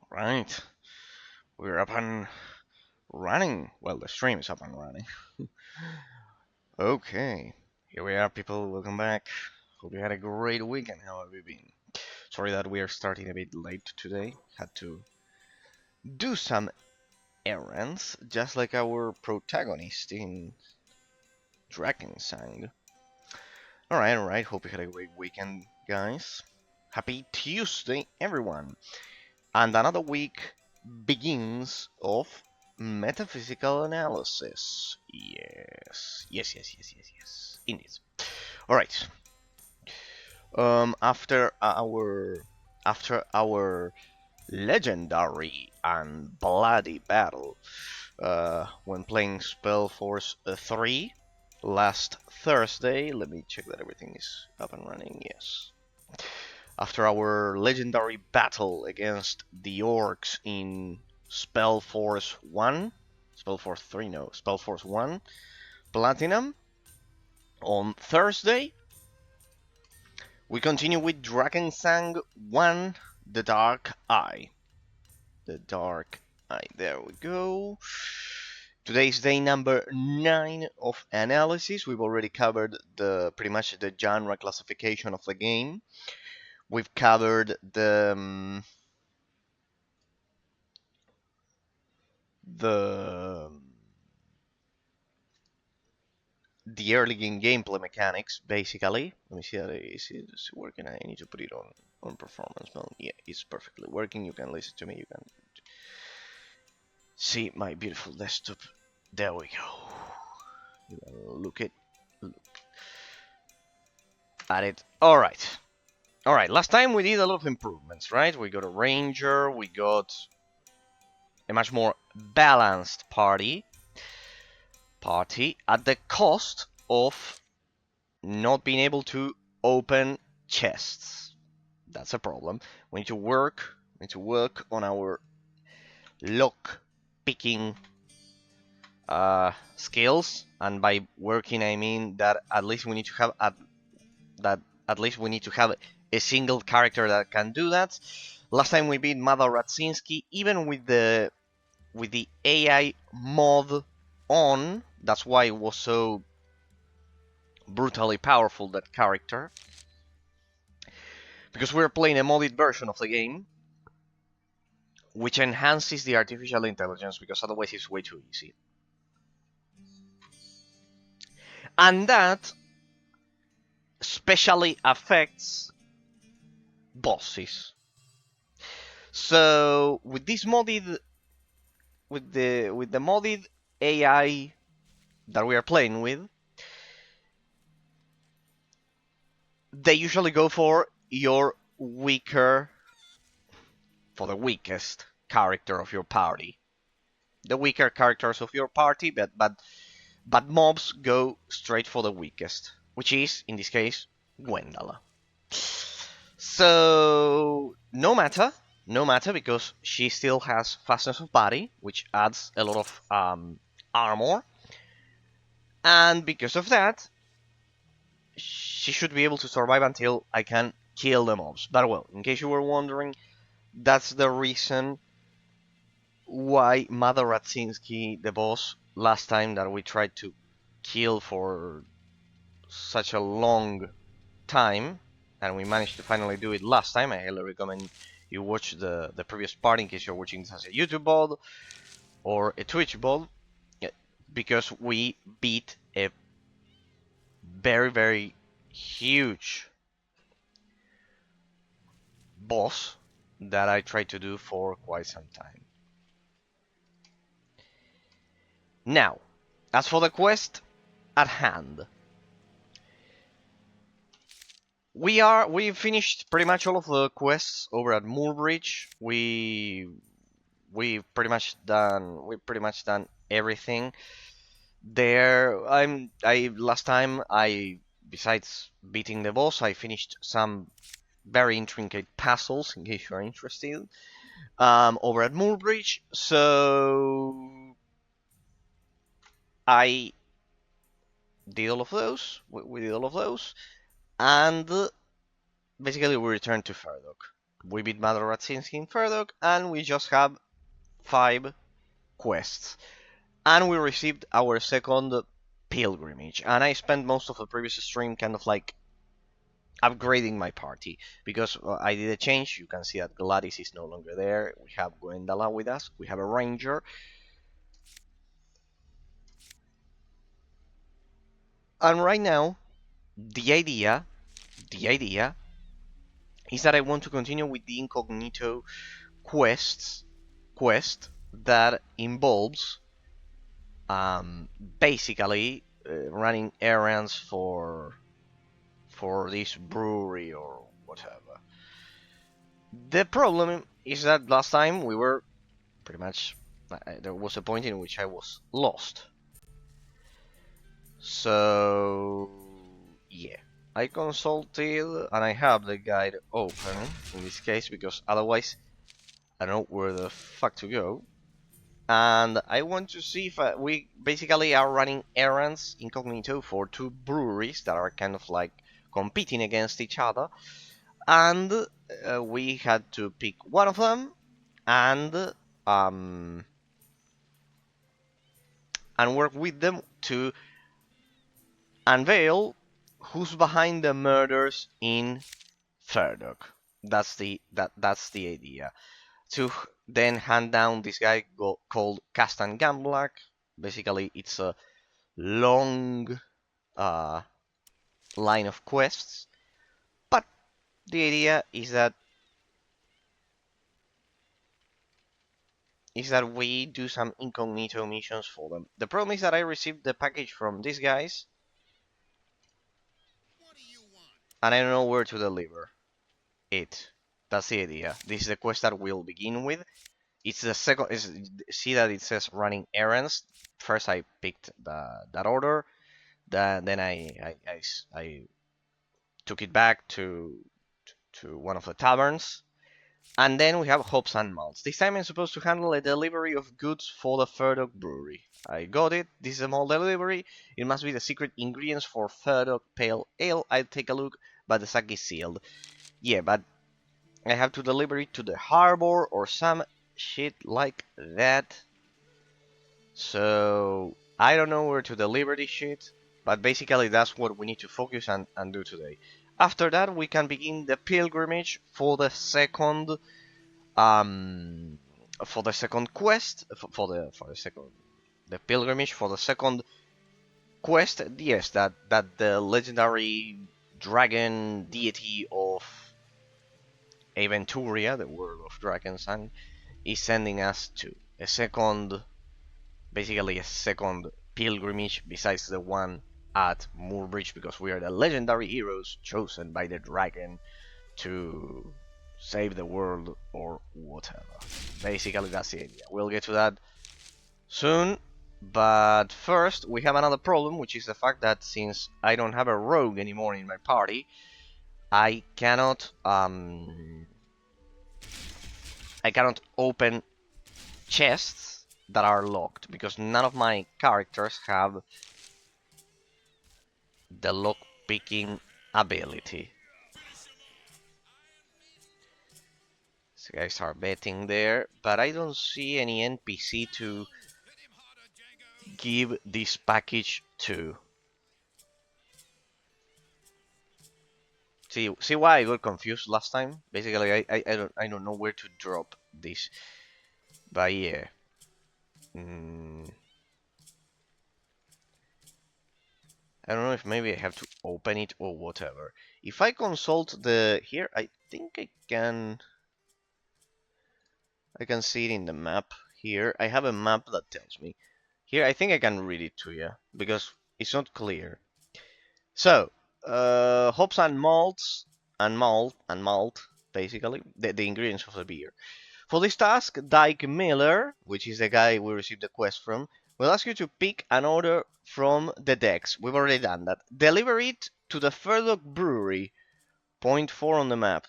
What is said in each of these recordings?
Right, we're up and running. Well, the stream is up and running. Okay, here we are, people. Welcome back. Hope you had a great weekend. How have you been? Sorry that we are starting a bit late today. Had to do some errands, just like our protagonist in Drakensang. Alright, alright. Hope you had a great weekend, guys. Happy Tuesday, everyone. And another week begins of metaphysical analysis. Yes. Indeed. All right. After our legendary and bloody battle, when playing Spellforce 3 last Thursday. Let me check that everything is up and running. Yes. After our legendary battle against the orcs in Spellforce 1, Spellforce 3, no, Spellforce 1 Platinum, on Thursday, we continue with Drakensang 1, The Dark Eye. The Dark Eye, there we go. Today's day number 9 of analysis. We've already covered pretty much the genre classification of the game. We've covered the early game gameplay mechanics, basically. Let me see how is it working. I need to put it on performance mode. Yeah, it's perfectly working. You can listen to me. You can see my beautiful desktop. There we go. You can look at it. All right. Last time we did a lot of improvements, right? We got a ranger. We got a much more balanced party at the cost of not being able to open chests. That's a problem. We need to work on our lock picking skills, and by working I mean that at least we need to have a single character that can do that. Last time we beat Mother Radzinski, even with the AI mod on. That's why it was so brutally powerful, that character, because we're playing a modded version of the game, which enhances the artificial intelligence, because otherwise it's way too easy. And that especially affects bosses. So with this modded, with the modded AI that we are playing with, they usually go for the weakest character of your party. The weaker characters of your party, but mobs go straight for the weakest, which is, in this case, Gwendala. So, no matter, because she still has fastness of body, which adds a lot of armor, and because of that, she should be able to survive until I can kill the mobs. But well, in case you were wondering, that's the reason why Mother Radzinski, the boss, last time that we tried to kill for such a long time, and we managed to finally do it last time. I highly recommend you watch the previous part in case you're watching this as a YouTube VOD or a Twitch VOD, because we beat a very, very huge boss that I tried to do for quite some time. Now, as for the quest at hand, we've finished pretty much all of the quests over at Moorbridge. We've pretty much done everything there. Last time, besides beating the boss, I finished some very intricate puzzles, in case you're interested, over at Moorbridge. So I did all of those. We did all of those, and basically we returned to Faradoc. We beat Mother Ratzinski in Ferdok, and we just have 5 quests. And we received our second pilgrimage. And I spent most of the previous stream kind of like upgrading my party because I did a change. You can see that Gladys is no longer there. We have Gwendala with us. We have a ranger. And right now, the idea is that I want to continue with the Incognito quest that involves basically running errands for this brewery or whatever. The problem is that last time we were pretty much there was a point in which I was lost. So yeah, I consulted and I have the guide open in this case because otherwise I don't know where the fuck to go. And I want to see if we basically are running errands incognito for 2 breweries that are kind of like competing against each other, and we had to pick one of them and um, work with them to unveil who's behind the murders in Ferdok. That's the idea. To then hand down this guy called Castan Gamblak. Basically, it's a long uh, line of quests, but the idea is that we do some incognito missions for them. The problem is that I received the package from these guys, and I don't know where to deliver it. That's the idea. This is the quest that we'll begin with. It's the second. See that it says running errands. First, I picked that order. Then I took it back to one of the taverns. And then we have hops and malts. This time I'm supposed to handle a delivery of goods for the Ferdok Brewery. I got it. This is a malt delivery. It must be the secret ingredients for Ferdok Pale Ale. I'll take a look, but the sack is sealed. Yeah, but I have to deliver it to the harbor or some shit like that. So I don't know where to deliver this shit, but basically that's what we need to focus and do today. After that, we can begin the pilgrimage for the second quest for the pilgrimage for the second quest. Yes, that the legendary dragon deity of Aventuria, the world of Drakensang, is sending us to basically a second pilgrimage besides the one at Moorbridge, because we are the legendary heroes chosen by the dragon to save the world or whatever. Basically, that's the idea. We'll get to that soon, but first we have another problem, which is the fact that since I don't have a rogue anymore in my party, I cannot open chests that are locked because none of my characters have the lock picking ability. So guys are betting there, but I don't see any NPC to give this package to. See why I got confused last time? Basically, I don't know where to drop this. But yeah. I don't know if maybe I have to open it or whatever. If I consult the here, I think I can see it in the map here. I have a map that tells me. Here, I think I can read it to you because it's not clear. So, hops and malts basically the ingredients of the beer. For this task, Dyke Miller, which is the guy we received the quest from, will ask you to pick an order from the decks. We've already done that. Deliver it to the Ferdok Brewery, point 4 on the map.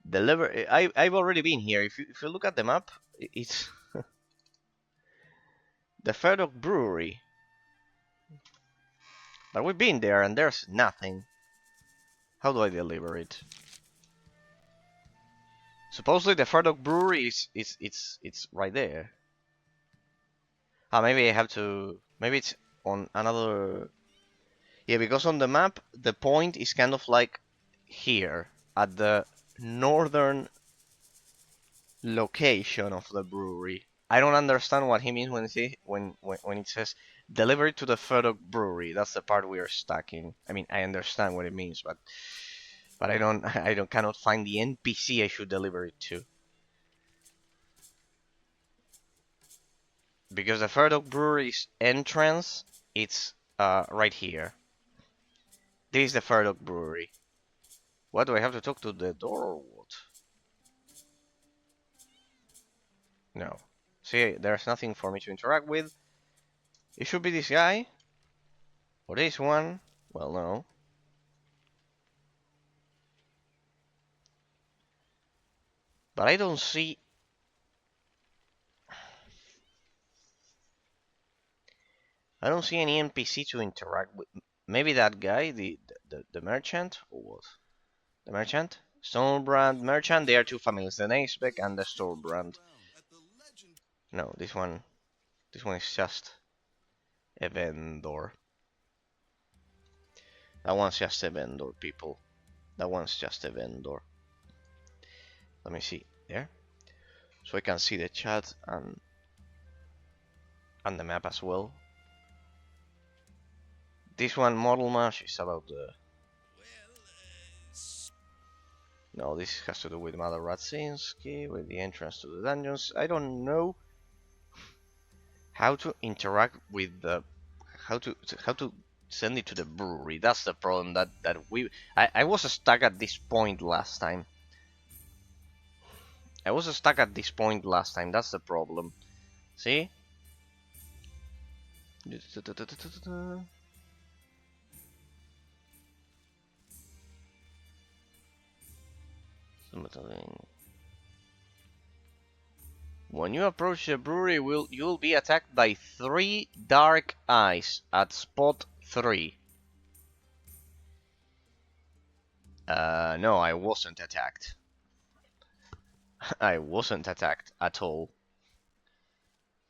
I've already been here. If you look at the map, it's the Ferdok Brewery. But we've been there and there's nothing. How do I deliver it? Supposedly the Fardok Brewery it's right there. Ah, maybe I have to. Maybe it's on another. Yeah, because on the map the point is kind of like here at the northern location of the brewery. I don't understand what he means when it says deliver it to the Fardok Brewery. That's the part we are stuck in. I mean, I understand what it means, but I don't I don't cannot find the NPC I should deliver it to. Because the Fardok Brewery's entrance, it's right here. This is the Fardok Brewery. What, do I have to talk to the door or what? No. See, there's nothing for me to interact with. It should be this guy. Or this one. Well, no. But I don't see... I don't see any NPC to interact with. Maybe that guy, the merchant, or what? The merchant? Stonebrand, merchant, they are two families, the Nacebeck and the Storebrand. No, this one is just a vendor. That one's just a vendor, people. That one's just a vendor. Let me see there, so I can see the chat and the map as well. This one, Model Mash, is about the. No, this has to do with Mother Radzinski, with the entrance to the dungeons. I don't know how to interact with the. How to send it to the brewery. That's the problem. I was stuck at this point last time. That's the problem. See? When you approach the brewery, you'll be attacked by 3 dark eyes at spot 3. No, I wasn't attacked. I wasn't attacked at all.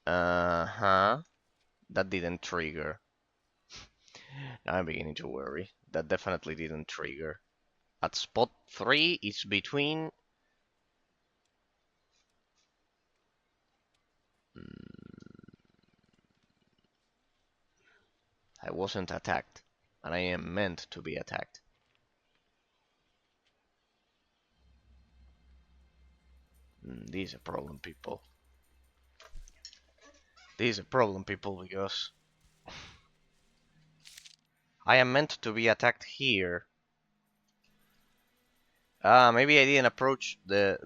Uh-huh. That didn't trigger. Now I'm beginning to worry. That definitely didn't trigger. At spot 3, it's between... I wasn't attacked. And I am meant to be attacked. This is a problem, people. This is a problem, people, because... I am meant to be attacked here. Maybe I didn't approach the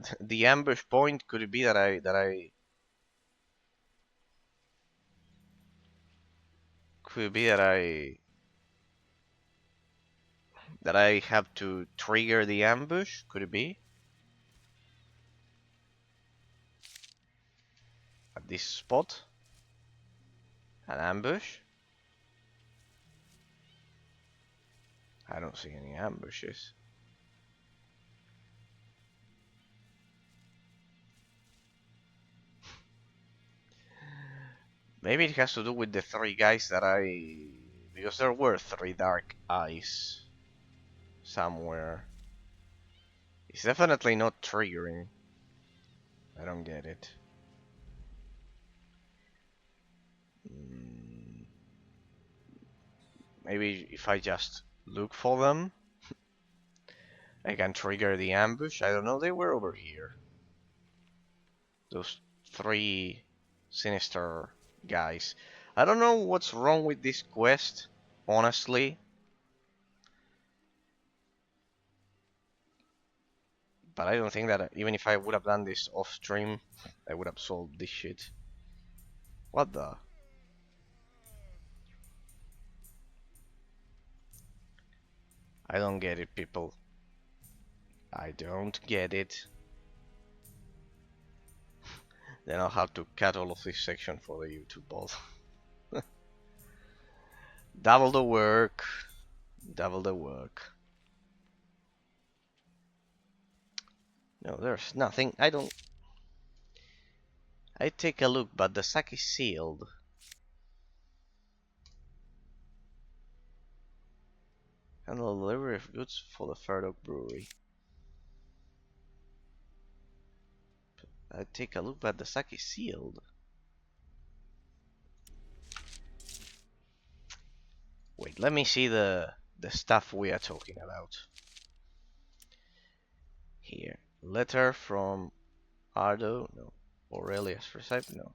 ambush point. Could it be that I could it be that I have to trigger the ambush? Could it be at this spot? An ambush? I don't see any ambushes. Maybe it has to do with the 3 guys that because there were 3 dark eyes somewhere. It's definitely not triggering. I don't get it. Maybe if I just look for them, I can trigger the ambush. I don't know, they were over here. Those 3 sinister guys. I don't know what's wrong with this quest, honestly. But I don't think that even if I would have done this off stream, I would have solved this shit. What the? I don't get it, people. I don't get it. Then I'll have to cut all of this section for the YouTube bot. Double the work. Double the work. No, there's nothing. I don't... I take a look, but the sack is sealed. Handle delivery of goods for the Fair Dog Brewery. I take a look, but the sack is sealed. Wait, let me see the stuff we are talking about. Here. Letter from Ardo, no. Aurelius Recite, no.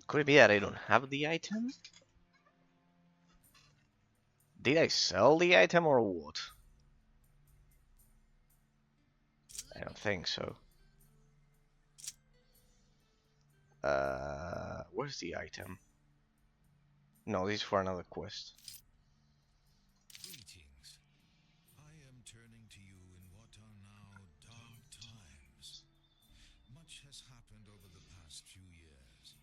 Could it be that I don't have the item? Did I sell the item or what? I don't think so. Where's the item? No, this is for another quest. Greetings. I am turning to you in what are now dark times. Much has happened over the past few years.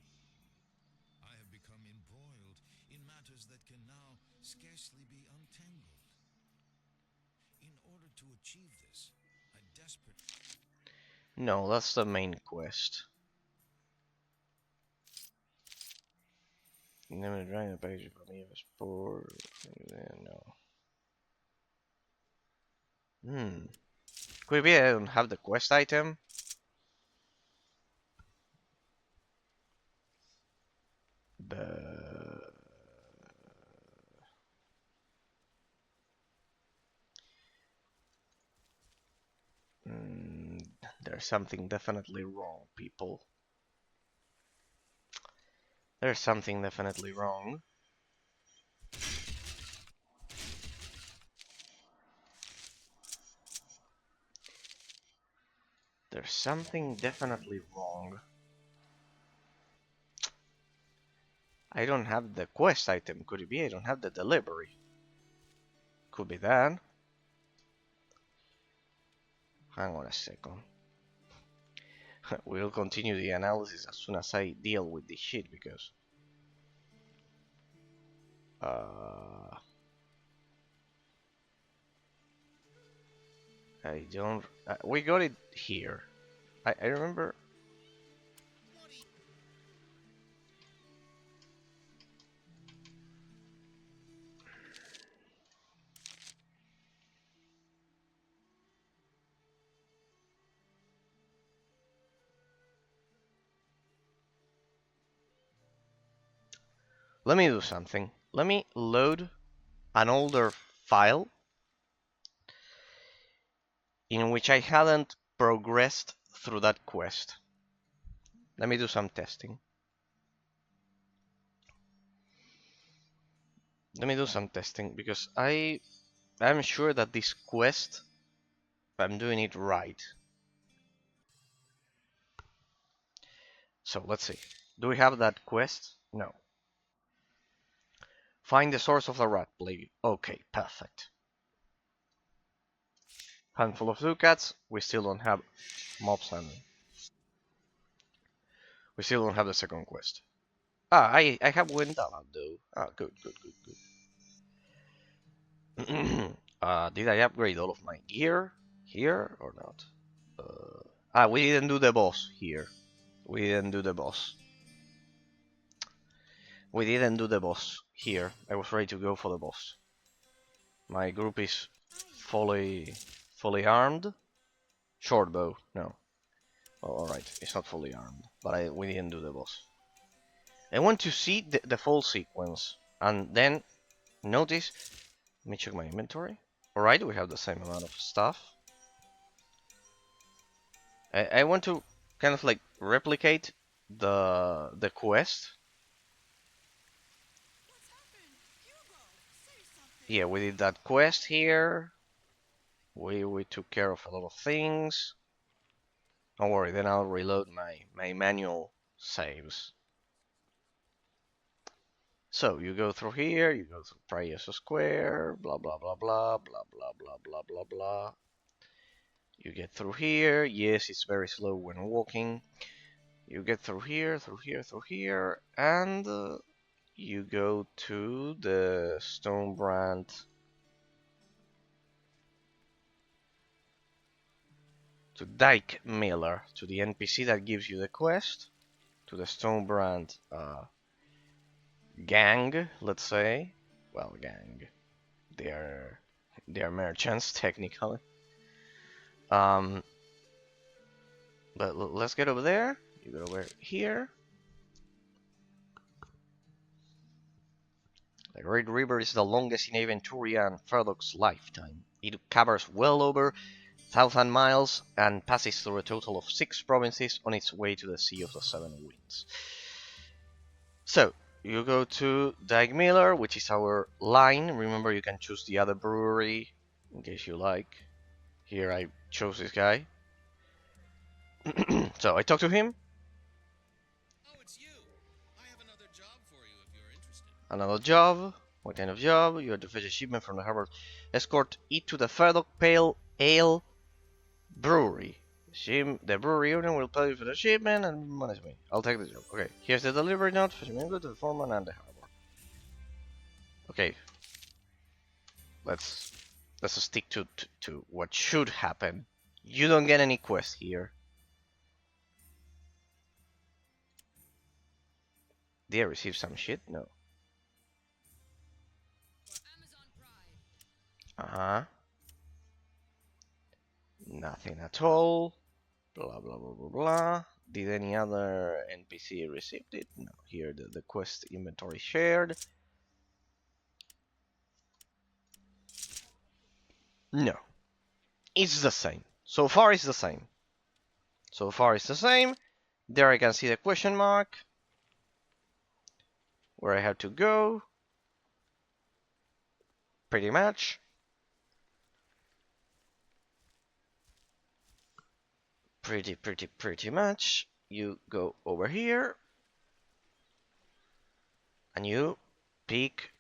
I have become embroiled in matters that can now scarcely be untangled. In order to achieve this, I desperately... No, that's the main quest. Never drawing a page for me of a spore. No. Could it be I don't have the quest item? There's something definitely wrong, people. There's something definitely wrong. There's something definitely wrong. I don't have the quest item. Could it be I don't have the delivery? Could be that. Hang on a second. We'll continue the analysis as soon as I deal with this shit because... I don't... we got it here. I remember... Let me do something. Let me load an older file in which I hadn't progressed through that quest. Let me do some testing. Let me do some testing because I'm sure that this quest, I'm doing it right. So let's see. Do we have that quest? No. Find the source of the rat plague. Okay, perfect. Handful of ducats. We still don't have mobs and we still don't have the second quest. Ah, I have Wendala though. Ah, good. Did I upgrade all of my gear here or not? We didn't do the boss here. We didn't do the boss. We didn't do the boss here. I was ready to go for the boss. My group is fully armed. Short bow, no. Oh, alright, it's not fully armed, but we didn't do the boss. I want to see the full sequence, and then notice. Let me check my inventory. Alright, we have the same amount of stuff. I want to kind of like replicate the quest. Yeah, we did that quest here. We took care of a lot of things. Don't worry, then I'll reload my manual saves. So you go through here, you go through Prioso Square, blah blah blah blah blah blah blah blah blah blah. You get through here. Yes, it's very slow when walking. You get through here, and you go to the Stone Brand to Dyke Miller, to the NPC that gives you the quest, to the Stone Brand gang, let's say. Well, gang. They're merchants technically. Um, but let's get over there. You go over here. The Great River is the longest in Aventuria and Ferdok's lifetime. It covers well over 1,000 miles and passes through a total of 6 provinces on its way to the Sea of the Seven Winds. So, you go to Dyke Miller, which is our line. Remember, you can choose the other brewery in case you like. Here I chose this guy. So I talked to him. Oh, it's you. I have another job for you if you're interested. Another job. What kind of job? You are to fetch a shipment from the harbor. Escort it to the Ferdok Pale Ale Brewery. The brewery owner will pay you for the shipment and manage me. I'll take the job. Okay, here's the delivery note. Fetch me to the foreman and the harbor. Okay, let's stick to what should happen. You don't get any quests here. Did I receive some shit? No. Uh-huh. Nothing at all. Blah blah blah blah blah. Did any other NPC received it? No. Here the quest inventory shared. No. It's the same. So far it's the same. So far it's the same. There I can see the question mark. Where I have to go. Pretty much. Pretty much. You go over here. And you pick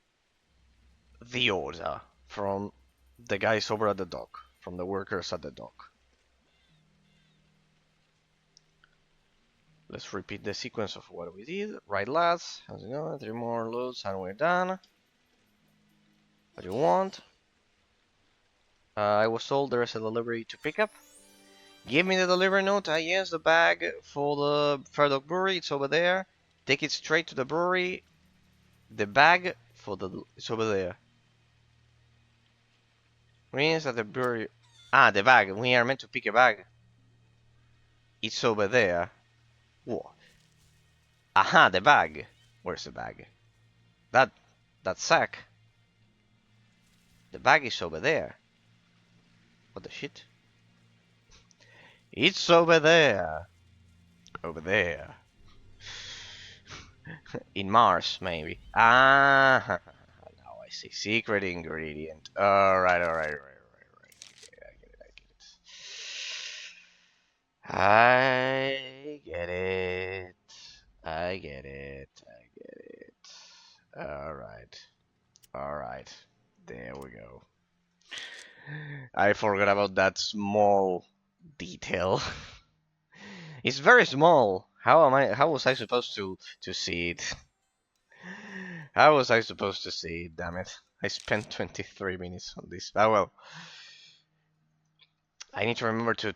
the order from the guys over at the dock. From the workers at the dock. Let's repeat the sequence of what we did. Right, lads. How's it going? 3 more loads and we're done. What do you want? I was told there is a delivery to pick up. Give me the delivery note. Yes, the bag for the Ferdok Brewery. It's over there. Take it straight to the brewery. The bag for the... It's over there. Means that the brewery... Ah, the bag. We are meant to pick a bag. It's over there. What? Aha, the bag. Where's the bag? That sack. The bag is over there. What the shit? It's over there. Over there. In Mars, maybe. Ah, now I see. Secret ingredient. Alright. I get it. I get it. Alright. There we go. I forgot about that small detail. It's very small. How was I supposed to see it? How was I supposed to see it, damn it? I spent 23 minutes on this. Oh well. I need to remember to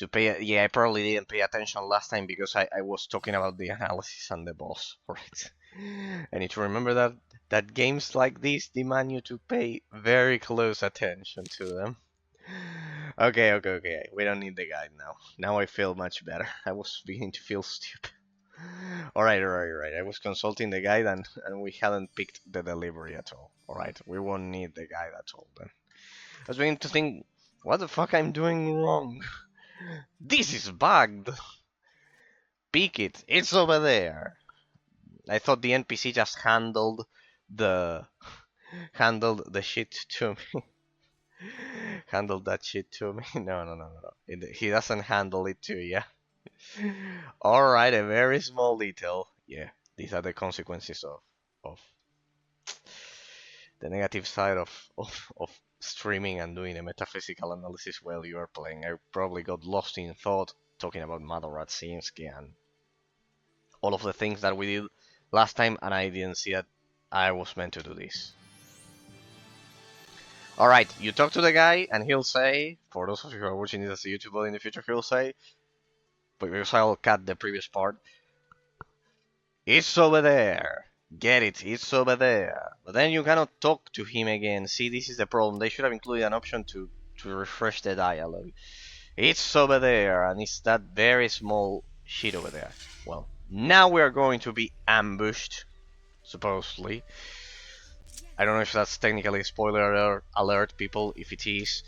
pay. Yeah, I probably didn't pay attention last time because I was talking about the analysis and the boss, right? I need to remember that games like this demand you to pay very close attention to them. Okay. We don't need the guide now. Now I feel much better. I was beginning to feel stupid. Alright. I was consulting the guide and we hadn't picked the delivery at all. Alright, we won't need the guide at all then. I was beginning to think, what the fuck I'm doing wrong? This is bugged! Pick it, it's over there! I thought the NPC just handled the shit to me. Handled that shit to me. No. He doesn't handle it to you. Alright, a very small detail. Yeah, these are the consequences of the negative side of streaming and doing a metaphysical analysis while you are playing. I probably got lost in thought talking about Mother Radzinski and all of the things that we did last time, and I didn't see that I was meant to do this. Alright, you talk to the guy, and he'll say, for those of you who are watching this as a YouTuber in the future, he'll say, because I'll cut the previous part, it's over there. Get it, it's over there. But then you cannot talk to him again. See, this is the problem. They should have included an option to refresh the dialogue. It's over there, and it's that very small shit over there. Well, now we are going to be ambushed, supposedly. I don't know if that's technically spoiler alert, people. If it is,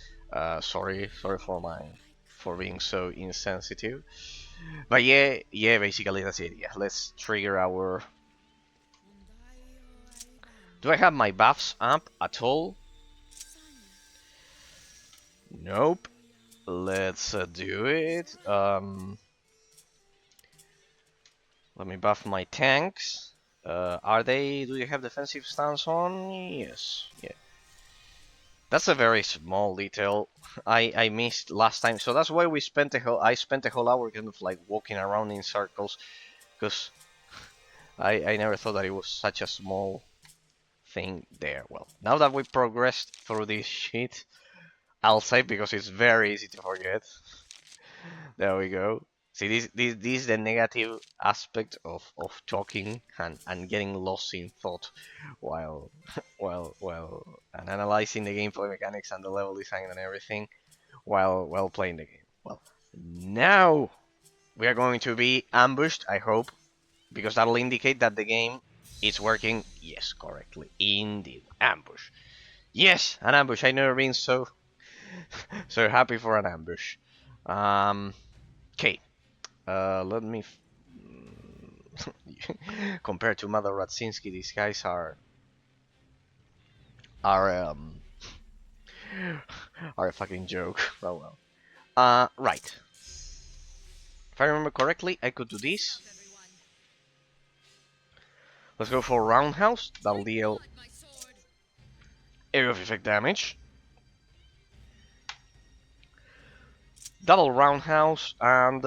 sorry for being so insensitive. But yeah, basically that's it. Yeah, let's trigger our. Do I have my buffs up at all? Nope. Let's do it. Let me buff my tanks. Are they? Do they have defensive stance on? Yes. Yeah. That's a very small detail I missed last time, so that's why I spent the whole hour kind of like walking around in circles, because I never thought that it was such a small thing there. Well, now that we progressed through this shit, I'll save because it's very easy to forget. There we go. See, this is the negative aspect of talking and getting lost in thought while and analyzing the gameplay mechanics and the level design and everything while playing the game. Well, now we are going to be ambushed, I hope, because that'll indicate that the game is working, yes, correctly. Indeed, ambush. Yes, an ambush. I've never been so so happy for an ambush. Okay. Let me. Compared to Mother Radzinski, these guys are um are a fucking joke. Oh well. Right. If I remember correctly, I could do this. Let's go for roundhouse. That'll deal area of effect damage. Double roundhouse and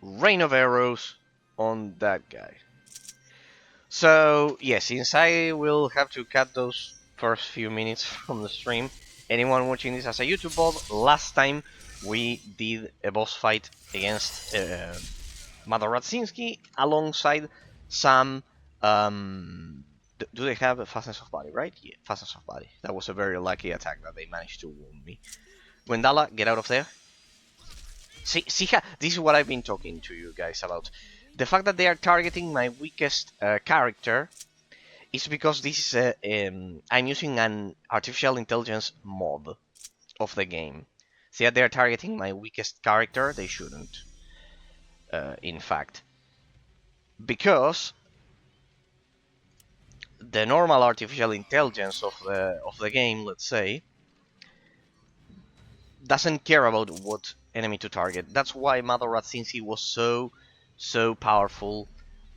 rain of arrows on that guy. So yeah, since I will have to cut those first few minutes from the stream, anyone watching this as a YouTube bot, last time we did a boss fight against Mother Radzinski alongside some. Do they have a fastness of body, right? Yeah, fastness of body. That was a very lucky attack that they managed to wound me. Gwendala, get out of there. See, this is what I've been talking to you guys about. The fact that they are targeting my weakest character is because this is I'm using an artificial intelligence mod of the game. See that they're targeting my weakest character? They shouldn't, in fact, because the normal artificial intelligence of the game, let's say, doesn't care about what enemy to target. That's why Mother Radzinski was so powerful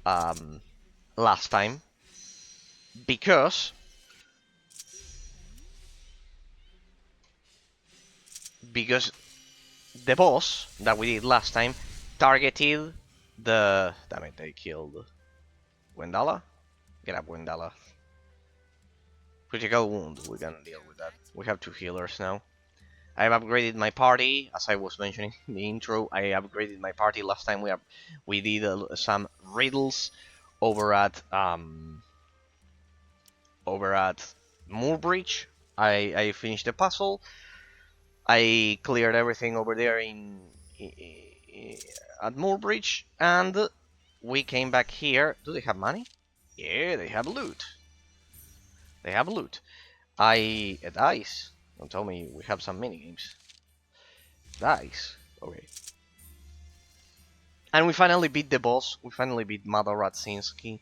last time, because the boss that we did last time targeted the. Damn it! They killed Gwendala. Get up, Gwendala. Critical wound. We can deal with that. We have 2 healers now. I have upgraded my party, as I was mentioning in the intro. I upgraded my party last time. We did some riddles over at Moorbridge. I finished the puzzle. I cleared everything over there at Moorbridge, and we came back here. Do they have money? Yeah, they have loot. They have loot. Dice. Don't tell me we have some minigames. Dice. Okay. And we finally beat the boss. We finally beat Mother Radzinski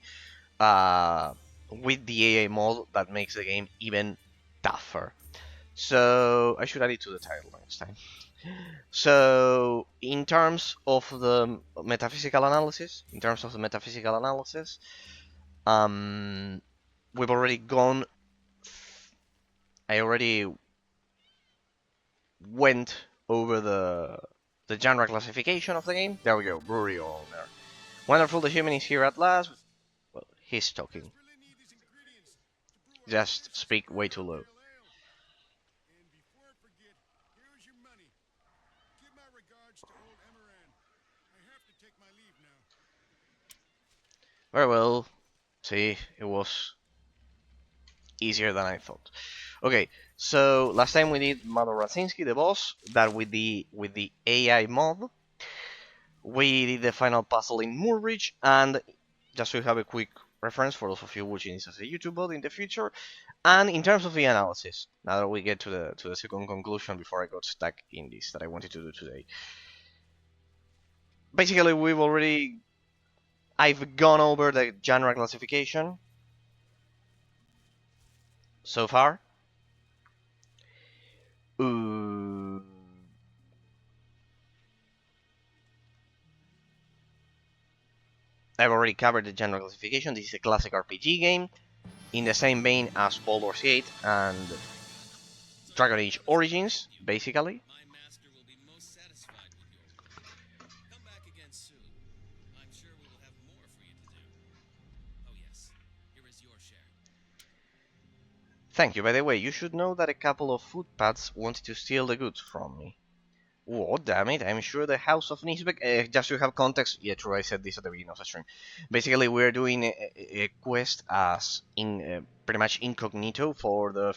with the AA mod that makes the game even tougher. So I should add it to the title next time. So in terms of the metaphysical analysis, we've already gone. I already went over the genre classification of the game. There we go, Brewery owner. Wonderful, the human is here at last. He's talking. desperately need these ingredients to brew our Just delicious speak way too American low. pale ale. And before I forget, here's your money. Give my regards to old Emeran. I have to take my leave now. Very well. See, it was easier than I thought. Okay, so last time we did Mother Raczynski, the boss, that with the AI mod. We did the final puzzle in Moorridge, and just to have a quick reference for those of you watching this as a YouTube bot in the future, and in terms of the analysis, now that we get to the second conclusion before I got stuck in this that I wanted to do today. Basically, I've gone over the genre classification so far. Uh, I've already covered the genre classification. This is a classic RPG game in the same vein as Baldur's Gate and Dragon Age Origins, basically. My master will be most satisfied with your work. Come back again soon. I'm sure we will have more for you to do. Oh yes, here is your share. Thank you. By the way, you should know that a couple of footpads wanted to steal the goods from me. Oh, damn it, I'm sure the House of Nisbeck... just to have context, yeah, true, I said this at the beginning of the stream. Basically, we're doing a quest as in pretty much incognito for the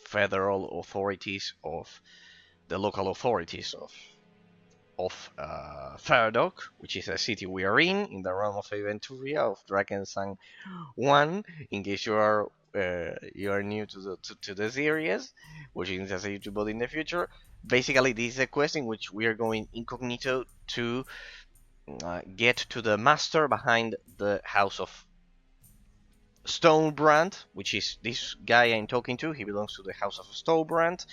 federal authorities of... the local authorities of Faradoc, which is a city we are in the realm of Aventuria of Drakensang 1, in case you are new to the series, which is as a YouTube bot in the future. Basically, this is a quest in which we are going incognito to get to the master behind the House of Stonebrand, which is this guy I'm talking to. He belongs to the House of Stonebrand,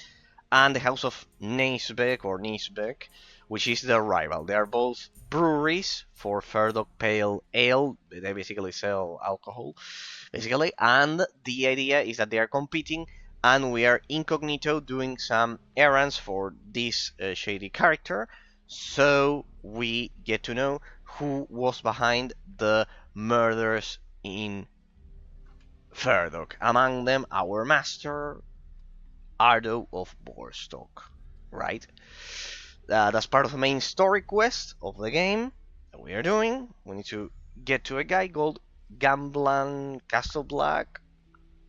and the House of Neisbeck or Neisbeck, which is their rival. They are both breweries for Ferdok Pale Ale. They basically sell alcohol, basically, and the idea is that they are competing, and we are incognito doing some errands for this shady character, so we get to know who was behind the murders in Ferdok. Among them, our master, Ardo of Borstok, right? That's part of the main story quest of the game that we are doing. We need to get to a guy called Gamblan Castleblack,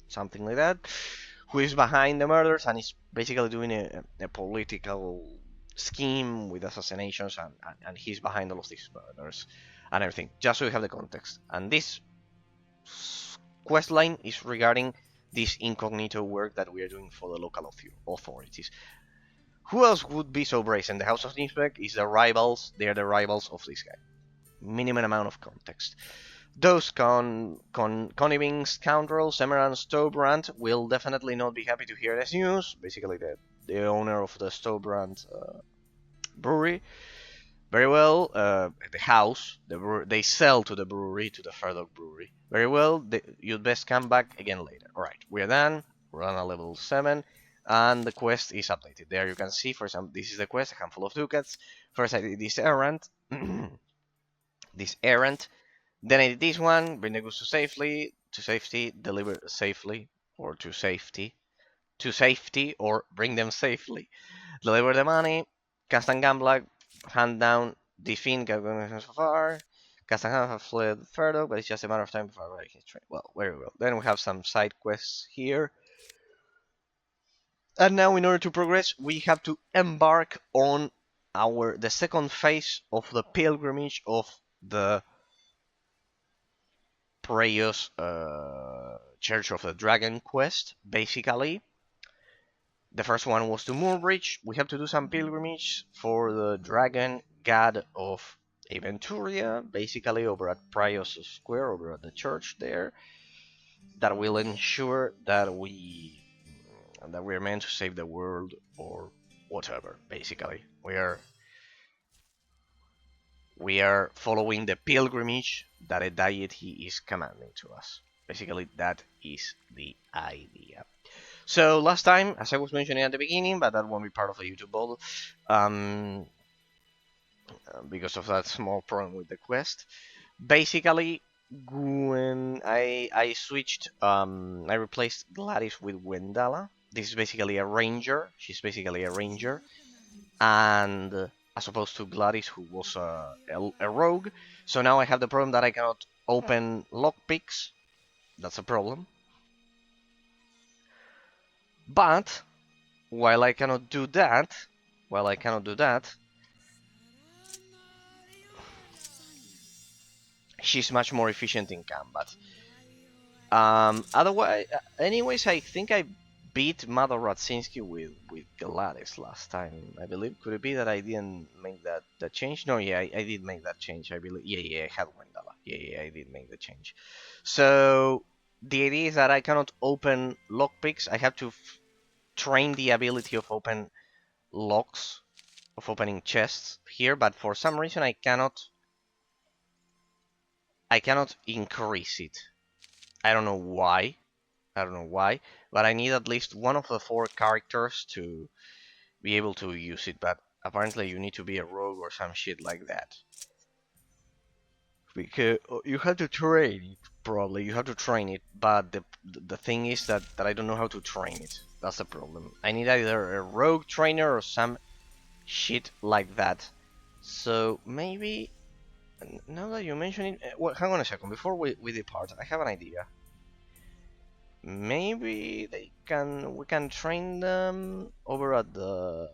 something like that, who is behind the murders and is basically doing a political scheme with assassinations, and he's behind all of these murders and everything, just so you have the context. And this quest line is regarding this incognito work that we are doing for the local authorities. Who else would be so brazen? The House of Nisbeck is the rivals. They are the rivals of this guy. Minimum amount of context. Those conniving scoundrels, Emerald and Stobrand, will definitely not be happy to hear this news. Basically, the owner of the Stobrand brewery. Very well, the house, they sell to the brewery, to the Ferdok brewery. Very well, you'd best come back again later. Alright, we're done. We're on a level 7, and the quest is updated. There you can see, for example, this is the quest, a handful of ducats. First I did this errand, then I did this one, bring the goods to safety, deliver safely, or to safety, or bring them safely. Deliver the money, cast and gambler, hand down the fiend going so far. Cast and have fled further, but it's just a matter of time before I can train. Well, very well. Then we have some side quests here. And now in order to progress, we have to embark on the second phase of the pilgrimage of the Preyos Church of the Dragon quest, basically. The first one was to Moorbridge. We have to do some pilgrimage for the dragon god of Aventuria, basically over at Prios Square, over at the church there. That will ensure that we're meant to save the world or whatever. Basically, we are following the pilgrimage that a deity is commanding to us. Basically, that is the idea. So last time, as I was mentioning at the beginning, but that won't be part of the YouTube bottle, because of that small problem with the quest. Basically, I switched I replaced Gladys with Wendala. This is basically a ranger. She's basically a ranger, and as opposed to Gladys, who was a rogue. So now I have the problem that I cannot open lockpicks. That's a problem. But while I cannot do that, while I cannot do that, she's much more efficient in combat. Anyways, I think I beat Mother Radzinski with Gladys last time. I believe. Could it be that I didn't make that change? No, yeah, I did make that change. I believe. Yeah, yeah, I had Wendala. Yeah, yeah, I did make the change. So the idea is that I cannot open lockpicks. I have to train the ability of open locks, of opening chests here, but for some reason I cannot increase it. I don't know why. I don't know why, but I need at least one of the four characters to be able to use it, but apparently you need to be a rogue or some shit like that. Because you have to train it, probably. You have to train it, but the thing is that I don't know how to train it. That's the problem. I need either a rogue trainer or some shit like that. So maybe, now that you mention it, well, hang on a second. Before we depart, I have an idea. Maybe we can train them over at the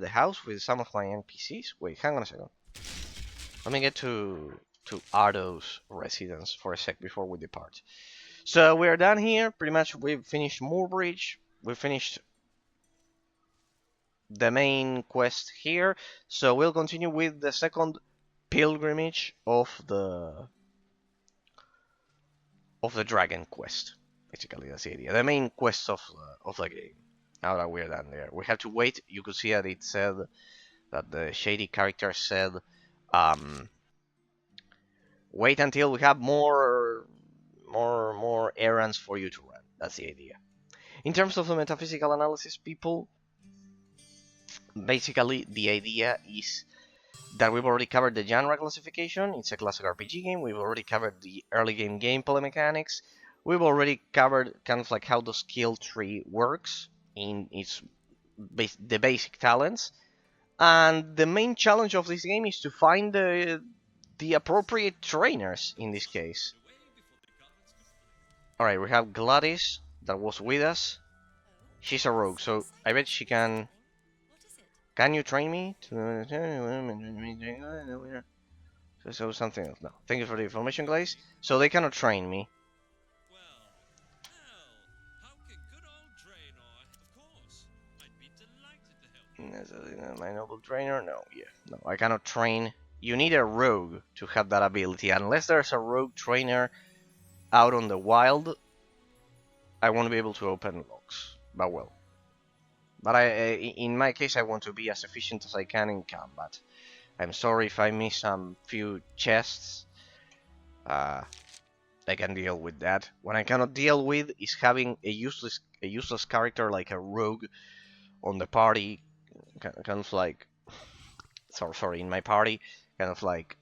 house with some of my NPCs. Wait, hang on a second. Let me get to Ardo's residence for a sec before we depart. So we're done here. Pretty much we've finished Moorbridge. We finished the main quest here. So we'll continue with the second pilgrimage of the dragon quest. Basically, that's the idea. The main quest of the game. Now that we're done there, we have to wait. You could see that it said that the shady character said, um, "Wait until we have more errands for you to run." That's the idea. In terms of the metaphysical analysis, people, basically the idea is that we've already covered the genre classification. It's a classic RPG game. We've already covered the early game gameplay mechanics. We've already covered kind of like how the skill tree works in its the basic talents. And the main challenge of this game is to find the appropriate trainers in this case. Alright, we have Gladys that was with us. She's a rogue, so I bet she can... Can you train me? So something else. No. Thank you for the information, guys. So they cannot train me. How can good old Draenor? Of course. I'd be delighted to help. My noble trainer? No, yeah. No, I cannot train. You need a rogue to have that ability. Unless there's a rogue trainer out on the wild, I won't be able to open locks. But well. But in my case, I want to be as efficient as I can in combat. I'm sorry if I miss some few chests. I can deal with that. What I cannot deal with is having a useless character like a rogue on the party, kind of like, sorry, in my party, kind of like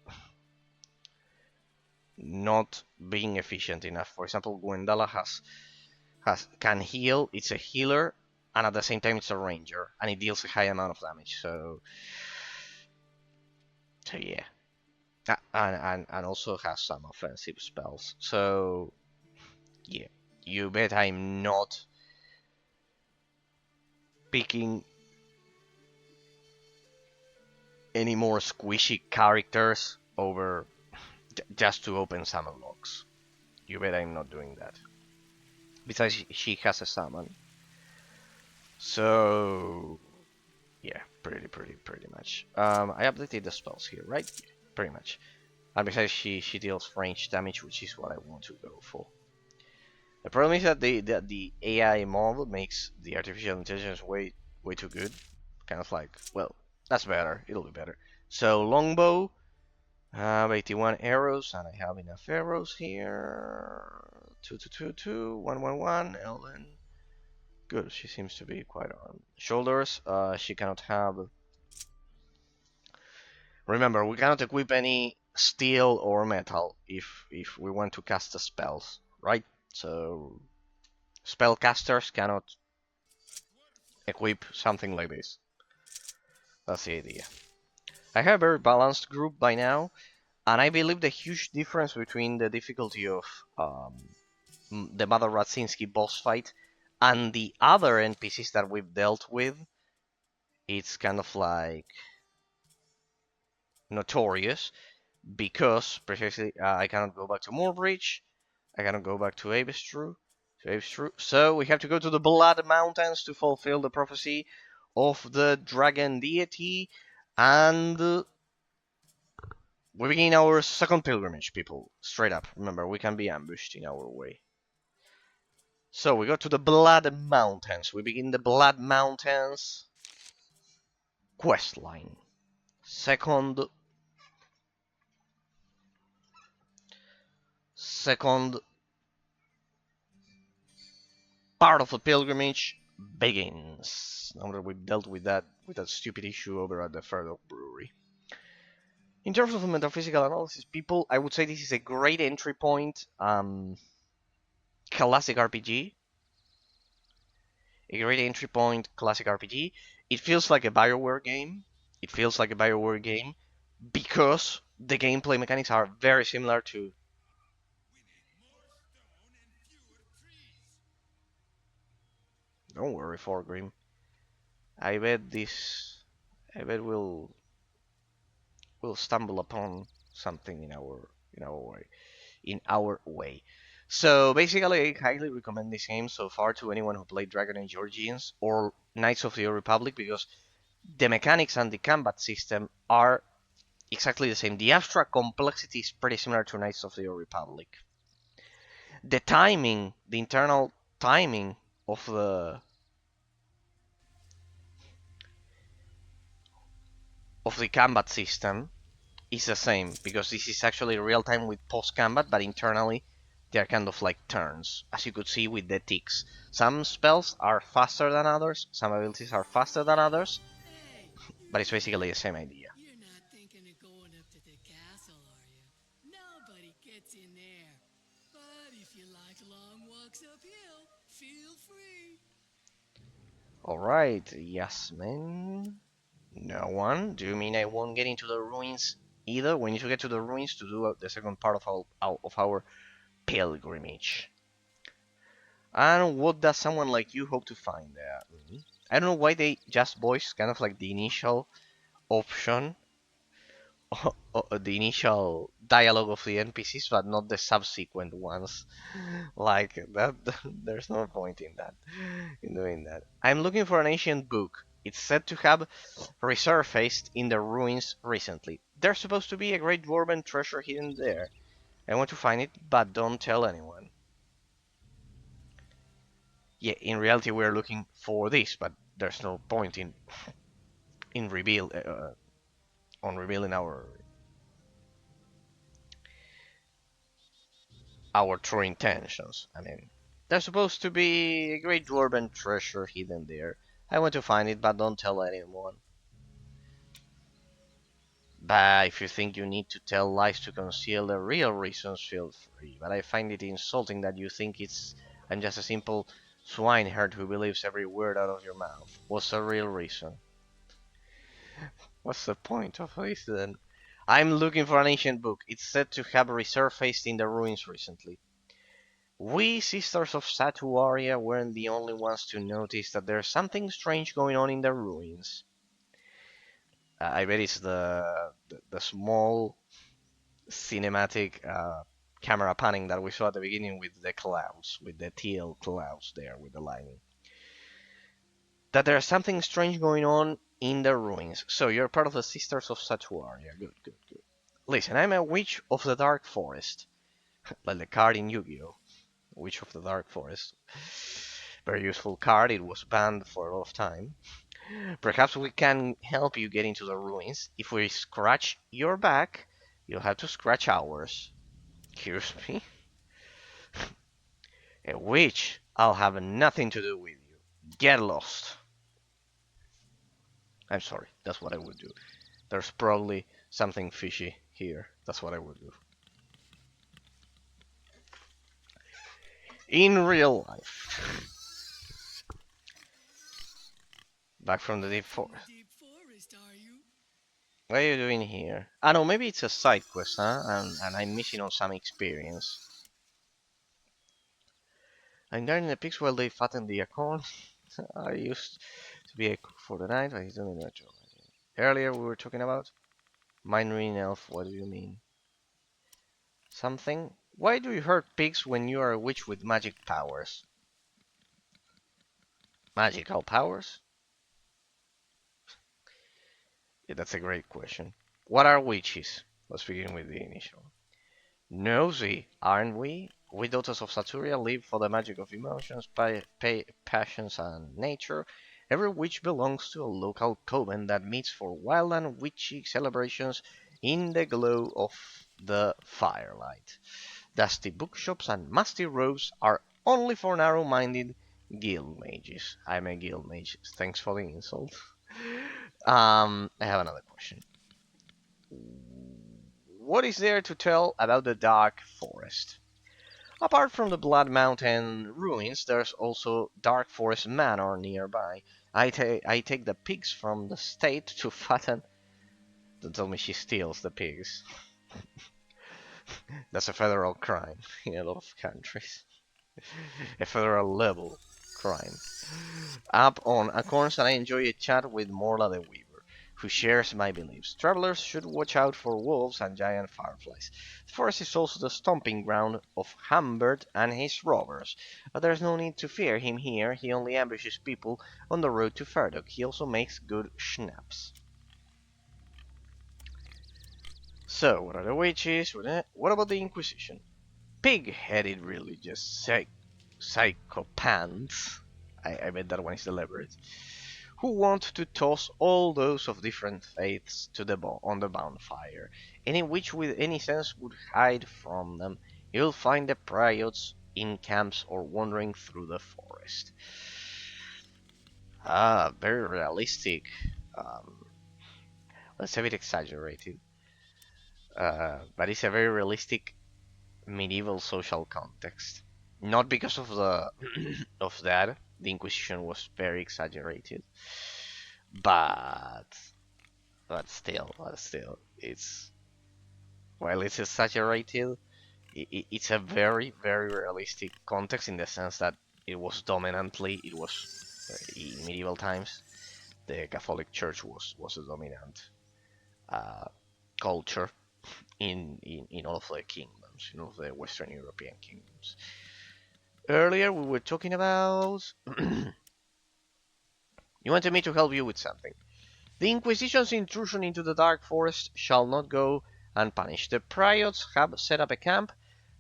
not being efficient enough. For example, Gwendala can heal. It's a healer, and at the same time it's a ranger, and it deals a high amount of damage. So yeah. And also has some offensive spells. So yeah, you bet I'm not picking any more squishy characters over just to open summon locks. You bet I'm not doing that. Besides, she has a summon. So yeah, pretty much. I updated the spells here, right? Yeah, pretty much. And besides, she deals range damage, which is what I want to go for. The problem is that the AI model makes the artificial intelligence way too good. Kind of like, well, that's better. It'll be better. So longbow, I have 81 arrows, and I have enough arrows here. 2, 1, 1, 1. Ellen, good. She seems to be quite armed. Shoulders, she cannot have. Remember, we cannot equip any steel or metal if we want to cast the spells, right? So spellcasters cannot equip something like this. That's the idea. I have a very balanced group by now, and I believe the huge difference between the difficulty of the Mother Radzinski boss fight and the other NPCs that we've dealt with, it's kind of like notorious because precisely I cannot go back to Moorbridge, I cannot go back to Avestru, so we have to go to the Blood Mountains to fulfill the prophecy of the dragon deity, and we begin our second pilgrimage, people. Straight up, remember, we can be ambushed in our way. So we go to the Blood Mountains. We begin the Blood Mountains quest line. Second part of the pilgrimage begins. Now that we've dealt with that stupid issue over at the Further Brewery. In terms of the metaphysical analysis, people, I would say this is a great entry point. Classic RPG. A great entry point, classic RPG. It feels like a BioWare game. It feels like a BioWare game because the gameplay mechanics are very similar to. Don't worry, Forgrim. I bet this. I bet we'll stumble upon something in our way. So basically, I highly recommend this game so far to anyone who played Dragon Age Origins or Knights of the Old Republic because the mechanics and the combat system are exactly the same. The abstract complexity is pretty similar to Knights of the Old Republic. The timing, the internal timing of the combat system is the same because this is actually real time with post combat, but internally they are kind of like turns, as you could see with the ticks. Some spells are faster than others, some abilities are faster than others, Hey, but it's basically the same idea. you're not thinking of going up to the castle, are you? Nobody gets in there. But if you like long walks uphill, feel free. Alright, Yasmin. No one? Do you mean I won't get into the ruins either? We need to get to the ruins to do the second part of our pilgrimage. And what does someone like you hope to find there? I don't know why they just voiced kind of like the initial option, the initial dialogue of the NPCs, but not the subsequent ones. Like that, there's no point in doing that. I'm looking for an ancient book. It's said to have resurfaced in the ruins recently. There's supposed to be a great dwarven treasure hidden there. I want to find it, but don't tell anyone. Yeah, in reality we're looking for this, but there's no point in revealing our true intentions. I mean, there's supposed to be a great dwarven treasure hidden there. I want to find it, but don't tell anyone. But if you think you need to tell lies to conceal the real reasons, feel free. But I find it insulting that you think I'm just a simple swineherd who believes every word out of your mouth. What's the real reason? What's the point of this then? I'm looking for an ancient book. It's said to have resurfaced in the ruins recently. We Sisters of Satuaria weren't the only ones to notice that there's something strange going on in the ruins. I bet it's the small cinematic camera panning that we saw at the beginning with the clouds, with the teal clouds there, with the lightning. That there's something strange going on in the ruins. So you're part of the Sisters of Satuaria. Good, good, good. Listen, I'm a witch of the Dark Forest. Like the card in Yu-Gi-Oh! Witch of the Dark Forest. Very useful card. It was banned for a lot of time. Perhaps we can help you get into the ruins. If we scratch your back, you'll have to scratch ours. Excuse me? A witch? I'll have nothing to do with you. Get lost. I'm sorry, that's what I would do. There's probably something fishy here. That's what I would do. In real life. Back from the deep In the forest. deep forest, are you? What are you doing here? I know, maybe it's a side quest, huh? And I'm missing on some experience. I'm guarding the pigs while they fatten the acorn. I used to be a cook for the night, but he's doing that job. Earlier we were talking about Mindring Elf. What do you mean? Something? Why do you hurt pigs when you are a witch with magic powers? Magical powers? Yeah, that's a great question. What are witches? Let's begin with the initial. Nosy, aren't we? We daughters of Saturia live for the magic of emotions, passions, and nature. Every witch belongs to a local coven that meets for wild and witchy celebrations in the glow of the firelight. Dusty bookshops and musty robes are only for narrow-minded guild mages. I'm a guild mage. Thanks for the insult. I have another question. What is there to tell about the Dark Forest? Apart from the Blood Mountain ruins, there's also Dark Forest Manor nearby. I take the pigs from the state to fatten. Don't tell me she steals the pigs. That's a federal crime in a lot of countries. A federal level crime. Up on Acorns, and I enjoy a chat with Morla the Weaver, who shares my beliefs. Travelers should watch out for wolves and giant fireflies. The forest is also the stomping ground of Humbert and his robbers, but there's no need to fear him here. He only ambushes people on the road to Ferdok. He also makes good schnapps. So, what are the witches? What about the Inquisition? Pig-headed religious psychopaths. I bet that one is deliberate. Who want to toss all those of different faiths to the on the bonfire. Any witch with any sense would hide from them. You'll find the priots in camps or wandering through the forest. Ah, very realistic. Um, that's a bit exaggerated, but it's a very realistic medieval social context. Not because of the of that, the Inquisition was very exaggerated, but but still, it's while it's exaggerated, it's a very realistic context in the sense that it was in medieval times the Catholic Church was a dominant uh, culture in all of the kingdoms, in all of the Western European kingdoms. Earlier we were talking about you wanted me to help you with something. The Inquisition's intrusion into the Dark Forest shall not go unpunished. The Priots have set up a camp.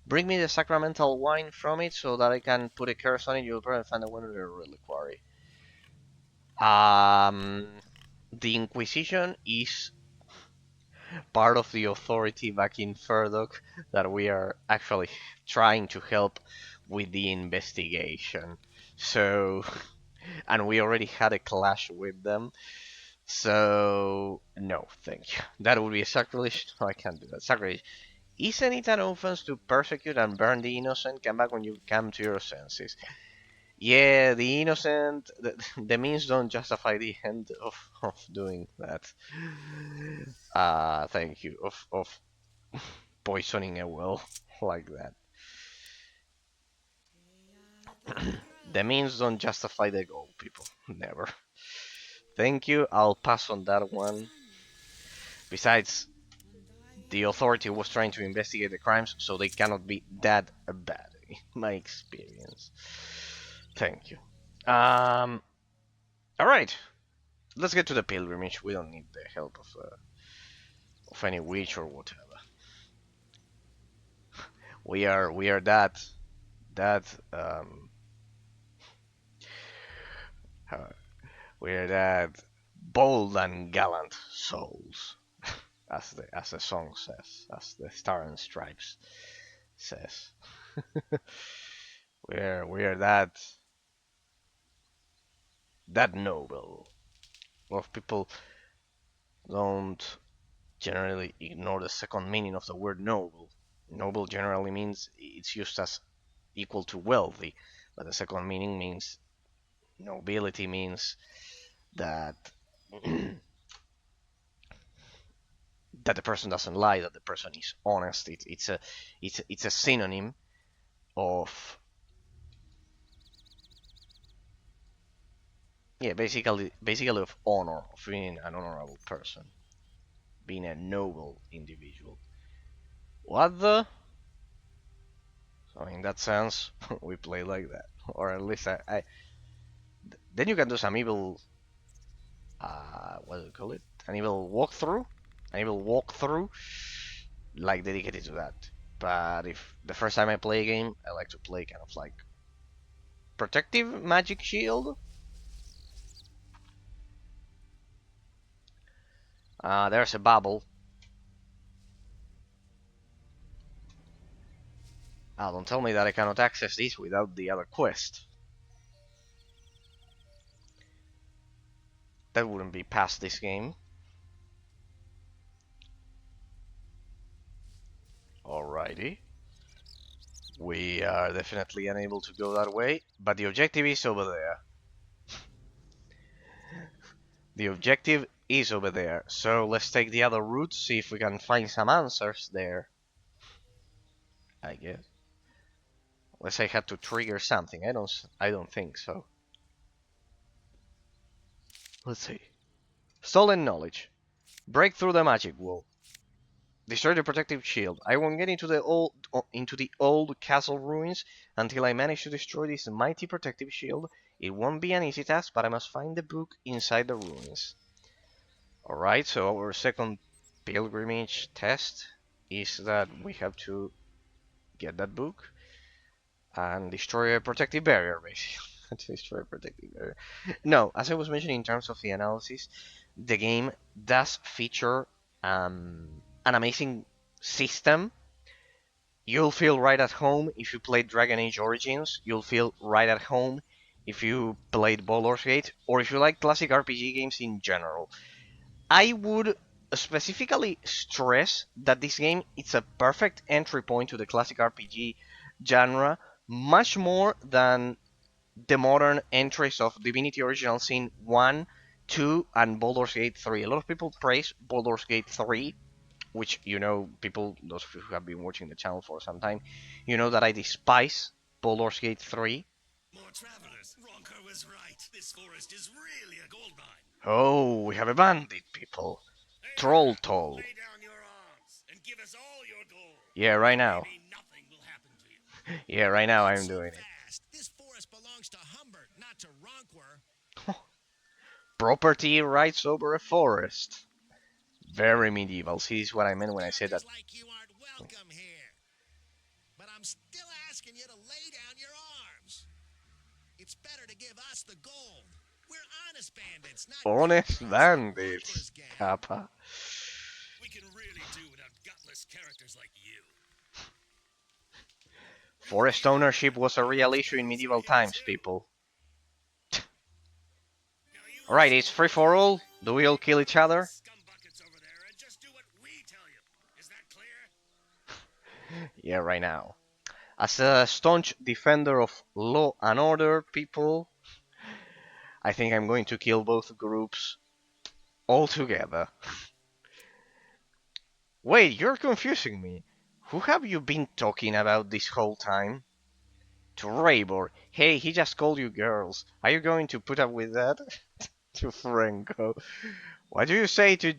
Bring me the sacramental wine from it so that I can put a curse on it. You'll probably find a wonder reliquary. Um, the Inquisition is part of the authority back in Ferdok that we are actually trying to help with the investigation. So, and we already had a clash with them. So, no, thank you. That would be a sacrilege. No, I can't do that. Sacrilege. Isn't it an offense to persecute and burn the innocent? Come back when you come to your senses. Yeah, the innocent, the means don't justify the end of doing that. Thank you. Of poisoning a well like that. The means don't justify the goal, people. Never. Thank you. I'll pass on that one. Besides, the authority was trying to investigate the crimes, so they cannot be that bad, in my experience. Thank you. All right. Let's get to the pilgrimage. We don't need the help of any witch or whatever. We are that uh, we are that bold and gallant souls, as the song says, as the Star and Stripes says. we are that noble. A lot of people don't generally ignore the second meaning of the word noble. Noble generally means it's used as equal to wealthy, but the second meaning means nobility means that that the person doesn't lie, that the person is honest. It's a synonym of, yeah, basically of honor, of being an honorable person, being a noble individual. What the? So in that sense, we play like that, or at least I. Then you can do some evil. What do you call it? An evil walkthrough. An evil walkthrough, like dedicated to that. But if the first time I play a game, I like to play kind of like protective magic shield. There's a bubble. Don't tell me that I cannot access this without the other quest. That wouldn't be past this game. Alrighty. We are definitely unable to go that way, but the objective is over there. The objective is over there, so let's take the other route, see if we can find some answers there. I guess. Unless I had to trigger something. I don't think so. Let's see. Stolen knowledge. Break through the magic wall. Destroy the protective shield. I won't get into the old castle ruins until I manage to destroy this mighty protective shield. It won't be an easy task, but I must find the book inside the ruins. Alright, so our second pilgrimage test is that we have to get that book and destroy a protective barrier, basically. Destroy a protective barrier. No, as I was mentioning in terms of the analysis, the game does feature an amazing system. You'll feel right at home if you played Dragon Age Origins. You'll feel right at home if you played Baldur's Gate, or if you like classic RPG games in general. I would specifically stress that this game is a perfect entry point to the classic RPG genre, much more than the modern entries of Divinity Original Sin 1, 2, and Baldur's Gate 3. A lot of people praise Baldur's Gate 3, which, people, those who have been watching the channel for some time, you know that I despise Baldur's Gate 3. More travelers. Ronker was right. This forest is really a gold mine. Oh, we have a bandit, people. Hey Troll there, toll. lay down your arms and give us all your gold. Yeah, right now. Maybe nothing will happen to you. Yeah, right now Not I'm so doing it. fast. This forest belongs to Humbert, not to Ronquer. Property rights over a forest. Very medieval. See, this is what I meant when I said that. Characters like you aren't welcome here. But I'm still asking you to lay down your arms. It's better to give us the gold. We're honest bandits, not Honest criminals. bandits, Ronquer's gang. Kappa. We can really do without gutless characters like you. Forest ownership was a real issue in medieval times, people. Alright, it's free for all. Do we all kill each other? Scumbuckets over there and just do what we tell you. Is that clear? Yeah, right now. As a staunch defender of law and order, people, I think I'm going to kill both groups altogether. Wait, you're confusing me. Who have you been talking about this whole time? To Raybor. Hey, he just called you girls. Are you going to put up with that? To Franco. What do you say to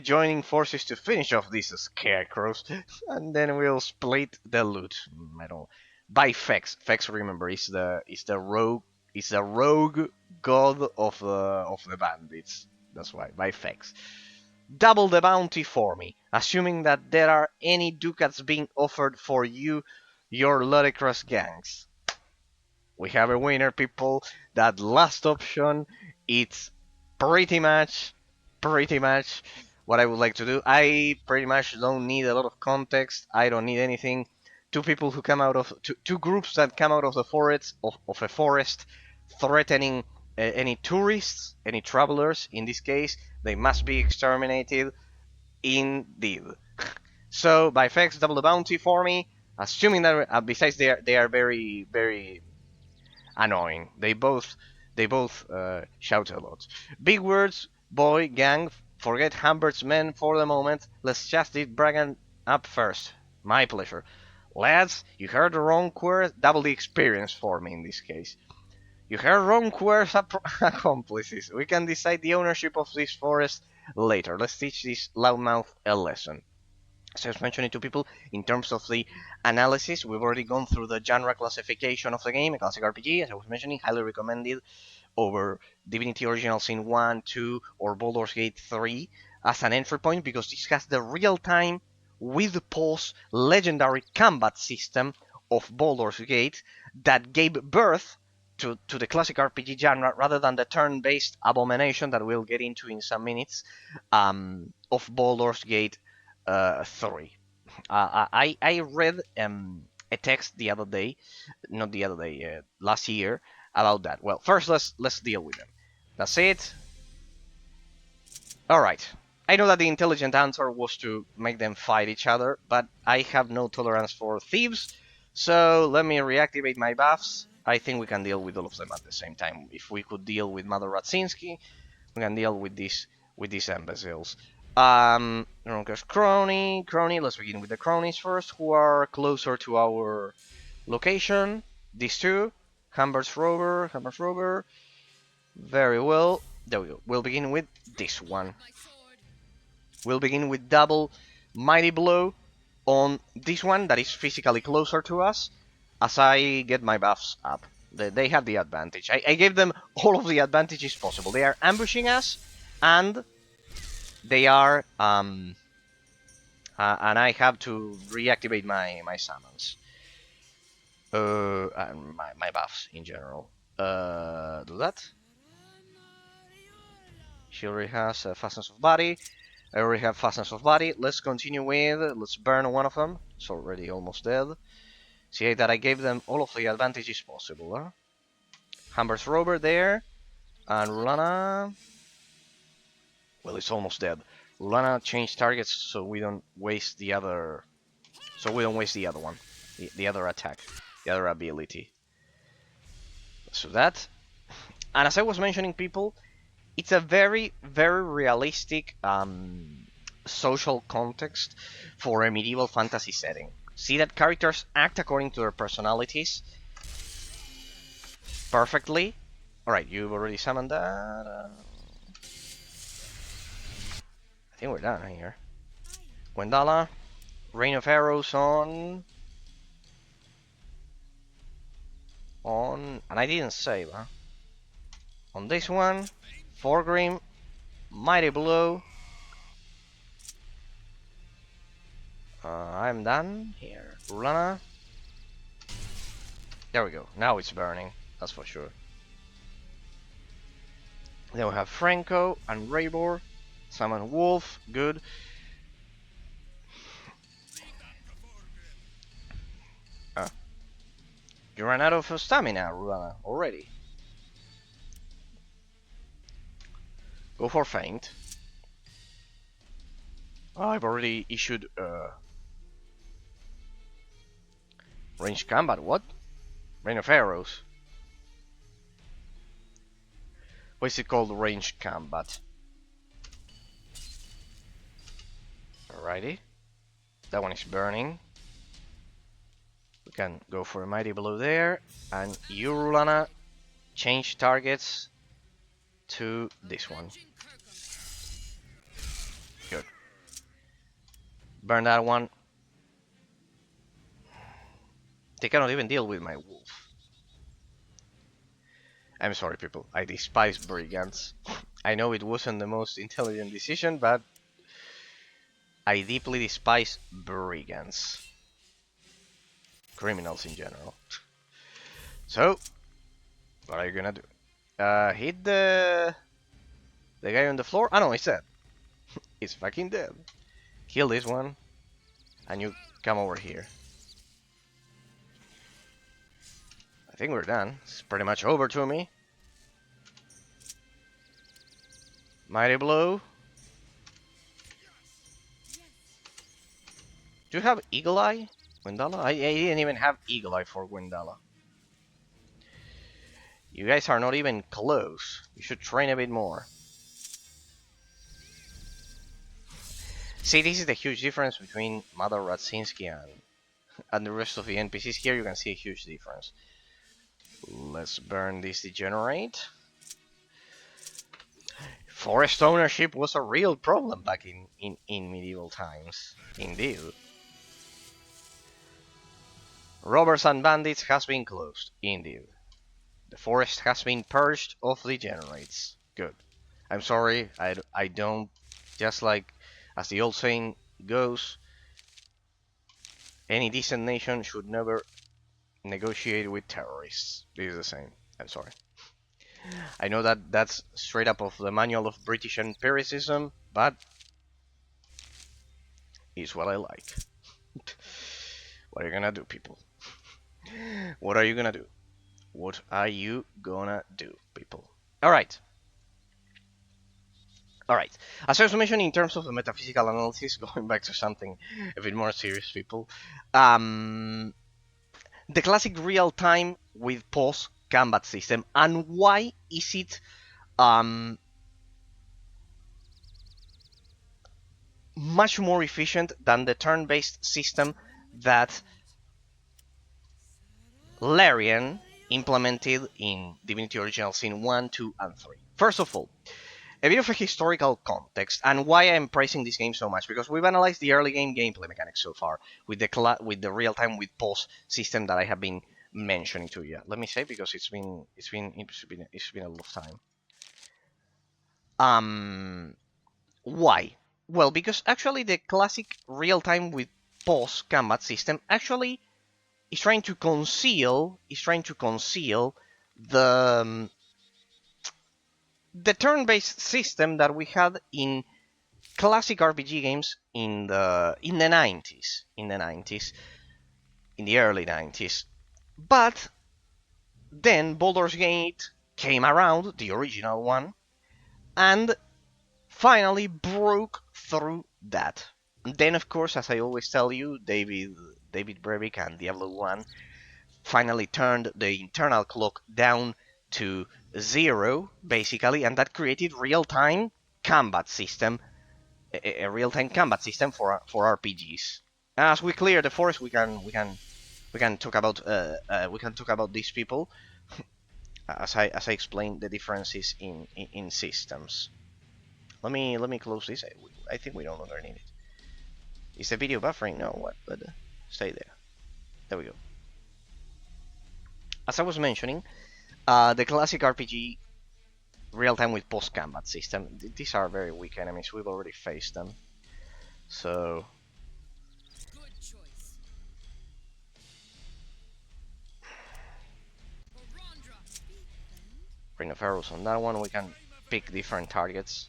joining forces to finish off these scarecrows? And then we'll split the loot. I don't. By Fex. Fex, remember, is the rogue god of the bandits. That's why. By Fex. Double the bounty for me, assuming that there are any ducats being offered for your ludicrous gangs. We have a winner, people. That last option, it's pretty much what I would like to do. I pretty much don't need a lot of context. I don't need anything. Two people who come out of two groups that come out of the forest of a forest, threatening any tourists, any travelers. In this case, they must be exterminated. indeed. So by effects, double the bounty for me. Assuming that besides they are very very annoying. They both shout a lot. Big words, boy, gang. Forget Hambert's men for the moment. Let's just eat Bragan up first. My pleasure. Lads, you heard the wrong queer. Double the experience for me in this case. You heard wrong queer's accomplices. We can decide the ownership of this forest later. Let's teach this loudmouth a lesson. As I was mentioning to people, in terms of the analysis, we've already gone through the genre classification of the game, a classic RPG, as I was mentioning, highly recommended over Divinity Original Sin 1, 2, or Baldur's Gate 3 as an entry point, because this has the real-time, with pause, legendary combat system of Baldur's Gate that gave birth to the classic RPG genre, rather than the turn-based abomination that we'll get into in some minutes, of Baldur's Gate 3. I read a text the other day, not the other day, last year, about that. Well, first let's deal with them. That's it. All right. I know that the intelligent answer was to make them fight each other, but I have no tolerance for thieves, so let me reactivate my buffs. I think we can deal with all of them at the same time. If we could deal with Mother Radzinski, we can deal with these imbeciles. Ronker's crony. Let's begin with the cronies first, who are closer to our location. These two, Hambert's Rover. Very well. There we go. We'll begin with this one. We'll begin with double mighty blow on this one that is physically closer to us, as I get my buffs up. They have the advantage. I gave them all of the advantages possible. They are ambushing us, and they are and I have to reactivate my summons. And my buffs in general. Do that. She already has fastness of body. I already have fastness of body. Let's continue with. Let's burn one of them. It's already almost dead. See that I gave them all of the advantages possible. Huh? Hamber's Rover there. And Rulana. Well, it's almost dead. Rulana change targets so we don't waste the other. So we don't waste the other one. The other attack. The other ability. So that. And as I was mentioning, people, it's a very, very realistic social context for a medieval fantasy setting. See that characters act according to their personalities perfectly. Alright, you've already summoned that. I think we're done here. Gwendala, Rain of Arrows on. And I didn't save, huh? On this one, Forgrim, Mighty Blow. I'm done here. Rulana. There we go. Now it's burning. That's for sure. Then we have Franco and Raybor. Summon Wolf. Good. You ran out of stamina, Rulana, already. Go for Feint. Oh, I've already issued Range Combat. What? Rain of Arrows. Why is it called Range Combat? Alrighty. That one is burning. We can go for a Mighty Blow there. And you, Rulana, change targets to this one. Good. Burn that one. They cannot even deal with my wolf. I'm sorry, people. I despise brigands. I know it wasn't the most intelligent decision, but I deeply despise brigands. Criminals in general. So, what are you gonna do? Hit the guy on the floor? Ah, no, he's dead. He's fucking dead. Kill this one, and you come over here. I think we're done. It's pretty much over to me. Mighty Blow. Do you have Eagle Eye, Gwendala? I didn't even have Eagle Eye for Gwendala. You guys are not even close. You should train a bit more. See, this is the huge difference between Mother Radzinski and the rest of the NPCs. Here you can see a huge difference. Let's burn this degenerate. Forest ownership was a real problem back in medieval times. Indeed. Robbers and bandits has been closed. Indeed. The forest has been purged of degenerates. Good. I'm sorry, I don't... Just like, as the old saying goes, any decent nation should never negotiate with terrorists. This is the same. I'm sorry. I know that that's straight up of the manual of British empiricism, but it's what I like. What are you gonna do, people? What are you gonna do? What are you gonna do, people? Alright. Alright. As I was mentioning, in terms of the metaphysical analysis, going back to something a bit more serious, people, the classic real-time with pause combat system, and why is it much more efficient than the turn-based system that Larian implemented in Divinity Original Sin 1, 2, and 3. First of all, a bit of a historical context and why I'm praising this game so much, because we've analyzed the early game gameplay mechanics so far with the real-time with pause system that I have been mentioning to you. Let me say, because it's been a lot of time. Why? Well, because actually the classic real-time with pause combat system actually is trying to conceal the turn-based system that we had in classic RPG games in the 90s, in the early 90s. But then Baldur's Gate came around, the original one, and finally broke through that. Then, of course, as I always tell you, David Brewick and Diablo 1 finally turned the internal clock down to 0, basically, and that created real-time combat system, a real-time combat system for RPGs. As we clear the forest, we can talk about these people, as I explained the differences in systems. Let me close this. I think we no longer need it. Is the video buffering? No, what? But stay there. There we go. As I was mentioning, the classic RPG real-time with post-combat system. These are very weak enemies. We've already faced them. So... Good choice. Ring of Arrows on that one. We can pick different targets.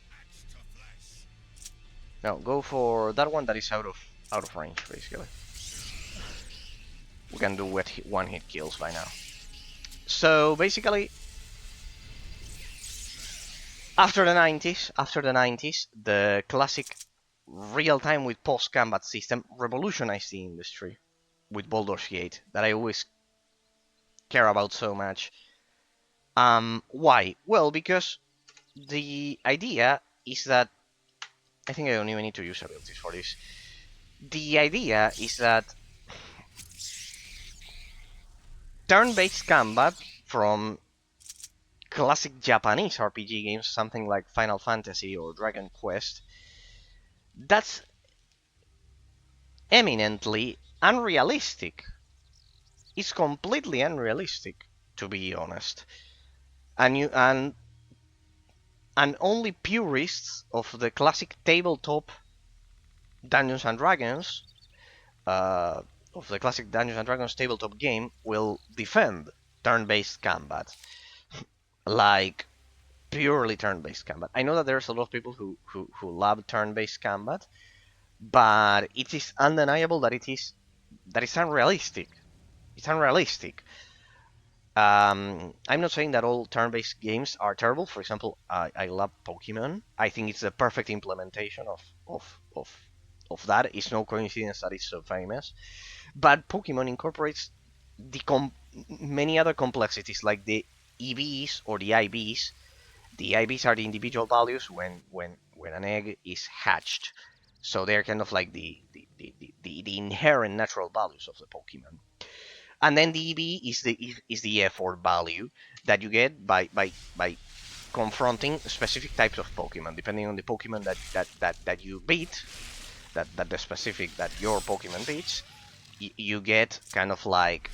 No, go for that one that is out of range, basically. We can do one-hit kills by now. So basically, after the 90s, the classic real-time with post-combat system revolutionized the industry with Baldur's Gate, that I always care about so much. Why? Well, because the idea is that... I think I don't even need to use abilities for this. The idea is that turn-based combat from classic Japanese RPG games, something like Final Fantasy or Dragon Quest, that's eminently unrealistic. It's completely unrealistic, to be honest. And only purists of the classic tabletop Dungeons and Dragons, of the classic Dungeons and Dragons tabletop game, will defend turn-based combat. Like purely turn-based combat. I know that there's a lot of people who love turn-based combat, but it is undeniable that it's unrealistic. It's unrealistic. I'm not saying that all turn-based games are terrible. For example, I love Pokemon. I think it's the perfect implementation of of that. It's no coincidence that it's so famous. But Pokemon incorporates the many other complexities like the EVs or the IVs. The IVs are the individual values when an egg is hatched. So they're kind of like the inherent natural values of the Pokemon. And then the EV is the effort value that you get by confronting specific types of Pokemon, depending on the Pokemon that you beat, that the specific that your Pokemon beats, you get kind of like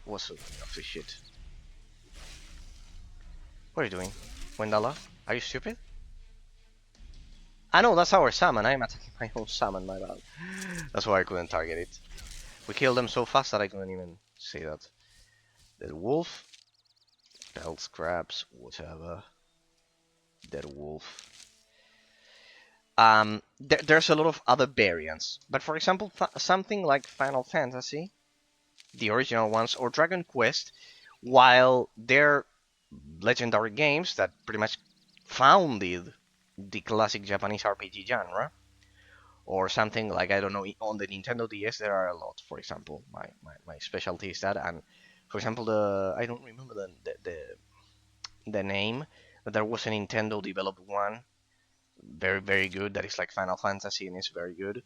what's the meaning of this shit? What are you doing, Wendala? Are you stupid? I know that's our salmon. I'm attacking my own salmon. My bad. That's why I couldn't target it. We killed them so fast that I couldn't even see that. Dead wolf, belt scraps, whatever. Dead wolf. There's a lot of other variants, but for example, something like Final Fantasy, the original ones, or Dragon Quest, while they're legendary games that pretty much founded the classic Japanese RPG genre, or something like, I don't know, on the Nintendo DS there are a lot. For example, my specialty is that, and for example, I don't remember the name, but there was a Nintendo developed one, very good, that is like Final Fantasy and it's very good.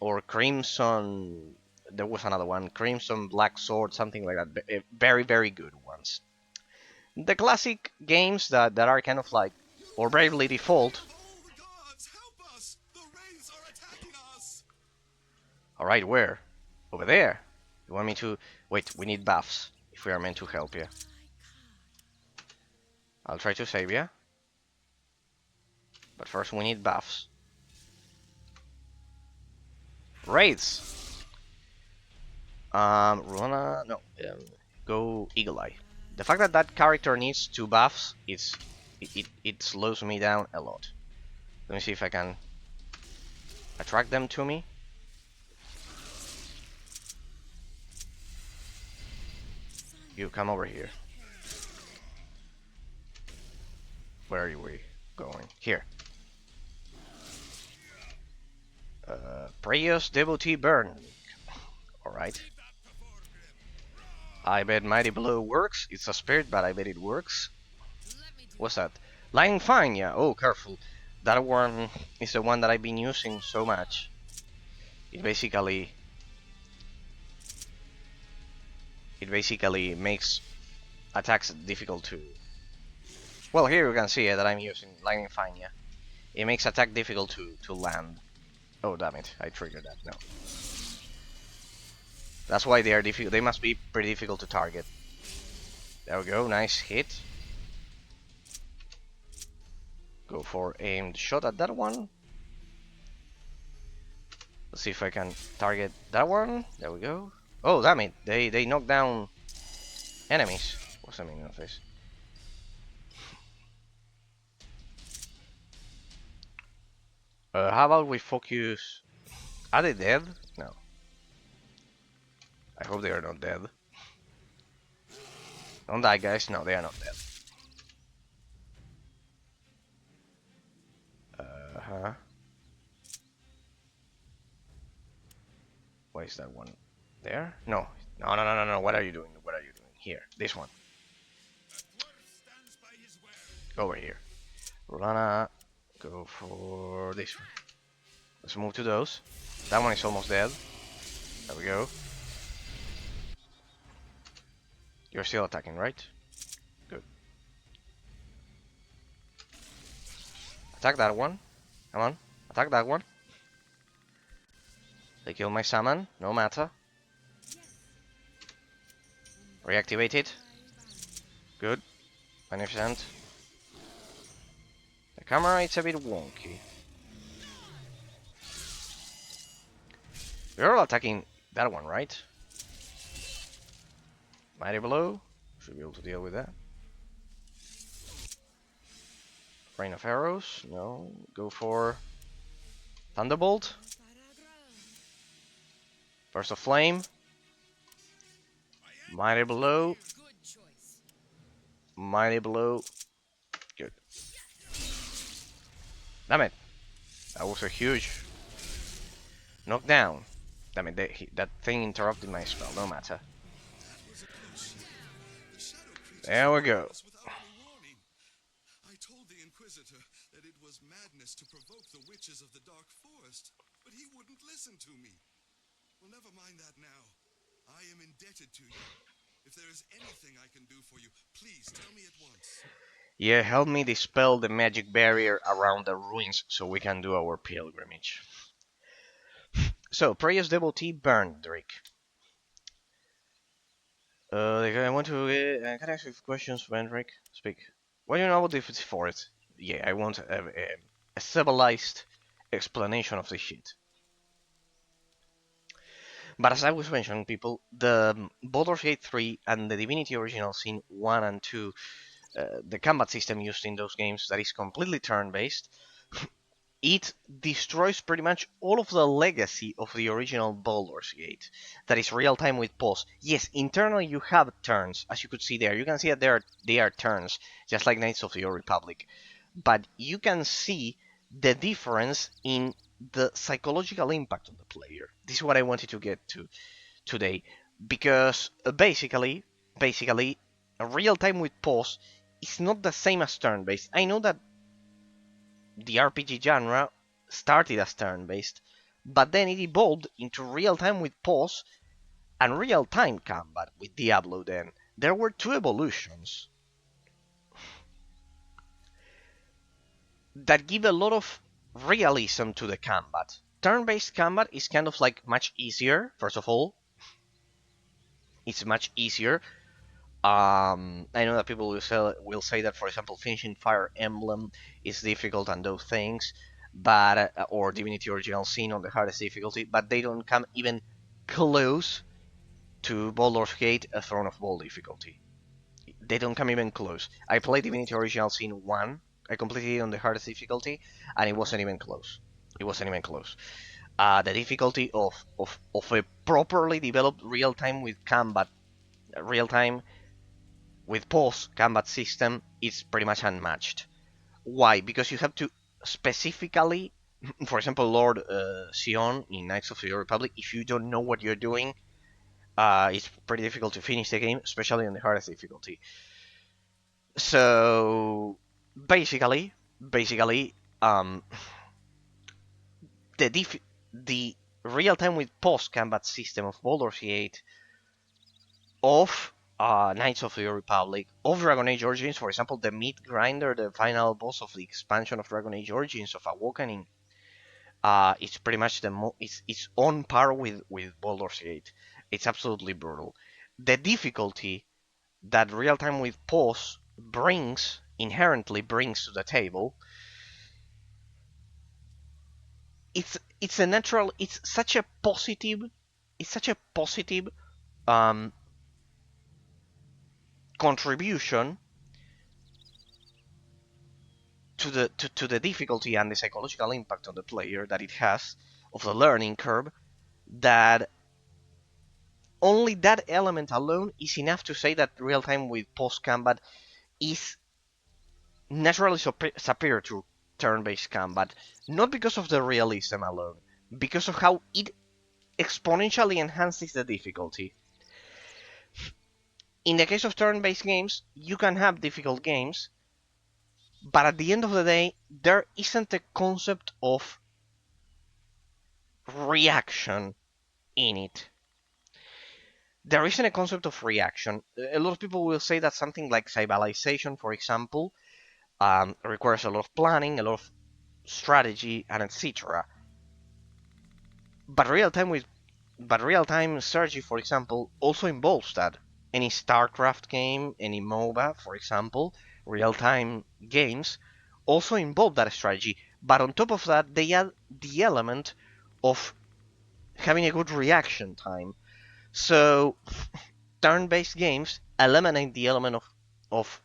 Or Crimson, there was another one, Crimson Black Sword, something like that. Very good ones. The classic games that are kind of like, or Bravely Default. All the gods, help us! The wraiths are attacking us! Alright, where? Over there. You want me to... Wait, we need buffs if we are meant to help you. I'll try to save you. But first we need buffs. Wraiths! Runa... No. Go Eagle Eye. The fact that that character needs 2 buffs, it slows me down a lot. Let me see if I can attract them to me. You come over here. Where are we going? Here. Prayos Devotee Burn. Alright. I bet Mighty Blow works. It's a spirit, but I bet it works. What's that? Lightning Fine, yeah. Oh, careful. That one is the one that I've been using so much. It basically makes attacks difficult to... Well, here you can see that I'm using Lightning Fine, yeah. It makes attack difficult to land. Oh, damn it. I triggered that. No. That's why they are difficult. They must be pretty difficult to target. There we go. Nice hit. Go for aimed shot at that one. Let's see if I can target that one. There we go. Oh, damn it. They knock down enemies. What's the meaning of this? How about we focus... Are they dead? No. I hope they are not dead. Don't die, guys. No, they are not dead. Uh-huh. Why is that one there? No. No. What are you doing? What are you doing? Here. This one. Over here. Rana. Go for this one. Let's move to those. That one is almost dead. There we go. You're still attacking, right? Good. Attack that one. Come on. Attack that one. They kill my salmon. No matter. Reactivate it. Good. Magnificent. The camera, it's a bit wonky. We're all attacking that one, right? Mighty Blow. Should be able to deal with that. Rain of Arrows. No. Go for Thunderbolt. Burst of Flame. Mighty Blow. Mighty Blow. Good. Damn it! That was a huge knockdown. Damn it! That thing interrupted my spell. No matter. That was a close shave. The shadow creatures There we followed go. us without any warning. I told the Inquisitor that it was madness to provoke the witches of the Dark Forest, but he wouldn't listen to me. Well, never mind that now. I am indebted to you. If there is anything I can do for you, please tell me at once. Yeah, help me dispel the magic barrier around the ruins so we can do our pilgrimage. So, Prayer's devotee burned, Drake. I want to. Can I ask you questions, Vendrick? Speak. What do you know about the forest? Yeah, I want a civilized explanation of this shit. But as I was mentioning, people, the Baldur's Gate 3 and the Divinity Original Sin 1 and 2, the combat system used in those games that is completely turn-based, it destroys pretty much all of the legacy of the original Baldur's Gate. That is real time with pause. Yes, internally you have turns, as you could see there. You can see that they are turns, just like Knights of the Old Republic. But you can see the difference in the psychological impact on the player. This is what I wanted to get to today, because basically, real time with pause is not the same as turn based. I know that the RPG genre started as turn-based, but then it evolved into real-time with pause and real-time combat with Diablo then. There were two evolutions that give a lot of realism to the combat. Turn-based combat is kind of like much easier, first of all. It's much easier. I know that people will say that, for example, finishing Fire Emblem is difficult and those things, but or Divinity Original Sin on the hardest difficulty, but they don't come even close to Baldur's Gate, a Throne of Ball difficulty. They don't come even close. I played Divinity Original Sin 1, I completed it on the hardest difficulty, and it wasn't even close. It wasn't even close. The difficulty of a properly developed real-time with combat, real-time with pause combat system is pretty much unmatched. Why? Because you have to specifically, for example, Lord Sion in Knights of the Old Republic, if you don't know what you're doing, it's pretty difficult to finish the game, especially on the hardest difficulty. So basically, the real time with pause combat system of Baldur's Gate, of Knights of the Old Republic, of Dragon Age Origins, for example, the Meat Grinder, the final boss of the expansion of Dragon Age Origins of Awakening, it's pretty much it's on par with Baldur's Gate. It's absolutely brutal. The difficulty that real time with pause inherently brings to the table, it's a natural, it's such a positive um, contribution to the difficulty and the psychological impact on the player that it has, of the learning curve, that only that element alone is enough to say that real time with post combat is naturally superior to turn-based combat, not because of the realism alone, because of how it exponentially enhances the difficulty. In the case of turn-based games, you can have difficult games, but at the end of the day, there isn't a concept of reaction in it. There isn't a concept of reaction. A lot of people will say that something like civilization, for example, requires a lot of planning, a lot of strategy, and etc. But real-time strategy, for example, also involves that. Any StarCraft game, any MOBA, for example, real-time games also involve that strategy. But on top of that, they add the element of having a good reaction time. So turn-based games eliminate the element of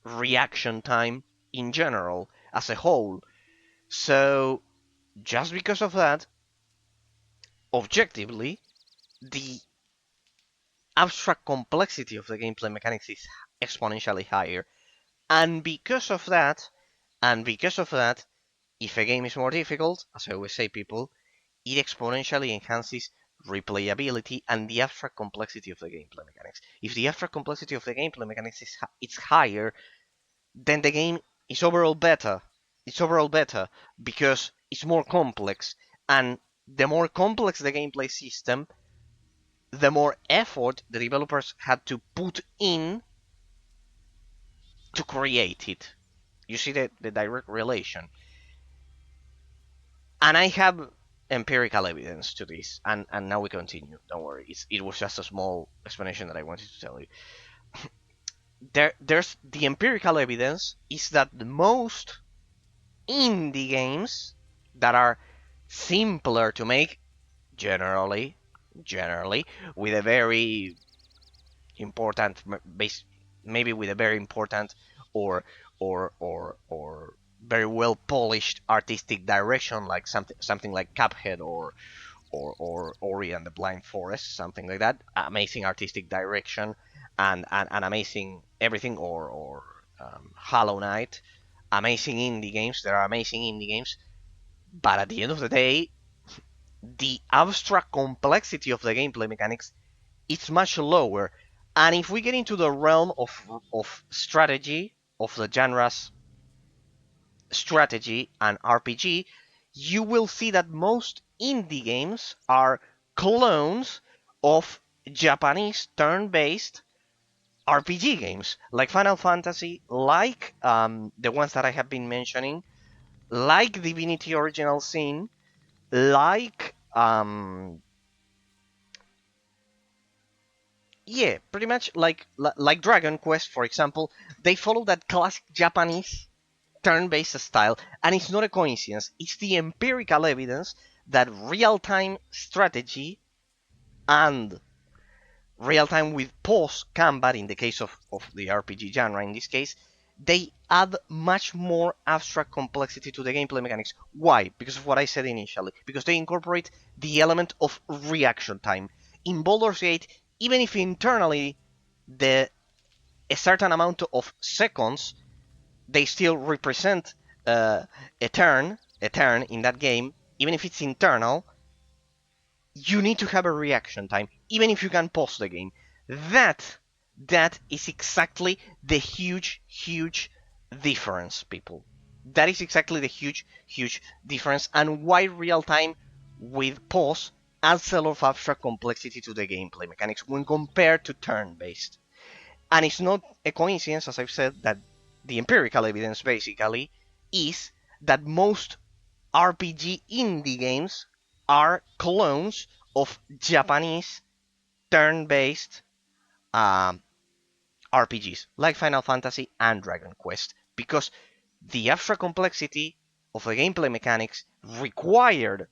reaction time in general, as a whole. So just because of that, objectively, the abstract complexity of the gameplay mechanics is exponentially higher. And because of that, if a game is more difficult, as I always say, people, it exponentially enhances replayability and the abstract complexity of the gameplay mechanics. If the abstract complexity of the gameplay mechanics is higher, then the game is overall better. It's overall better because it's more complex, and the more complex the gameplay system, the more effort the developers had to put in to create it. You see the direct relation. And I have empirical evidence to this, and now we continue. Don't worry, it was just a small explanation that I wanted to tell you. There's the empirical evidence is that the most indie games that are simpler to make, generally, generally, with a very important base, maybe with a very important or or very well polished artistic direction, like something like Cuphead or Ori and the Blind Forest, something like that. Amazing artistic direction and amazing everything, or Hollow Knight. Amazing indie games. There are amazing indie games, but at the end of the day, the abstract complexity of the gameplay mechanics is much lower. And if we get into the realm of strategy, of the genres strategy and RPG, you will see that most indie games are clones of Japanese turn-based RPG games, like Final Fantasy, like the ones that I have been mentioning, like Divinity Original Sin, like yeah, pretty much like Dragon Quest, for example. They follow that classic Japanese turn-based style, and it's not a coincidence. It's the empirical evidence that real-time strategy and real-time with pause combat, in the case of the RPG genre, in this case, they add much more abstract complexity to the gameplay mechanics. Why? Because of what I said initially. Because they incorporate the element of reaction time. In Baldur's Gate, even if internally the a certain amount of seconds they still represent a turn in that game, even if it's internal, you need to have a reaction time, even if you can pause the game. That that is exactly the huge difference, people. That is exactly the huge difference, and why real time with pause adds a lot of abstract complexity to the gameplay mechanics when compared to turn based. And it's not a coincidence, as I've said, that the empirical evidence basically is that most RPG indie games are clones of Japanese turn-based um, RPGs like Final Fantasy and Dragon Quest, because the abstract complexity of the gameplay mechanics required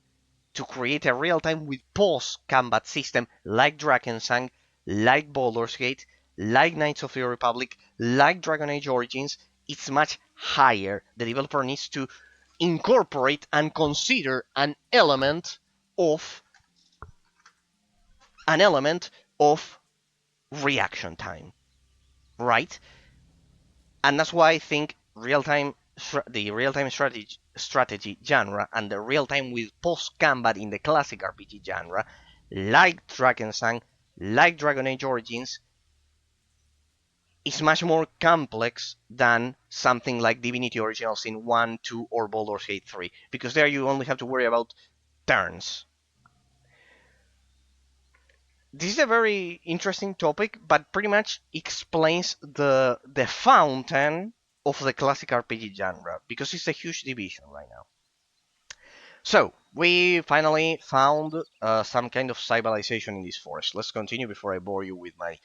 to create a real-time with pause combat system like Drakensang, like Baldur's Gate, like Knights of the Republic, like Dragon Age Origins, it's much higher. The developer needs to incorporate and consider of an element of reaction time, right? And that's why I think the real-time strategy genre and the real-time with post combat in the classic RPG genre, like Drakensang, like Dragon Age Origins, is much more complex than something like Divinity Original Sin 1, 2, or Baldur's Gate 3, because there you only have to worry about turns. This is a very interesting topic, but pretty much explains the fountain of the classic RPG genre, because it's a huge division right now. So, we finally found some kind of civilization in this forest. Let's continue before I bore you with my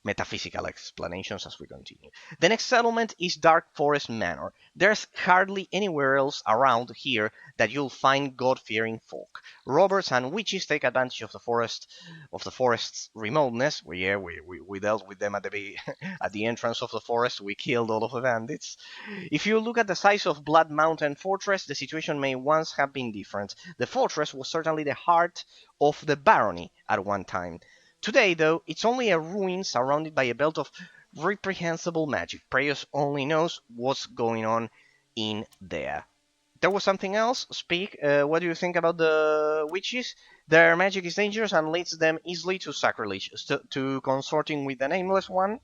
metaphysical explanations as we continue. The next settlement is Dark Forest Manor. There's hardly anywhere else around here that you'll find God-fearing folk. Robbers and witches take advantage of the forest's remoteness. We dealt with them at the at the entrance of the forest. We killed all of the bandits. If you look at the size of Blood Mountain Fortress, the situation may once have been different. The fortress was certainly the heart of the barony at one time. Today, though, it's only a ruin surrounded by a belt of reprehensible magic. Preyos only knows what's going on in there. There was something else. Speak. What do you think about the witches? Their magic is dangerous and leads them easily to sacrilege, to consorting with the Nameless One,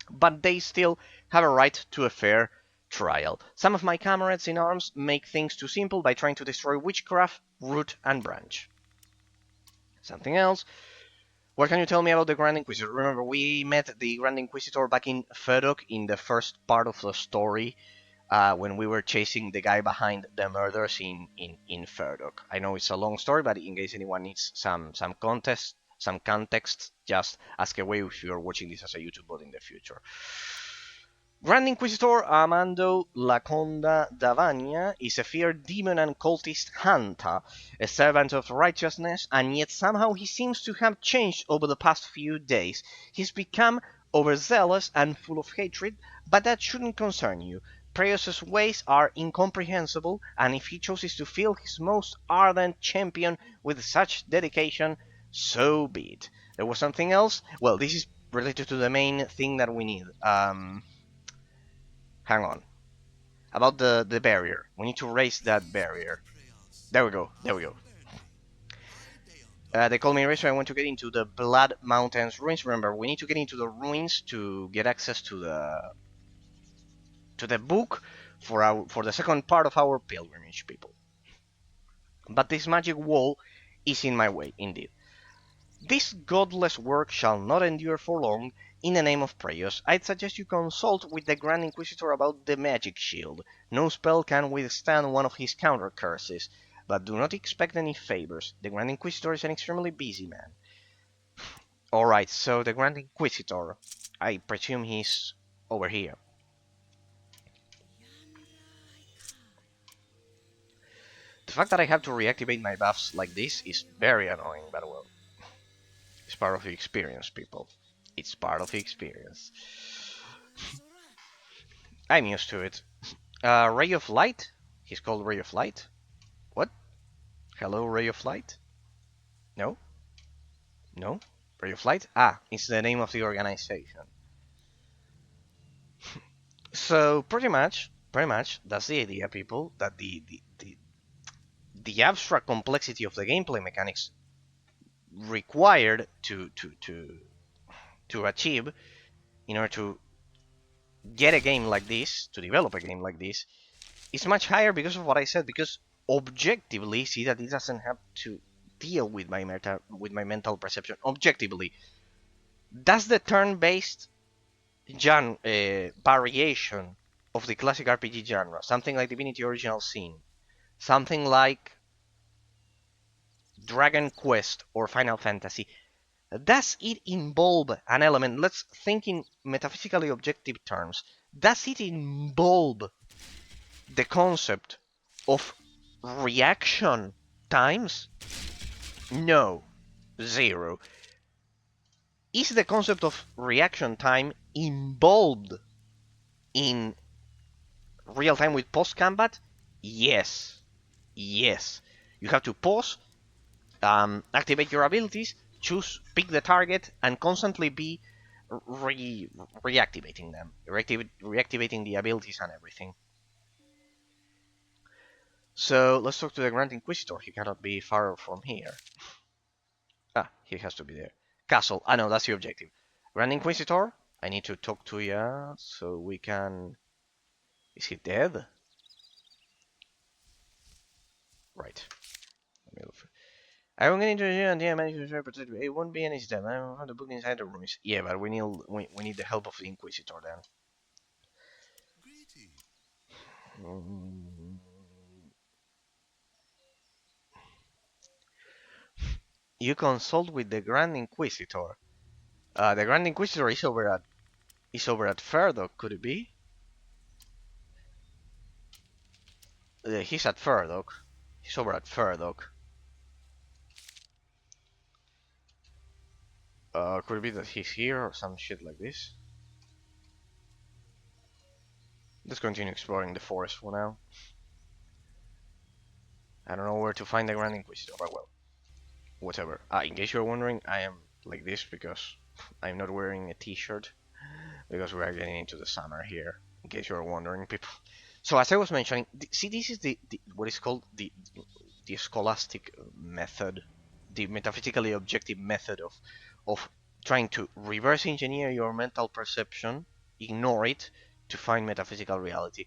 but they still have a right to a fair trial. Some of my comrades in arms make things too simple by trying to destroy witchcraft root and branch. Something else. What can you tell me about the Grand Inquisitor? Remember, we met the Grand Inquisitor back in Fedok in the first part of the story, when we were chasing the guy behind the murders in Ferdok. I know it's a long story, but in case anyone needs some context, just ask away if you're watching this as a YouTube bot in the future. Grand Inquisitor Armando Laconda Davania is a feared demon and cultist hunter, a servant of righteousness, and yet somehow he seems to have changed over the past few days. He's become overzealous and full of hatred, but that shouldn't concern you. Preyos's ways are incomprehensible, and if he chooses to fill his most ardent champion with such dedication, so be it. There was something else? Well, this is related to the main thing that we need. Hang on. About the barrier. We need to raise that barrier. There we go. There we go. They call me Eraser. I want to get into the Blood Mountains ruins. Remember, we need to get into the ruins to get access to the book for the second part of our pilgrimage, people. But this magic wall is in my way, indeed. This godless work shall not endure for long. In the name of Preyos, I'd suggest you consult with the Grand Inquisitor about the magic shield. No spell can withstand one of his counter curses, but do not expect any favors. The Grand Inquisitor is an extremely busy man. Alright, so the Grand Inquisitor, I presume he's over here. The fact that I have to reactivate my buffs like this is very annoying, but well. It's part of the experience, people. It's part of the experience. I'm used to it. Ray of Light? He's called Ray of Light? What? Hello, Ray of Light? No? No? Ray of Light? Ah, it's the name of the organization. So, pretty much, that's the idea, people. That the abstract complexity of the gameplay mechanics required to achieve in order to get a game like this, to develop a game like this, is much higher because of what I said. Because objectively, see that it doesn't have to deal with my mental perception. Objectively, does the turn-based variation of the classic RPG genre, something like Divinity Original Sin, something like Dragon Quest or Final Fantasy, does it involve an element? Let's think in metaphysically objective terms. Does it involve the concept of reaction times? No. Zero. Is the concept of reaction time involved in real time with post combat? Yes. Yes. You have to pause, activate your abilities, pick the target, and constantly be reactivating them, reactivating the abilities and everything. So let's talk to the Grand Inquisitor. He cannot be far from here. Ah, he has to be there. Castle. Ah, no, that's the objective. Grand Inquisitor, I need to talk to ya so we can... Is he dead? Right. I won't get into it and I managed to protect you. It won't be any step. I don't have the book inside the rooms. Yeah, but we need the help of the Inquisitor then. You consult with the Grand Inquisitor. The Grand Inquisitor is over at Ferdok, could it be? He's at Ferdok. He's over at Ferdok. Could it be that he's here or some shit like this? Let's continue exploring the forest for now. I don't know where to find the Grand Inquisitor, but well, whatever. In case you're wondering, I am like this because I'm not wearing a t-shirt because we are getting into the summer here. In case you're wondering, people. So as I was mentioning, see, this is the what is called the scholastic method, the metaphysically objective method of trying to reverse engineer your mental perception, ignore it, to find metaphysical reality.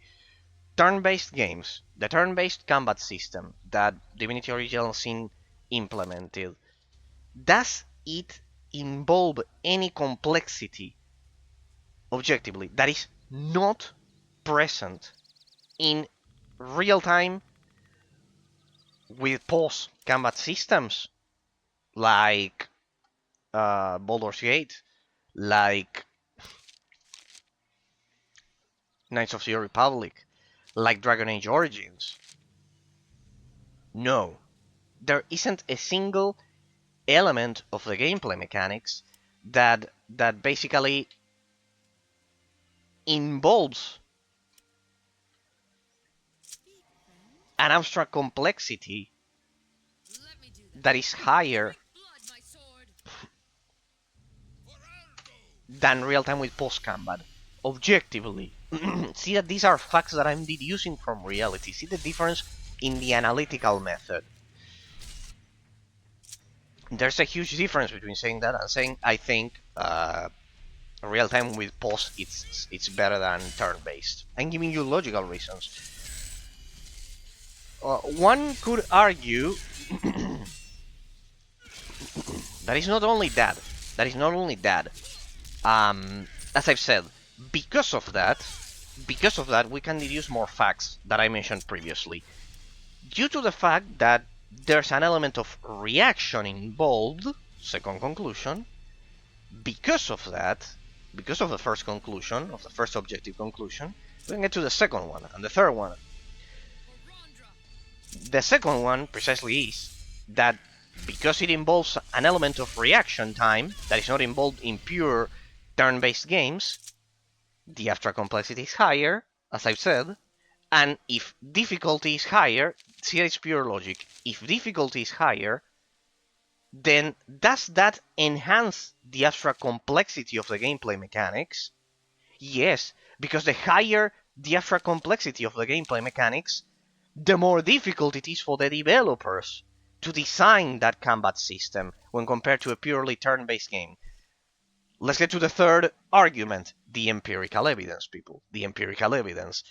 Turn-based games, the turn-based combat system that Divinity Original Sin implemented, does it involve any complexity objectively that is not present in real time with pause combat systems like Baldur's Gate, like Knights of the Republic, like Dragon Age Origins? No, there isn't a single element of the gameplay mechanics that basically involves an abstract complexity Let me do that. that is higher Drink blood, my sword. than real time with post combat. Objectively. See that these are facts that I'm deducing from reality. See the difference in the analytical method. There's a huge difference between saying that and saying I think real time with post it's better than turn based. I'm giving you logical reasons. One could argue that is not only that. That is not only that. As I've said, because of that, we can deduce more facts that I mentioned previously. Due to the fact that there's an element of reaction involved, second conclusion, because of that, because of the first conclusion, of the first objective conclusion, we can get to the second one and the third one. The second one precisely is that because it involves an element of reaction time that is not involved in pure turn-based games, the abstract complexity is higher, as I've said, and if difficulty is higher, see, it's pure logic. If difficulty is higher, then does that enhance the abstract complexity of the gameplay mechanics? Yes, because the higher the abstract complexity of the gameplay mechanics, the more difficult it is for the developers to design that combat system when compared to a purely turn-based game. Let's get to the third argument, the empirical evidence, people. The empirical evidence.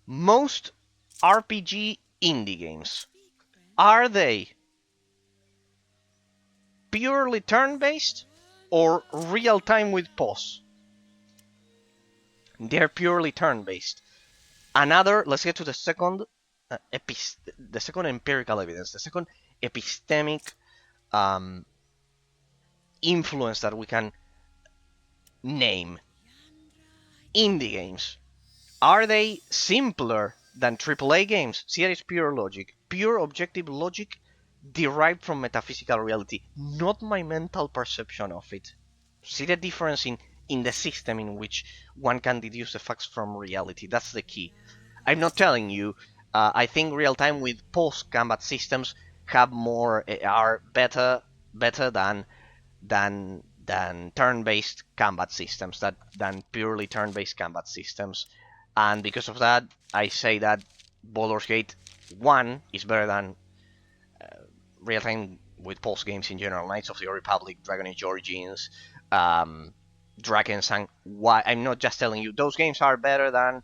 Most RPG indie games, are they purely turn-based or real-time with pause? They're purely turn-based. Another, let's get to the second, the second empirical evidence, the second epistemic influence that we can name. Indie games, are they simpler than AAA games? See, that is pure logic, pure objective logic derived from metaphysical reality, not my mental perception of it. See the difference in the system in which one can deduce the facts from reality. That's the key. I'm not telling you. I think real time with post combat systems have more are better than turn-based combat systems than purely turn-based combat systems, and because of that, I say that Baldur's Gate 1 is better than real-time with pulse games in general. Knights of the Republic, Dragon Age Origins, Drakensang. Why? I'm not just telling you those games are better than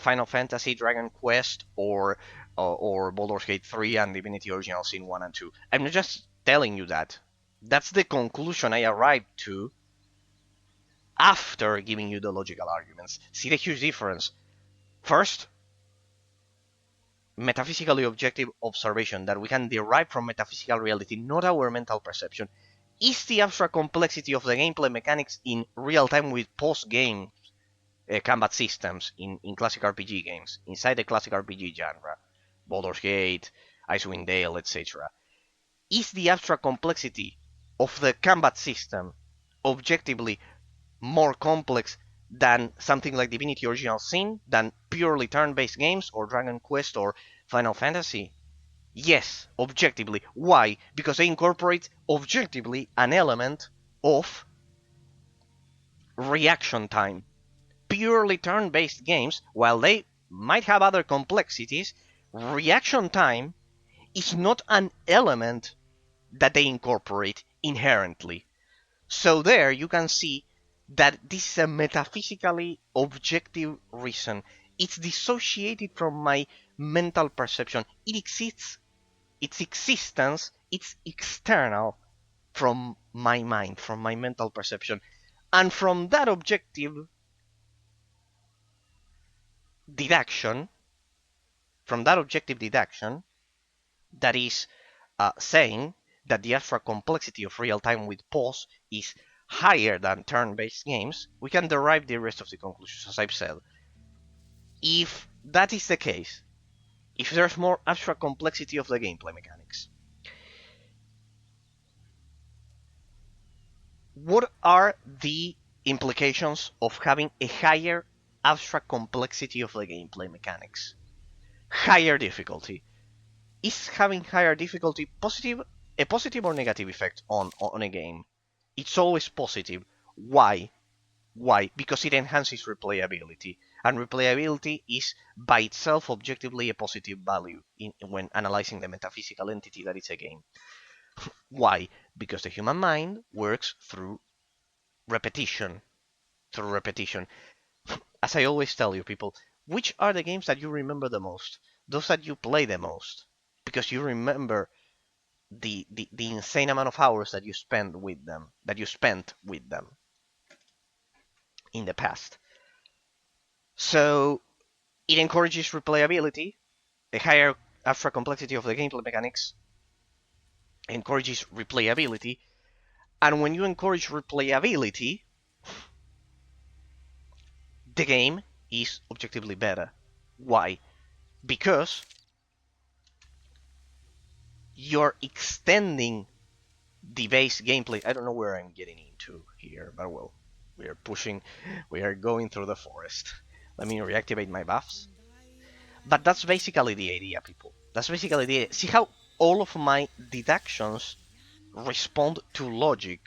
Final Fantasy, Dragon Quest, or Baldur's Gate 3 and Divinity Original Sin 1 and 2. I'm not just telling you that. That's the conclusion I arrived to after giving you the logical arguments. See the huge difference. First, metaphysically objective observation that we can derive from metaphysical reality, not our mental perception, is the abstract complexity of the gameplay mechanics in real time with post-game combat systems in classic RPG games, inside the classic RPG genre, Baldur's Gate, Icewind Dale, etc. Is the abstract complexity of the combat system objectively more complex than something like Divinity Original Sin, than purely turn-based games or Dragon Quest or Final Fantasy? Yes, objectively. Why? Because they incorporate objectively an element of reaction time. Purely turn-based games, while they might have other complexities, reaction time is not an element that they incorporate inherently. So there you can see that this is a metaphysically objective reason. It's dissociated from my mental perception. It exists, its existence, it's external from my mind, from my mental perception. And from that objective deduction, from that objective deduction, that is saying that the abstract complexity of real-time with pause is higher than turn-based games, we can derive the rest of the conclusions, as I've said. If that is the case, if there's more abstract complexity of the gameplay mechanics, what are the implications of having a higher abstract complexity of the gameplay mechanics? Higher difficulty. Is having higher difficulty a positive or negative effect on a game? It's always positive. Why? Why? Because it enhances replayability. And replayability is by itself objectively a positive value when analyzing the metaphysical entity that is a game. Why? Because the human mind works through repetition. Through repetition. As I always tell you, people, which are the games that you remember the most? Those that you play the most. Because you remember the insane amount of hours that you spent with them, in the past. So it encourages replayability. A higher abstract complexity of the gameplay mechanics encourages replayability. And when you encourage replayability, the game is objectively better. Why? Because you're extending the base gameplay. I don't know where I'm getting into here, but well, we are going through the forest. Let me reactivate my buffs. But that's basically the idea, people. That's basically the idea. See how all of my deductions respond to logic,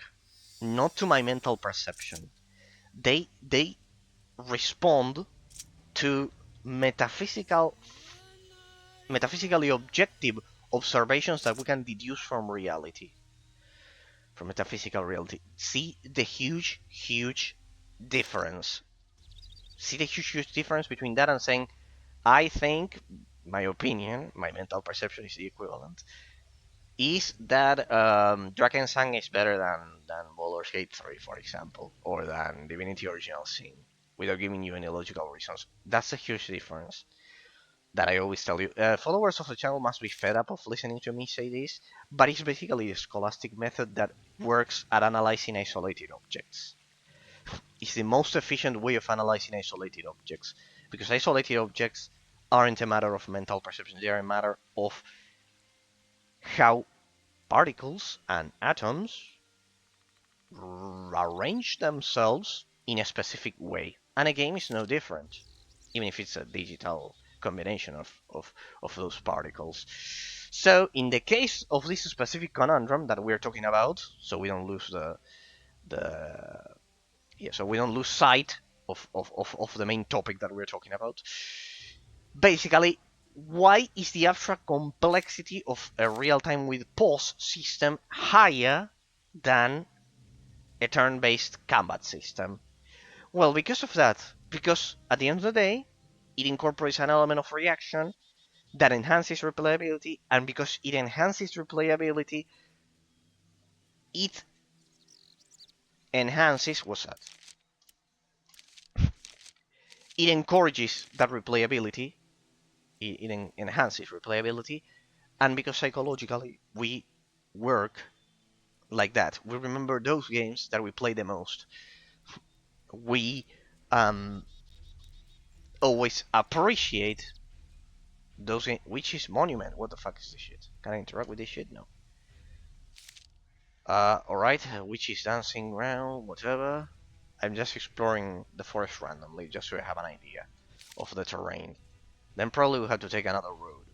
not to my mental perception. They respond to metaphysically objective observations that we can deduce from reality, from metaphysical reality. See the huge difference. See the huge difference between that and saying, I think, my opinion, my mental perception is the equivalent, is that Drakensang is better than Baldur's Gate 3, for example, or than Divinity Original Sin, without giving you any logical reasons. That's a huge difference that I always tell you. Followers of the channel must be fed up of listening to me say this, but it's basically a scholastic method that works at analyzing isolated objects. It's the most efficient way of analyzing isolated objects, because isolated objects aren't a matter of mental perception, they are a matter of how particles and atoms arrange themselves in a specific way. And a game is no different, even if it's a digital combination of those particles. So in the case of this specific conundrum that we're talking about, so we don't lose so we don't lose sight of the main topic that we're talking about. Basically, why is the abstract complexity of a real-time with pause system higher than a turn-based combat system? Well, because of that. Because at the end of the day, it incorporates an element of reaction that enhances replayability, and because it enhances replayability, it enhances what's that? It encourages that replayability. It enhances replayability, and because psychologically we work like that, we remember those games that we play the most. We always appreciate those games. Which is Monument? What the fuck is this shit? Can I interact with this shit? No. Alright, which is dancing around, whatever. I'm just exploring the forest randomly, just so I have an idea of the terrain. Then probably we'll have to take another road.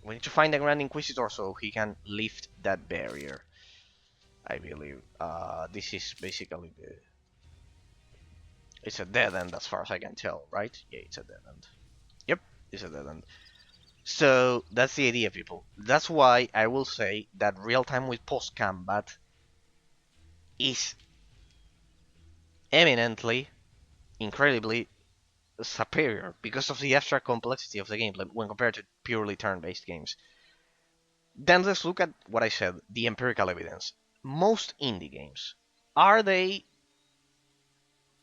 We need to find the Grand Inquisitor so he can lift that barrier, I believe. This is basically the... It's a dead end as far as I can tell, right? Yeah, it's a dead end. Yep. is a dead end. So that's the idea, people. That's why I will say that real time with post combat is eminently, incredibly superior because of the abstract complexity of the gameplay when compared to purely turn-based games. Then let's look at what I said, the empirical evidence. Most indie games, are they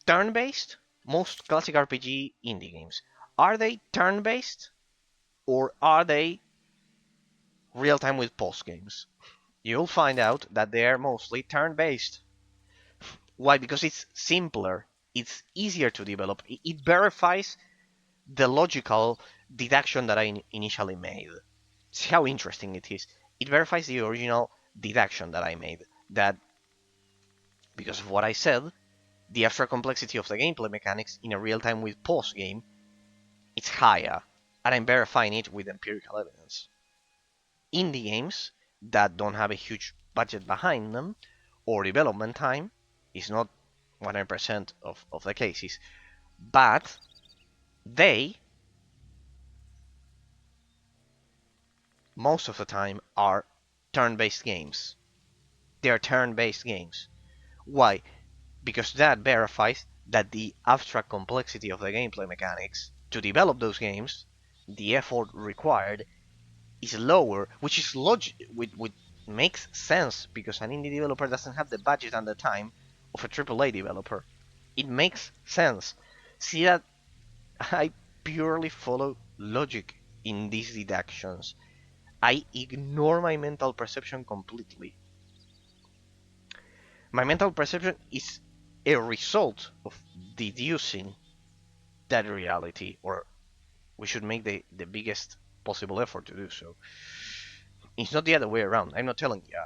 turn-based? Most classic RPG indie games, are they turn-based or are they real-time with pulse games? You'll find out that they're mostly turn-based. Why? Because it's simpler, it's easier to develop, it verifies the logical deduction that I initially made. See how interesting it is. It verifies the original deduction that I made. That because of what I said, the abstract complexity of the gameplay mechanics in a real-time with pause game is higher, and I'm verifying it with empirical evidence. Indie games that don't have a huge budget behind them or development time is not 100% of the cases, but they most of the time are turn-based games. They're turn-based games. Why? Because that verifies that the abstract complexity of the gameplay mechanics to develop those games, the effort required is lower, which is which makes sense because an indie developer doesn't have the budget and the time of a AAA developer. It makes sense. See that I purely follow logic in these deductions. I ignore my mental perception completely. My mental perception is a result of deducing that reality, or we should make the biggest possible effort to do so. It's not the other way around. I'm not telling you.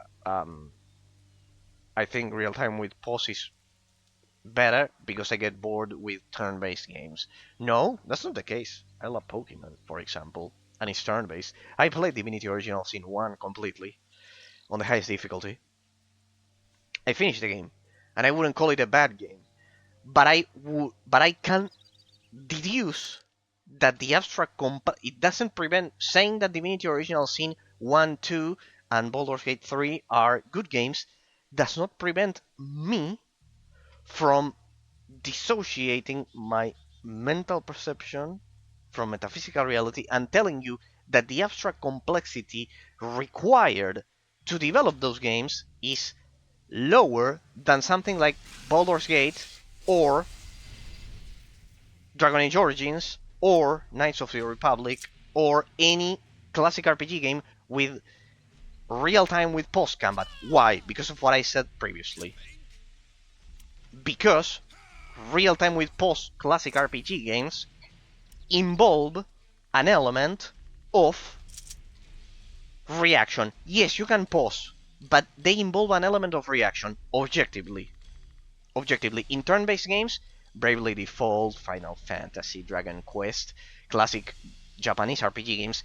I think real time with pause is better because I get bored with turn-based games. No, that's not the case. I love Pokemon, for example, and it's turn-based. I played Divinity Original Sin 1 completely on the highest difficulty. I finished the game, and I wouldn't call it a bad game, but I can deduce that the abstract it doesn't prevent saying that Divinity Original Sin 1, 2, and Baldur's Gate 3 are good games does not prevent me from dissociating my mental perception from metaphysical reality and telling you that the abstract complexity required to develop those games is lower than something like Baldur's Gate or Dragon Age Origins or Knights of the Republic or any classic RPG game with real time with post combat. Why? Because of what I said previously. Because real time with post classic RPG games involve an element of reaction. Yes, you can pause, but they involve an element of reaction objectively. In turn-based games, Bravely Default, Final Fantasy, Dragon Quest, classic Japanese RPG games,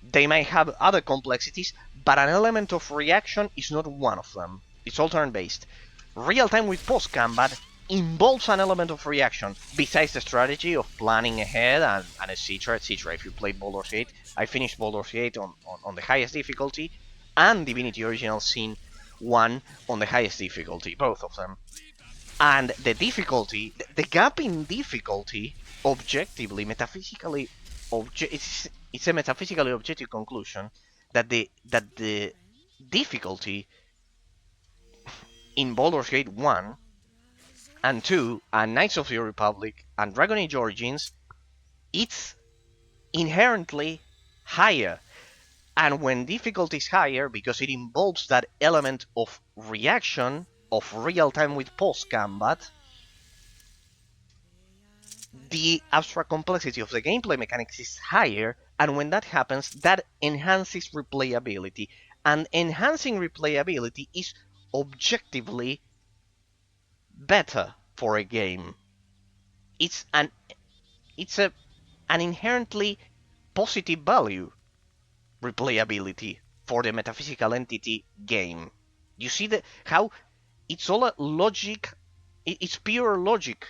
they might have other complexities, but an element of reaction is not one of them. It's all turn-based. Real-time with post-combat involves an element of reaction, besides the strategy of planning ahead and etc, etc. If you played Baldur's Gate, I finished Baldur's Gate on the highest difficulty, and Divinity Original Sin 1 on the highest difficulty, both of them. And the difficulty, the gap in difficulty, objectively, metaphysically, it's a metaphysically objective conclusion that the difficulty in Baldur's Gate 1 and 2 and Knights of the Republic and Dragon Age Origins, it's inherently higher. And when difficulty is higher, because it involves that element of reaction, of real time with post combat, the abstract complexity of the gameplay mechanics is higher, and when that happens, that enhances replayability. And enhancing replayability is objectively better for a game. It's an inherently positive value, replayability, for the metaphysical entity game. You see how it's all a logic, it's pure logic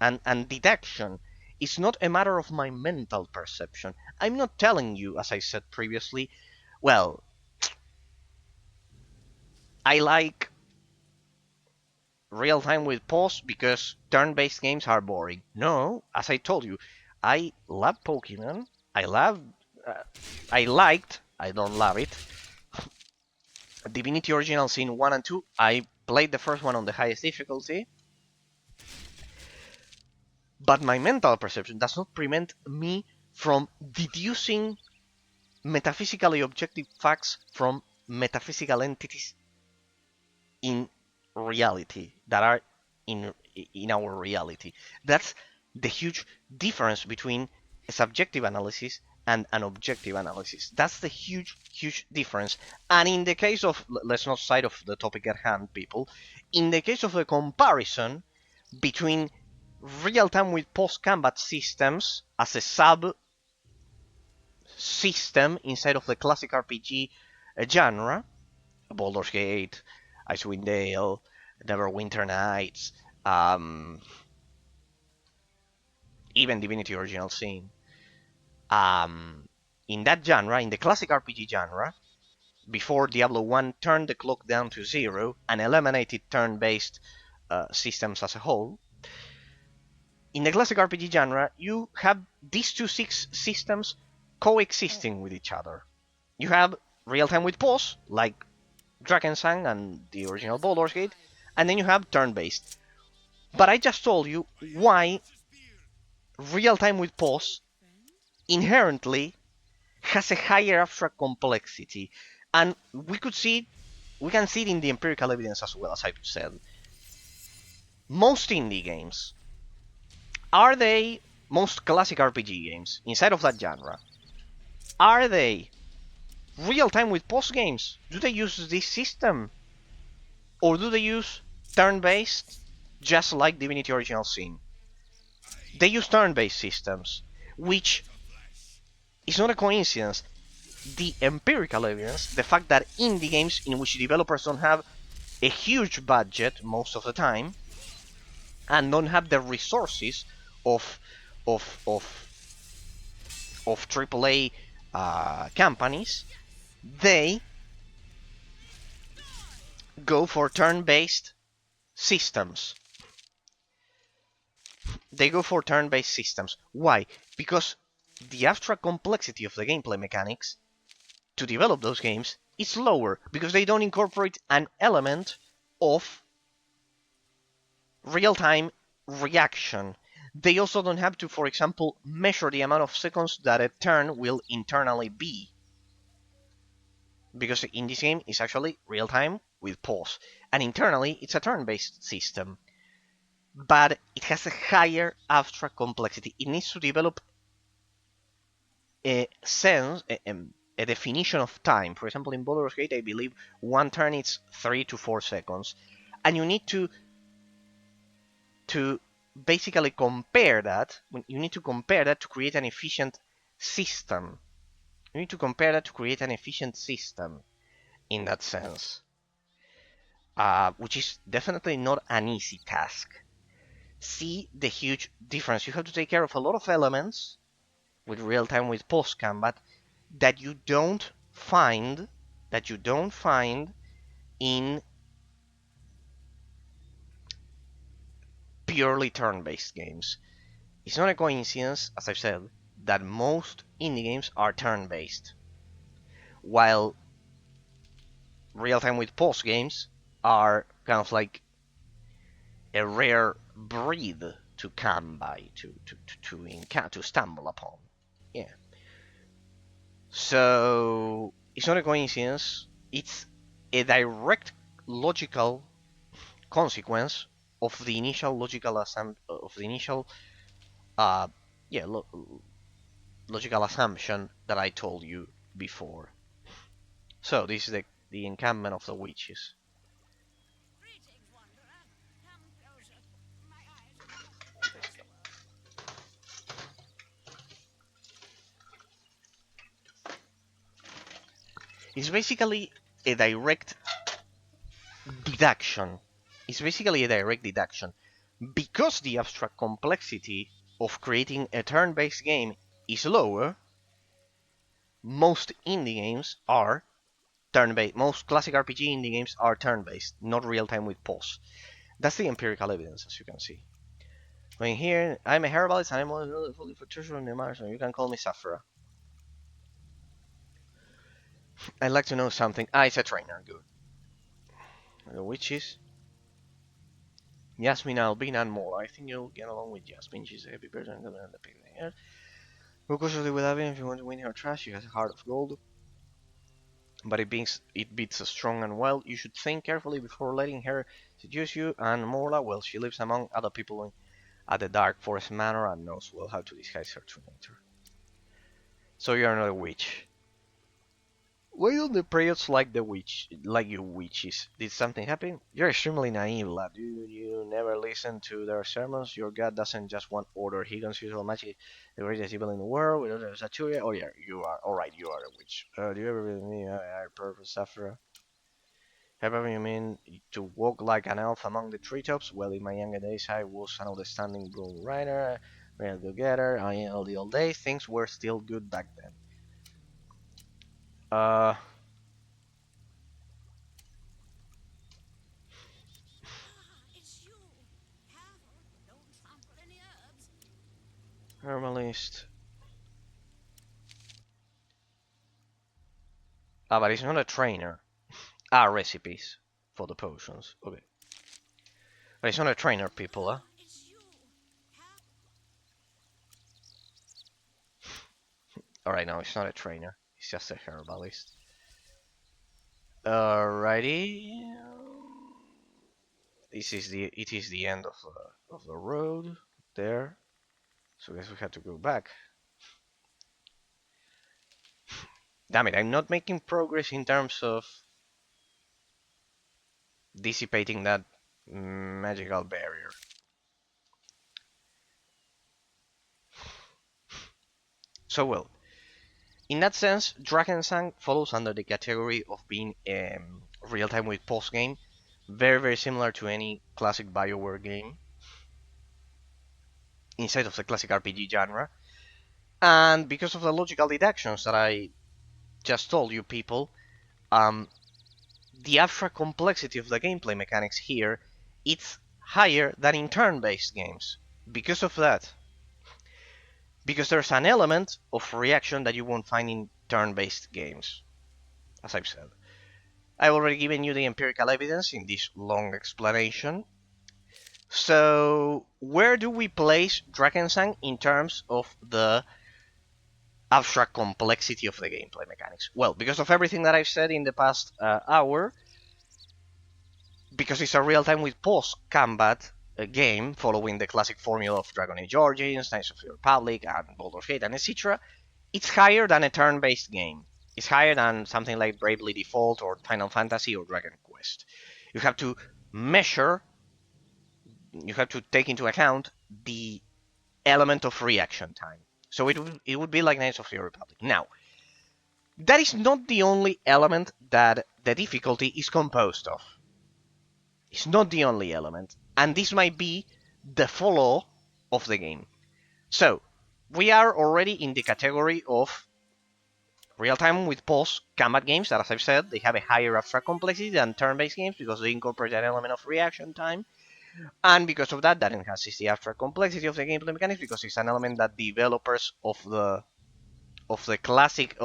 and deduction. It's not a matter of my mental perception. I'm not telling you, as I said previously, well, I like real time with pause because turn-based games are boring. No, as I told you, I love Pokemon. I love, uh, I liked, I don't love it, Divinity Original Sin 1 and 2. I played the first one on the highest difficulty, but my mental perception does not prevent me from deducing metaphysically objective facts from metaphysical entities in reality that are in our reality. That's the huge difference between a subjective analysis and an objective analysis. That's the huge difference. And in the case of, let's not side of the topic at hand, people, in the case of a comparison between real-time with post-combat systems as a sub system inside of the classic RPG genre, Baldur's Gate, Icewind Dale, Neverwinter Nights, even Divinity Original Sin. In that genre, in the classic RPG genre, before Diablo 1 turned the clock down to 0 and eliminated turn-based systems as a whole, in the classic RPG genre, you have these two systems coexisting with each other. You have real-time with pause, like Drakensang and the original Baldur's Gate, and then you have turn-based. But I just told you why real-time with pause inherently has a higher abstract complexity, and we can see it in the empirical evidence as well, as I've said. Most indie games, are they most classic RPG games inside of that genre? Are they real-time with pause games? Do they use this system? Or do they use turn-based, just like Divinity Original Sin? They use turn-based systems, which is not a coincidence. The empirical evidence, the fact that indie games in which developers don't have a huge budget most of the time, and don't have the resources of AAA companies, they go for turn-based systems. Why? Because the abstract complexity of the gameplay mechanics to develop those games is lower, because they don't incorporate an element of real-time reaction. They also don't have to, for example, measure the amount of seconds that a turn will internally be, because in this game it's actually real-time with pause, and internally it's a turn-based system. But it has a higher abstract complexity. It needs to develop a sense, a definition of time. For example, in Baldur's Gate, I believe one turn is 3 to 4 seconds, and you need to basically compare that. You need to compare that to create an efficient system. You need to compare that to create an efficient system in that sense, which is definitely not an easy task. See the huge difference. You have to take care of a lot of elements with real-time with post-combat that you don't find in purely turn-based games. It's not a coincidence, as I've said, that most indie games are turn-based, while real-time with pause games are kind of like a rare breed to come by, to stumble upon. Yeah. So it's not a coincidence. It's a direct logical consequence of the initial uh, yeah, logical assumption that I told you before. So this is the encampment of the witches. Greetings, wanderer. Come closer. My eyes. It's basically a direct deduction. Because the abstract complexity of creating a turn-based game is lower, most indie games are turn-based. Most classic RPG indie games are turn-based, not real-time with pause. That's the empirical evidence, as you can see. I mean, here, I'm a herbalist and I'm fully for treasure in the Mars, so you can call me Safra. I'd like to know something. Ah, it's a trainer, good. The witches. Yasmin, Albina, and more. I think you'll get along with Yasmin. She's a happy person and the picnic. Go cautiously with Abby if you want to win her trust. She has a heart of gold. But it beats strong and wild. You should think carefully before letting her seduce you. And Morla, well, she lives among other people at the Dark Forest Manor and knows well how to disguise her true nature. So you're not a witch. Why don't the priests like you witches? Did something happen? You're extremely naive, lad. You never listen to their sermons. Your god doesn't just want order. He considers all magic the greatest evil in the world. Without a Saturia. Oh yeah, you are. Alright, you are a witch. Do you ever really mean I purpose sufferer? However, you mean to walk like an elf among the treetops? Well, in my younger days, I was an outstanding broom rider, real go-getter. All the old days, things were still good back then. Ah, it's you. Careful, don't trample any herbs. Herbalist. Ah, but he's not a trainer. Ah, recipes for the potions. Okay. But he's not a trainer, people, huh? It's you. Alright, no, he's not a trainer. He's just a herbalist. Alrighty. It is the end of the road there. So I guess we have to go back. Damn it, I'm not making progress in terms of dissipating that magical barrier. So well, in that sense, Drakensang follows under the category of being real-time with pause game, very similar to any classic BioWare game inside of the classic RPG genre. And because of the logical deductions that I just told you people, the abstract complexity of the gameplay mechanics here, it's higher than in turn-based games. Because of that, because there's an element of reaction that you won't find in turn-based games, as I've said. I've already given you the empirical evidence in this long explanation. So, where do we place Drakensang in terms of the abstract complexity of the gameplay mechanics? Well, because of everything that I've said in the past hour, because it's a real-time with post-combat game following the classic formula of Dragon Age Origins, Knights of the Republic, and Baldur's Gate, and etc., it's higher than a turn-based game. It's higher than something like Bravely Default or Final Fantasy or Dragon Quest. You have to measure, you have to take into account the element of reaction time. So it would be like Knights of the Republic. Now, that is not the only element that the difficulty is composed of. It's not the only element, and this might be the flaw of the game. So, we are already in the category of real-time with pause combat games that, as I've said, they have a higher abstract complexity than turn-based games because they incorporate an element of reaction time, and because of that enhances the abstract complexity of the gameplay mechanics because it's an element that developers of classic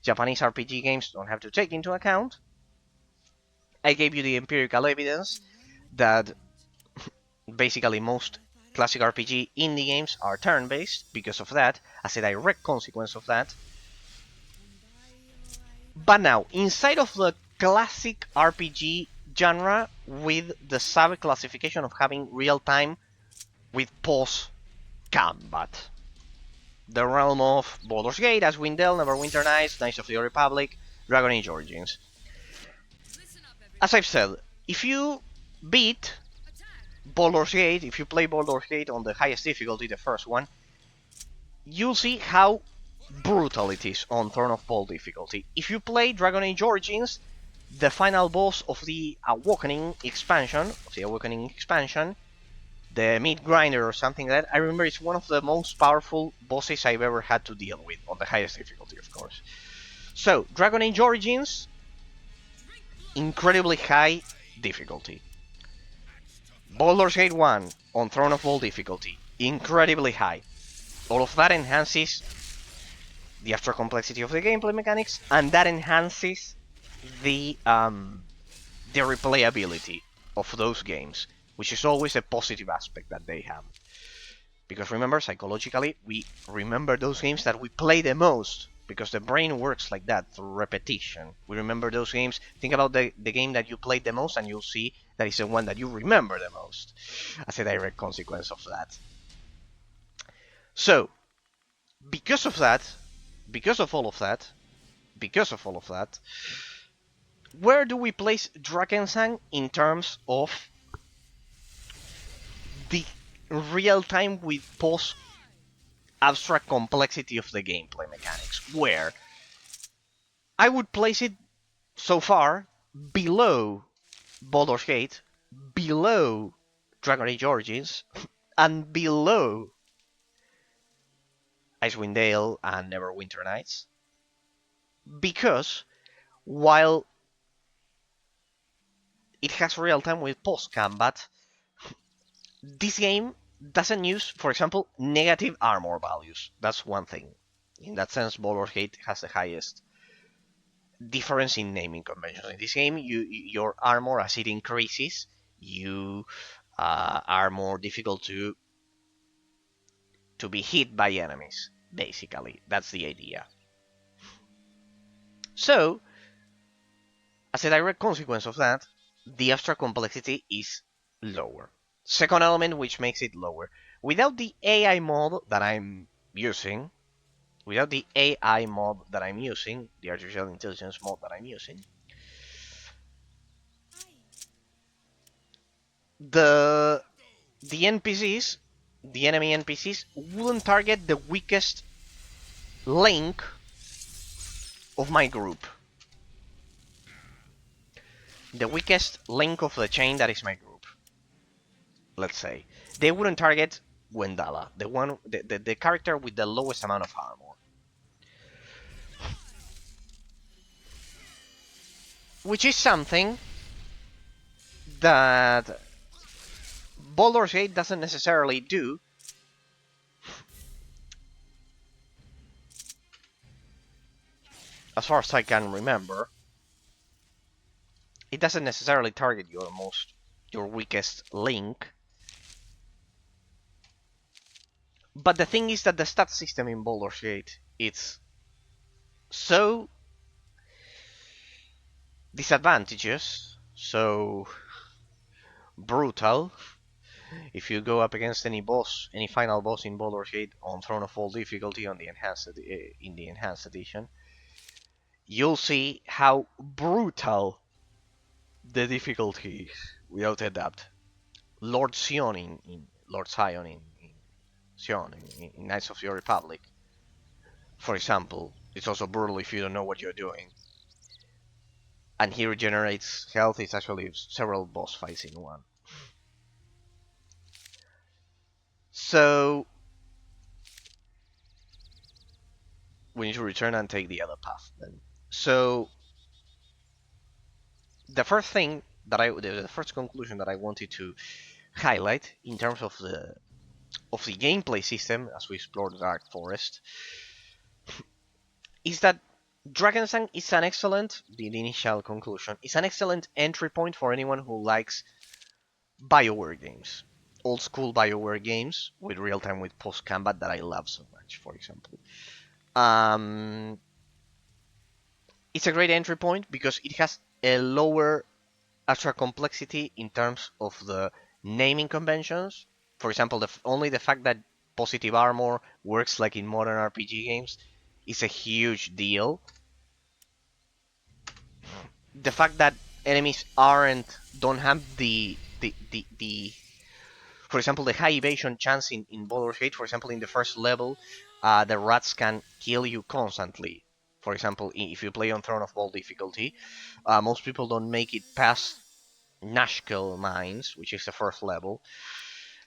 Japanese RPG games don't have to take into account. I gave you the empirical evidence that basically most classic RPG indie games are turn-based because of that, as a direct consequence of that. But now, inside of the classic RPG genre with the sub-classification of having real-time with pause combat. The realm of Baldur's Gate, Icewind Dale, Neverwinter Nights, Knights of the Republic, Dragon Age Origins. As I've said, if you beat Baldur's Gate, if you play Baldur's Gate on the highest difficulty, the first one, you'll see how brutal it is on Throne of Paul difficulty. If you play Dragon Age Origins, the final boss of the Awakening expansion, the meat grinder or something like that. I remember it's one of the most powerful bosses I've ever had to deal with, on the highest difficulty, of course. So, Dragon Age Origins, incredibly high difficulty. Baldur's Gate 1 on Throne of Vault difficulty, incredibly high. All of that enhances the extra complexity of the gameplay mechanics, and that enhances the replayability of those games, which is always a positive aspect that they have. Because remember, psychologically, we remember those games that we play the most, because the brain works like that, through repetition. We remember those games. Think about the game that you played the most, and you'll see that is the one that you remember the most, as a direct consequence of that. So, because of that, because of all of that, where do we place Drakensang in terms of the real-time with post-abstract complexity of the gameplay mechanics? Where I would place it so far below Baldur's Gate, below Dragon Age Origins, and below Icewind Dale and Neverwinter Nights. Because while it has real time with post combat, this game doesn't use, for example, negative armor values. That's one thing. In that sense, Baldur's Gate has the highest difference in naming conventions. In this game, your armor, as it increases, you are more difficult to be hit by enemies. Basically, that's the idea. So, as a direct consequence of that, the abstract complexity is lower. Second element which makes it lower. Without the AI mod that I'm using, the artificial intelligence mod that I'm using, the NPCs, the enemy NPCs, wouldn't target the weakest link of my group. The weakest link of the chain that is my group. Let's say. They wouldn't target Wendala, the character with the lowest amount of armor. Which is something that Baldur's Gate doesn't necessarily do. As far as I can remember, it doesn't necessarily target your weakest link. But the thing is that the stat system in Baldur's Gate, it's so disadvantageous, so brutal. If you go up against any boss, any final boss in Baldur's Gate on Throne of Vault difficulty on the in the enhanced edition, you'll see how brutal the difficulty is, without a doubt. Lord Sion in Sion in Knights of the Republic, for example, it's also brutal if you don't know what you're doing. And he regenerates health. It's actually several boss fights in one. So we need to return and take the other path then. So the first thing that the first conclusion that I wanted to highlight in terms of the gameplay system as we explore the Dark Forest is that Drakensang is an excellent, the initial conclusion, is an excellent entry point for anyone who likes BioWare games. Old school BioWare games with real time with post combat that I love so much, for example. It's a great entry point because it has a lower extra complexity in terms of the naming conventions. For example, only the fact that positive armor works like in modern RPG games is a huge deal. The fact that enemies don't have the for example, the high evasion chance in Baldur's Gate, for example, in the first level, the rats can kill you constantly. For example, if you play on Throne of Vault difficulty, most people don't make it past Nashkel Mines, which is the first level.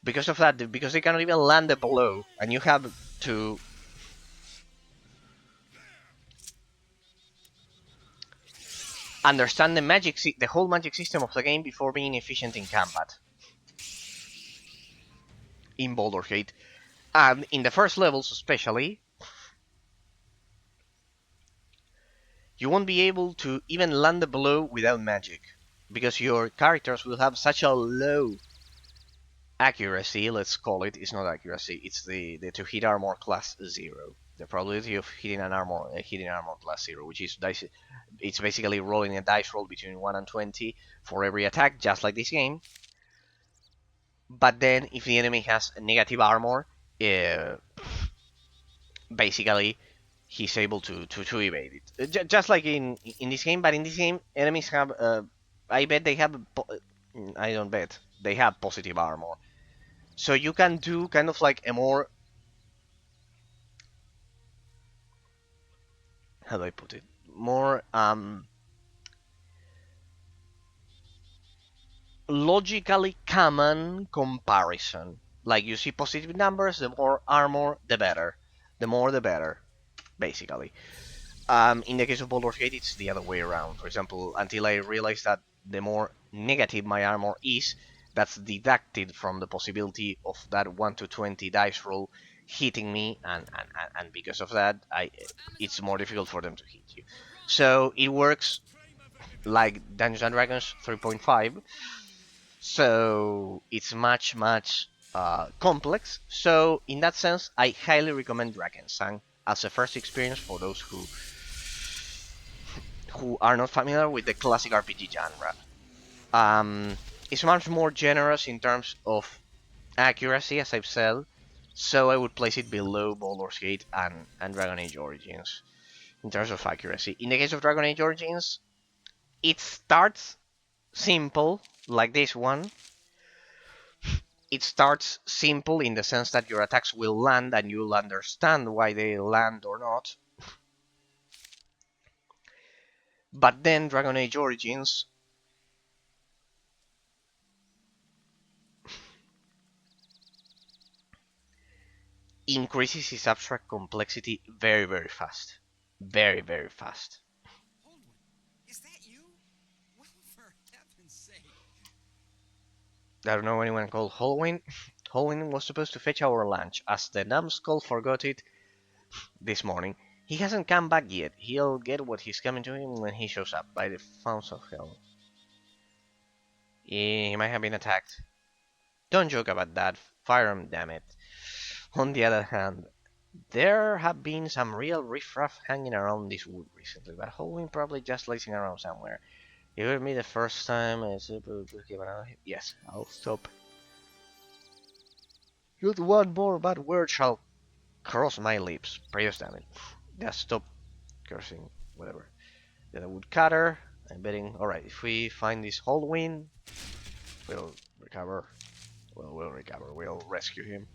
Because of that, because they cannot even land a blow, and you have to understand the whole magic system of the game before being efficient in combat. In Baldur's Gate, and in the first levels especially, you won't be able to even land a blow without magic, because your characters will have such a low accuracy, let's call it. It's not accuracy, it's the to hit armor class 0. The probability of hitting armor class 0, which is dice, it's basically rolling a dice roll between 1 and 20 for every attack, just like this game. But then, if the enemy has negative armor, uh, basically he's able to evade it. Just like in this game, but in this game, enemies have, I bet they have, I don't bet, they have positive armor. So you can do kind of like a more, how do I put it? More logically common comparison. Like you see positive numbers, the more armor, the better. The more, the better, basically. In the case of Baldur's Gate, it's the other way around. For example, until I realized that the more negative my armor is, that's deducted from the possibility of that 1 to 20 dice roll hitting me, and because of that, it's more difficult for them to hit you. So it works like Dungeons and Dragons 3.5. So it's much complex. So in that sense, I highly recommend Drakensang as a first experience for those who are not familiar with the classic RPG genre. It's much more generous in terms of accuracy, as I've said, so I would place it below Baldur's Gate and Dragon Age Origins in terms of accuracy. In the case of Dragon Age Origins, it starts simple, like this one. It starts simple in the sense that your attacks will land and you'll understand why they land or not. But then Dragon Age Origins increases its abstract complexity very fast. Very fast. Holdwood, is that you? Well, for heaven's sake. I don't know anyone called Halloween. Halloween was supposed to fetch our lunch, as the numbskull forgot it this morning. He hasn't come back yet. He'll get what is coming to him when he shows up, by the founts of hell. He might have been attacked. Don't joke about that. Fire him, damn it. On the other hand, there have been some real riffraff hanging around this wood recently, but Halloween probably just lazing around somewhere. You heard me the first time. Yes, I'll stop. Not one more bad word shall cross my lips. Prayers, damn it. Just stop cursing. Whatever. Then a woodcutter. I'm betting. Alright, if we find this Halloween, we'll recover. Well, we'll recover. We'll rescue him.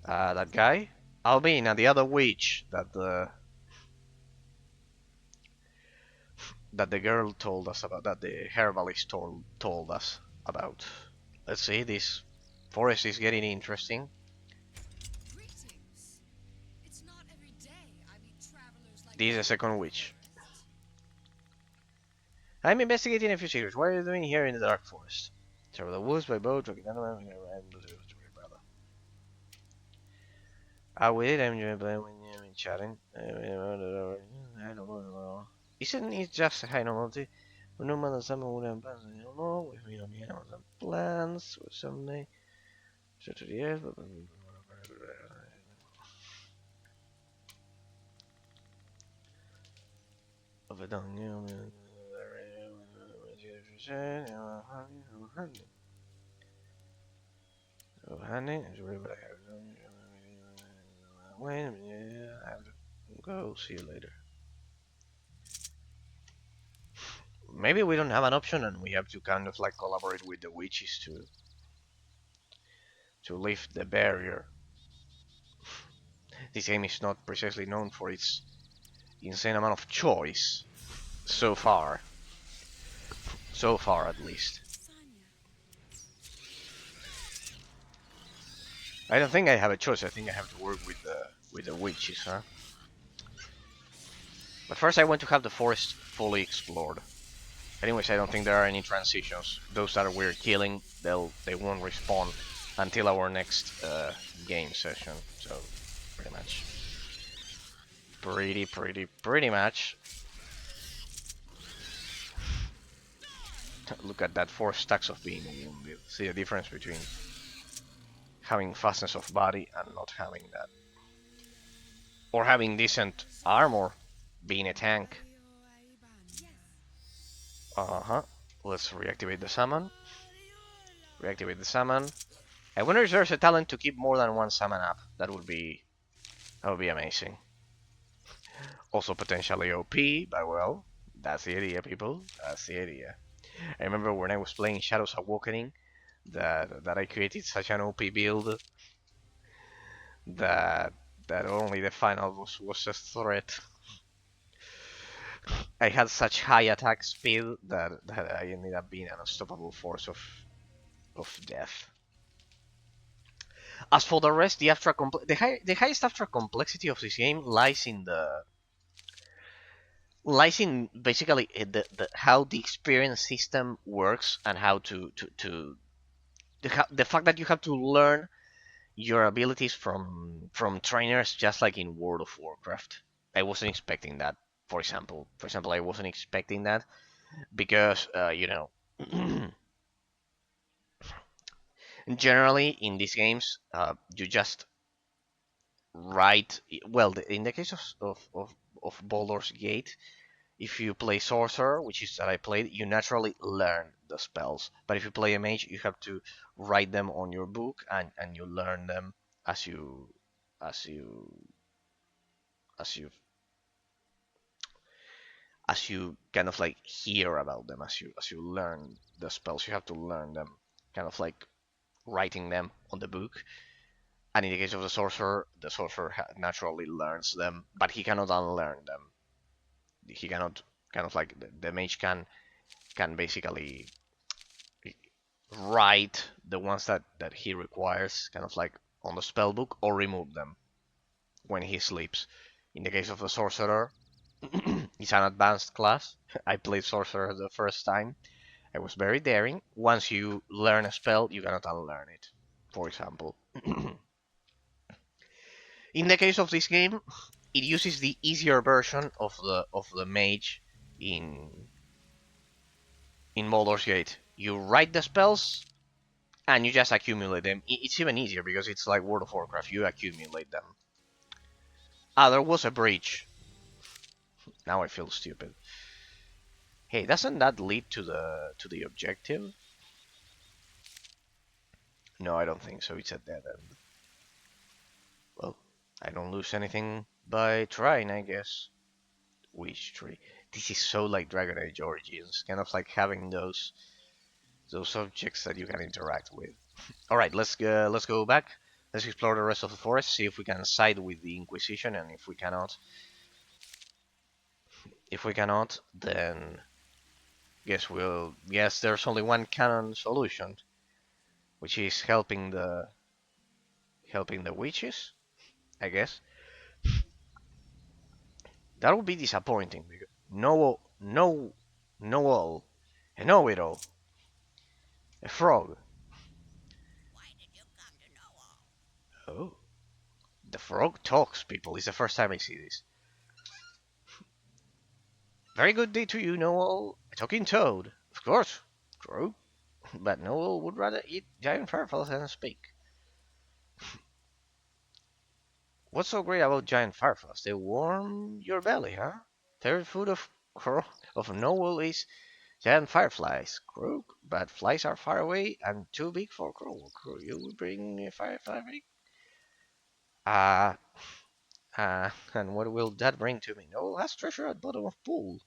That guy? Albina, the other witch that the girl told us about, that the herbalist told us about. Let's see, this forest is getting interesting. Greetings. It's not every day I meet travelers like This is you a second in the witch. forest. I'm investigating a few secrets. What are you doing here in the dark forest? Travel the woods by boat, we did. I'm enjoying playing when you're chatting. I don't know. Isn't it just a high novelty? But no matter some wooden plans, I don't know. With me on the animals and plants, or someday. So to the earth, but. Of a dung, I have to go. See you later. Maybe we don't have an option and we have to kind of like collaborate with the witches to lift the barrier. This game is not precisely known for its insane amount of choice so far. So far, at least. Sonia. I don't think I have a choice. I think I have to work with the witches, huh? But first I want to have the forest fully explored. Anyways, I don't think there are any transitions. Those that we're killing, they won't respawn until our next game session. So pretty much, pretty much. Look at that, 4 stacks of being wounded. See the difference between having fastness of body and not having that, or having decent armor, being a tank. Uh-huh. Let's reactivate the summon. Reactivate the summon. I wonder if there's a talent to keep more than one summon up. That would be amazing. Also potentially OP, but well, that's the idea, people. That's the idea. I remember when I was playing Shadows Awakening that I created such an OP build that only the final was a threat. I had such high attack speed that I ended up being an unstoppable force of death. As for the rest, the highest abstract complexity of this game lies in basically how the experience system works and how to the fact that you have to learn your abilities from trainers, just like in World of Warcraft. I wasn't expecting that. For example, I wasn't expecting that because generally in these games, you just write. Well, in the case of Baldur's Gate, if you play sorcerer, which is that I played, you naturally learn the spells. But if you play a mage, you have to write them on your book, and you learn them as you as you as you as you kind of like hear about them, as you learn the spells. You have to learn them, kind of like writing them on the book. And in the case of the sorcerer naturally learns them, but he cannot unlearn them. He cannot, kind of like the mage can basically write the ones that he requires, kind of like on the spell book, or remove them when he sleeps. In the case of the sorcerer, it's an advanced class. I played sorcerer the first time. I was very daring. Once you learn a spell, you cannot unlearn it, for example. In the case of this game, it uses the easier version of the mage in Baldur's Gate. You write the spells, and you just accumulate them. It's even easier because it's like World of Warcraft. You accumulate them. Ah, there was a breach. Now I feel stupid. Hey, doesn't that lead to the objective? No, I don't think so. It's a dead end. Well, I don't lose anything by trying, I guess. Wish tree. This is so like Dragon Age Origins, kind of like having those objects that you can interact with. All right, let's go back. Let's explore the rest of the forest, see if we can side with the Inquisition, and if we cannot, then guess there's only one canon solution, which is helping the witches, I guess. That would be disappointing because know all, a know it all, a frog. Why did you come to know all? Oh, the frog talks, people. It's the first time I see this. Very good day to you, Noel. A talking toad. Of course, true. But Noel would rather eat giant fireflies than speak. What's so great about giant fireflies? They warm your belly, huh? Favorite food of Noel is giant fireflies. Croak, but flies are far away and too big for Crow. You will bring a firefly? Ah, and what will that bring to me? Noel has treasure at bottom of pool.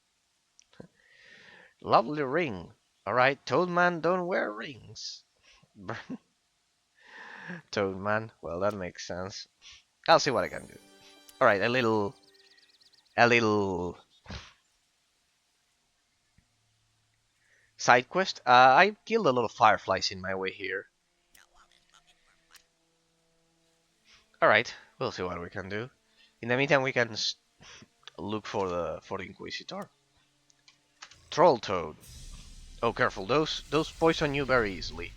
Lovely ring. Alright, Toadman don't wear rings. Toadman, well that makes sense. I'll see what I can do. Alright, a little side quest. I killed a lot of fireflies in my way here. No all is looking for fun. Alright, we'll see what we can do. In the meantime, we can look for the Inquisitor. Troll Toad. Oh, careful, those poison you very easily.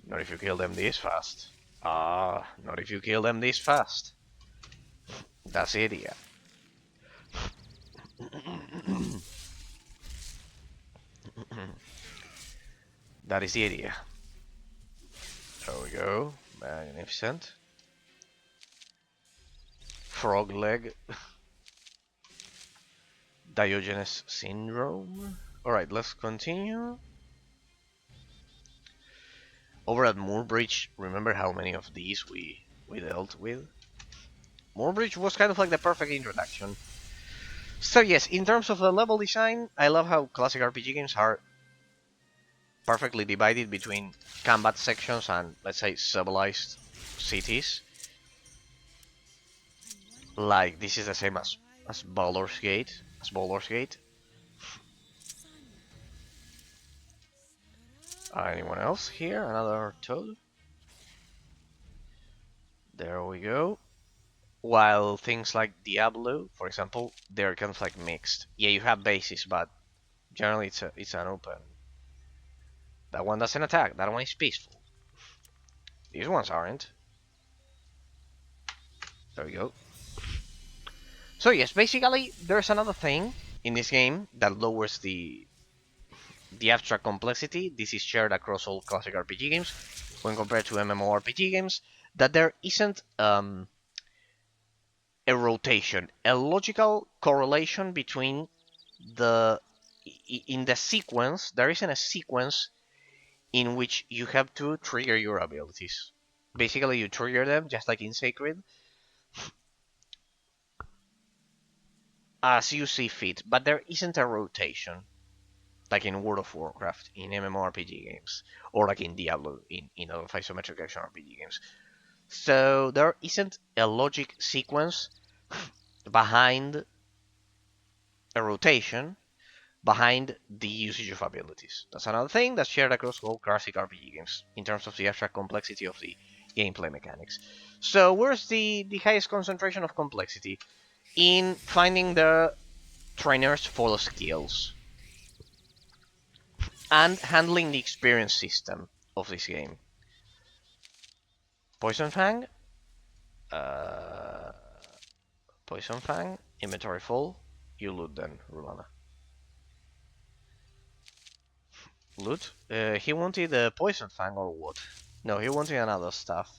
Not if you kill them this fast. Ah, not if you kill them this fast. That's the idea. That is the idea. There we go. Magnificent. Frog leg. Diogenes syndrome. Alright, let's continue. Over at Moorbridge, remember how many of these we dealt with? Moorbridge was kind of like the perfect introduction. So yes, in terms of the level design, I love how classic RPG games are perfectly divided between combat sections and, let's say, civilized cities. Like, this is the same as Baldur's Gate. Anyone else here? Another toad? There we go. While things like Diablo, for example, they're kind of like mixed. Yeah, you have bases, but generally it's an open. That one doesn't attack. That one is peaceful. These ones aren't. There we go. So yes, basically there's another thing in this game that lowers the abstract complexity. This is shared across all classic RPG games when compared to MMORPG games. That there isn't a rotation, a logical correlation between the in the sequence. There isn't a sequence in which you have to trigger your abilities. Basically, you trigger them just like in Sacred, as you see fit, but there isn't a rotation like in World of Warcraft, in MMORPG games, or like in Diablo, in other isometric action RPG games. So there isn't a logic sequence behind a rotation, behind the usage of abilities. That's another thing that's shared across all classic RPG games in terms of the abstract complexity of the gameplay mechanics. So where's the highest concentration of complexity? In finding the trainers for the skills and handling the experience system of this game. Poison Fang, uh, Poison Fang, inventory full. You loot then, Rulana. Loot? He wanted the Poison Fang or what? No, he wanted another stuff.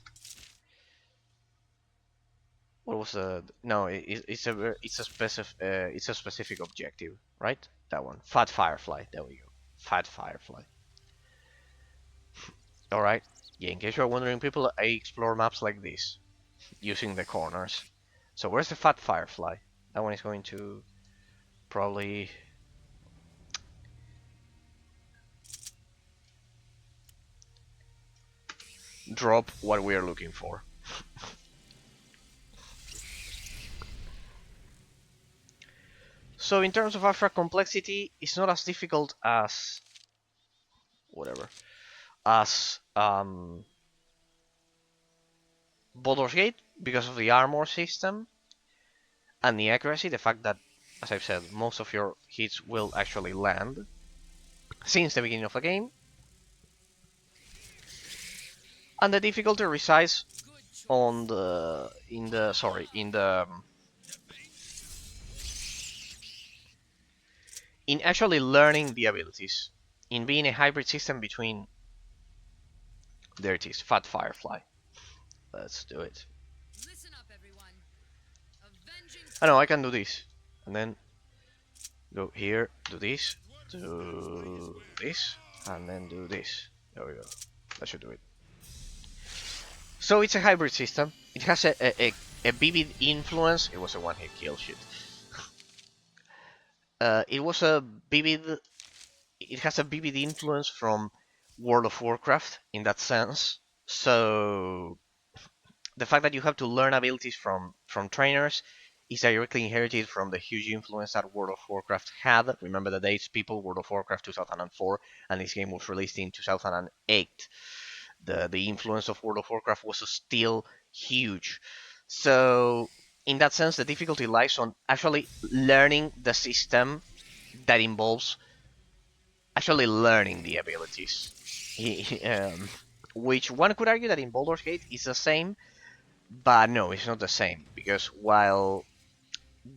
What was the? No, it's a specific objective, right? That one. Fat Firefly. There we go. Fat Firefly. All right. Yeah. In case you're wondering, people, I explore maps like this using the corners. So where's the Fat Firefly? That one is going to probably drop what we are looking for. So in terms of abstract complexity, it's not as difficult as whatever as Baldur's Gate because of the armor system and the accuracy. The fact that, as I've said, most of your hits will actually land since the beginning of the game, and the difficulty resides on the in actually learning the abilities, in being a hybrid system between. There it is, Fat Firefly. Let's do it. Listen up, everyone. Avenging. I know I can do this, and then go here, do this, and then do this. There we go. That should do it. So it's a hybrid system. It has a vivid influence. It was a one-hit kill, shit. It was a vivid. It has a vivid influence from World of Warcraft in that sense. So the fact that you have to learn abilities from trainers is directly inherited from the huge influence that World of Warcraft had. Remember the dates, people. World of Warcraft 2004, and this game was released in 2008. The influence of World of Warcraft was still huge. So in that sense, the difficulty lies on actually learning the system that involves actually learning the abilities. Which one could argue that in Baldur's Gate is the same, but no, it's not the same because while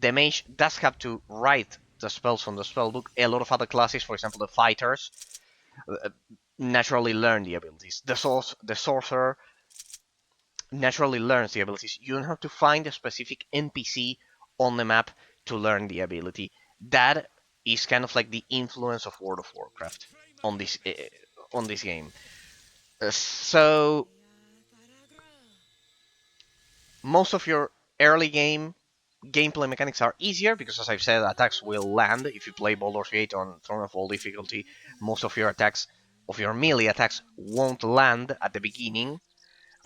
the mage does have to write the spells on the spellbook, a lot of other classes, for example, the fighters, uh, naturally learn the abilities. The sorcerer naturally learns the abilities. You don't have to find a specific NPC on the map to learn the ability. That is kind of like the influence of World of Warcraft on this game. So most of your early game gameplay mechanics are easier because, as I've said, attacks will land. If you play Baldur's Gate on Throne of All difficulty, most of your attacks, of your melee attacks, won't land at the beginning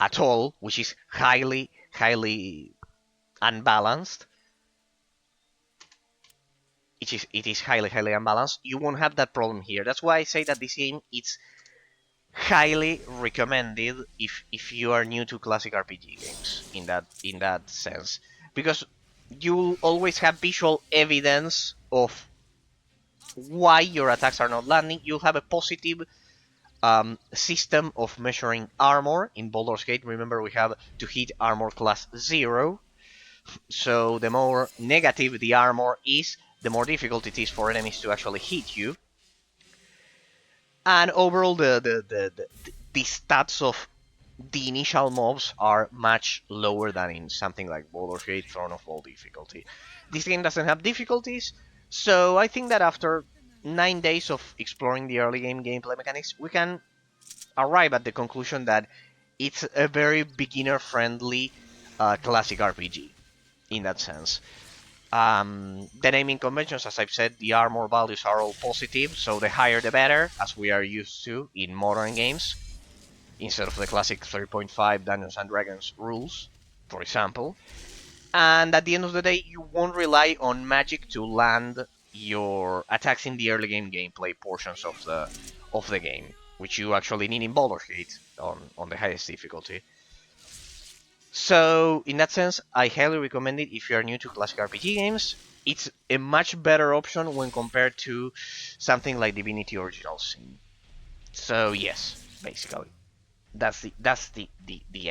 at all, which is highly unbalanced. It is highly unbalanced. You won't have that problem here. That's why I say that this game is highly recommended if you are new to classic RPG games in that sense, because you'll always have visual evidence of why your attacks are not landing. You'll have a positive system of measuring armor. In Baldur's Gate, remember, we have to hit armor class 0. So the more negative the armor is, the more difficult it is for enemies to actually hit you. And overall, the stats of the initial mobs are much lower than in something like Baldur's Gate Throne of All difficulty. This game doesn't have difficulties, so I think that after 9 days of exploring the early game gameplay mechanics, we can arrive at the conclusion that it's a very beginner-friendly classic RPG in that sense. The naming conventions, as I've said, the armor values are all positive, so the higher the better, as we are used to in modern games, instead of the classic 3.5 Dungeons and Dragons rules, for example. And at the end of the day, you won't rely on magic to land your attacks in the early game gameplay portions of the game, which you actually need in Baldur's Gate on the highest difficulty. So, in that sense, I highly recommend it if you are new to classic RPG games. It's a much better option when compared to something like Divinity Original Sin. So, yes, basically, that's the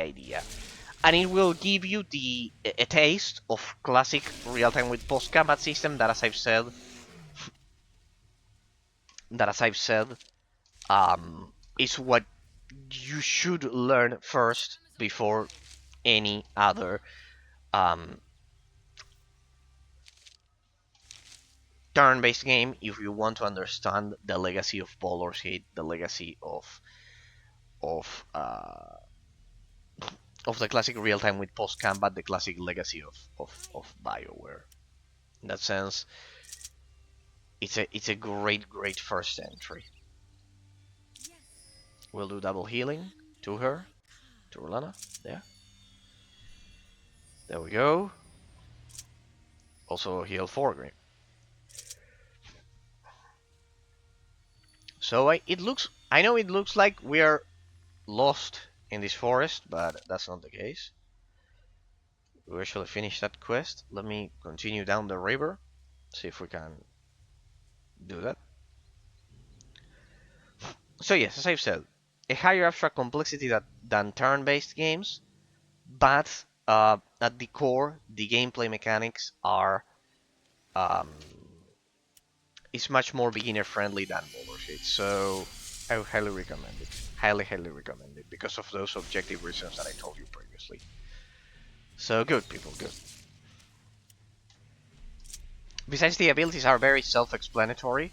idea, and it will give you a taste of classic real-time with post-combat system that, as I've said, is what you should learn first before any other um, turn-based game if you want to understand the legacy of Baldur's Gate, the legacy of uh, of the classic real-time with post-combat, the classic legacy of BioWare. In that sense, it's a great first entry. We'll do double healing to her, to Rolana. There we go. Also heal Forgrim. So I know it looks like we are lost in this forest, but that's not the case. We actually finished that quest. Let me continue down the river, see if we can do that. So yes, as I've said, a higher abstract complexity than turn-based games, but at the core, the gameplay mechanics are is much more beginner-friendly than Baldur's Gate. So I would highly recommend it. Highly recommend it because of those objective reasons that I told you previously. So good, people, good. Besides, the abilities are very self-explanatory.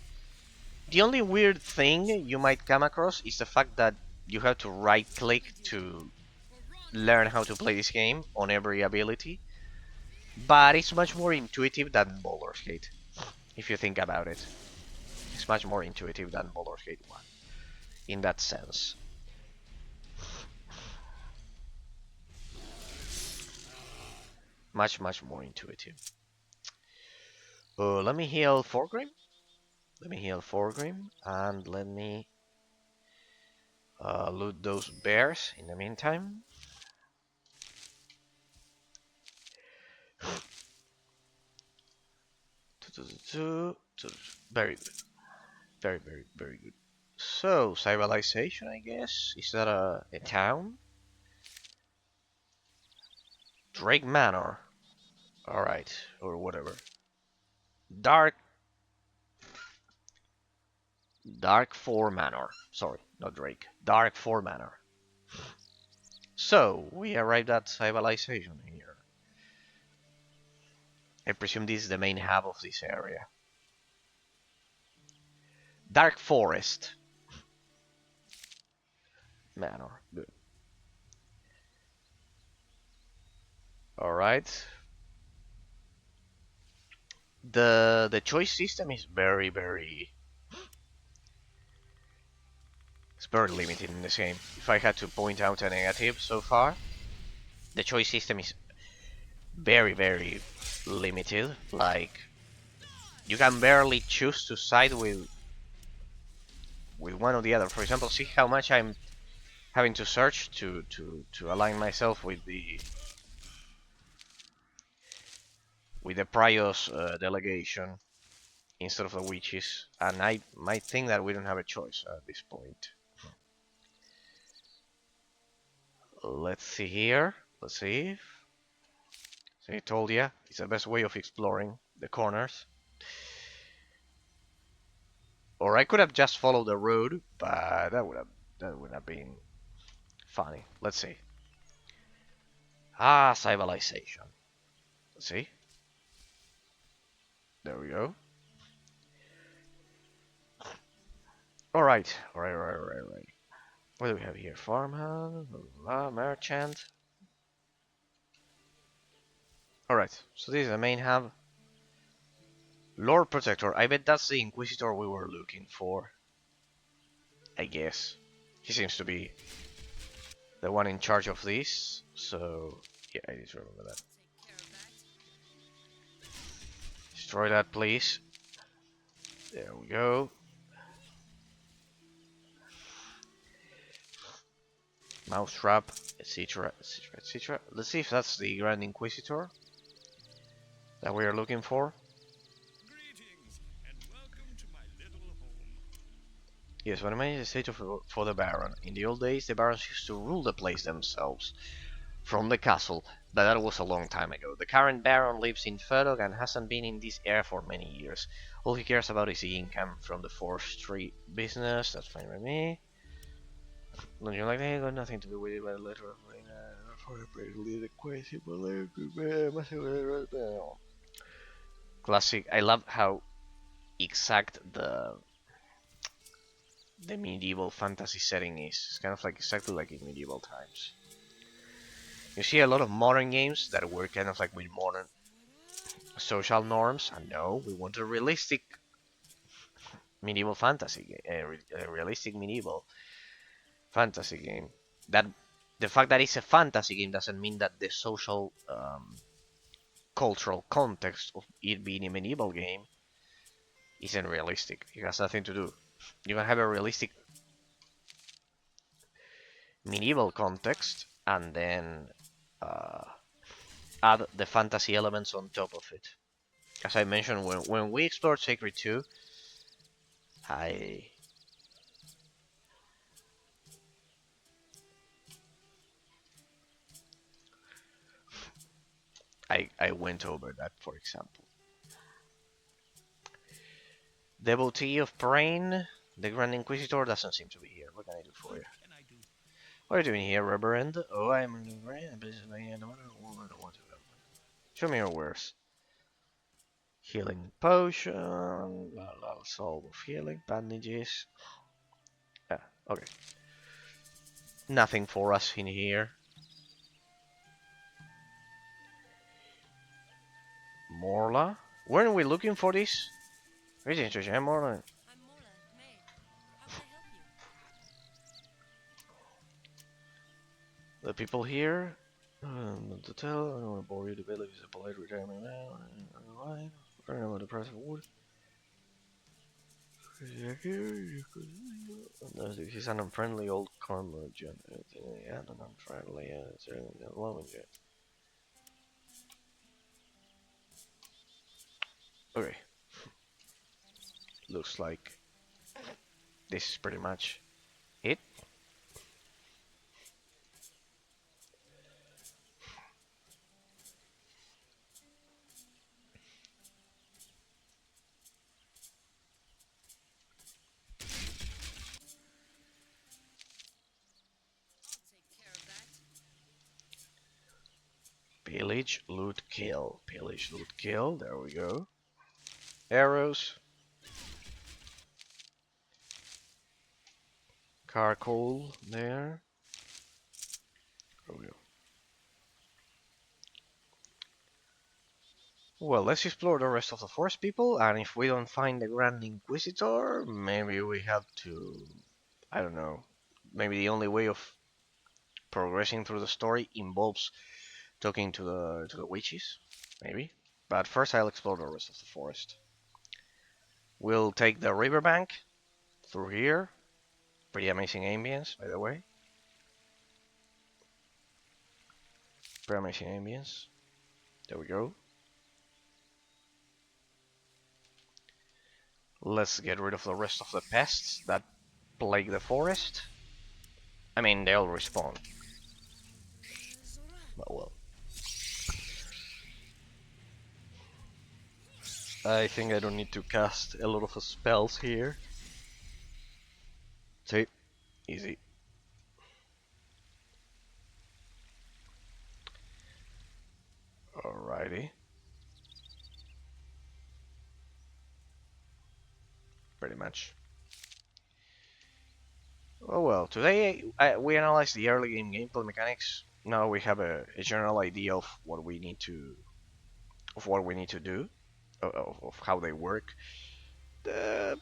The only weird thing you might come across is the fact that you have to right-click to learn how to play this game on every ability, but it's much more intuitive than Baldur's Gate, if you think about it. It's much more intuitive than Baldur's Gate 1, in that sense. Much more intuitive. Let me heal Forgrim. And let me loot those bears in the meantime. Very good. Very, very, very good. So, civilization, I guess? Is that a town? Drake Manor. Alright, or whatever. Dark... Dark 4 Manor. Sorry, not Drake. Dark 4 Manor. So, we arrived at civilization here. I presume this is the main hub of this area. Dark Forest Manor. Good. Alright. The choice system is very, very... It's very limited in this game. If I had to point out a negative so far, the choice system is very, very limited. Like, you can barely choose to side with one or the other. For example, see how much I'm having to search to align myself with the Prios delegation instead of the witches, and I might think that we don't have a choice at this point. Let's see here. Let's see. So I told you, it's the best way of exploring the corners. Or I could have just followed the road, but that would have been funny. Let's see. Ah, civilization. Let's see. There we go. Alright, alright. What do we have here? Farmhouse, merchant. Alright, so this is the main hub. Lord Protector, I bet that's the Inquisitor we were looking for. I guess. He seems to be the one in charge of this, so yeah, I need to remember that. Destroy that, please. There we go. Mousetrap, etc, etc, etc. Let's see if that's the Grand Inquisitor that we are looking for. Greetings, and welcome to my little home. Yes, when I managed a statue for the Baron. In the old days, the Barons used to rule the place themselves from the castle, but that was a long time ago. The current Baron lives in Furlong and hasn't been in this area for many years. All he cares about is the income from the forestry business. That's fine with me. Don't you like that? Got nothing to do with it, but a letter of for a pretty crazy classic. I love how exact the medieval fantasy setting is. It's kind of like exactly like in medieval times. You see a lot of modern games that were kind of like with modern social norms, and no, we want a realistic medieval fantasy, a realistic medieval fantasy game. That the fact that it's a fantasy game doesn't mean that the social cultural context of it being a medieval game isn't realistic. It has nothing to do. You can have a realistic medieval context and then add the fantasy elements on top of it. As I mentioned, when we explored Sacred 2, I went over that, for example. Devotee of Brain, the Grand Inquisitor doesn't seem to be here. What can I do for you? What are you doing here, Reverend? Oh, I'm in the Grand. Show me your wares. Healing potion, salve of healing, bandages. Ah, okay. Nothing for us in here. Morla? Weren't we looking for this? Greetings, I'm Morla. I'm Mola, May. How can I help you? The people here? Not to tell, I don't want to bore you. The village is a polite retirement now. Alright. I know the price of wood. He's an unfriendly old curmudgeon. Yeah, an unfriendly, it's loving it. Okay. looks like this is pretty much it. Pillage, loot, kill. Pillage, loot, kill. There we go. Arrows. Charcoal there. There we go. Well, let's explore the rest of the forest, people, and if we don't find the Grand Inquisitor, maybe we have to... I don't know. Maybe the only way of progressing through the story involves talking to the witches, maybe. But first I'll explore the rest of the forest. We'll take the riverbank through here. Pretty amazing ambience, by the way. Pretty amazing ambience. There we go. Let's get rid of the rest of the pests that plague the forest. I mean, they all respawn. But well. I think I don't need to cast a lot of spells here. See? Easy. Alrighty. Pretty much. Oh well, today we analyzed the early game gameplay mechanics. Now we have a general idea of what we need to do, of how they work.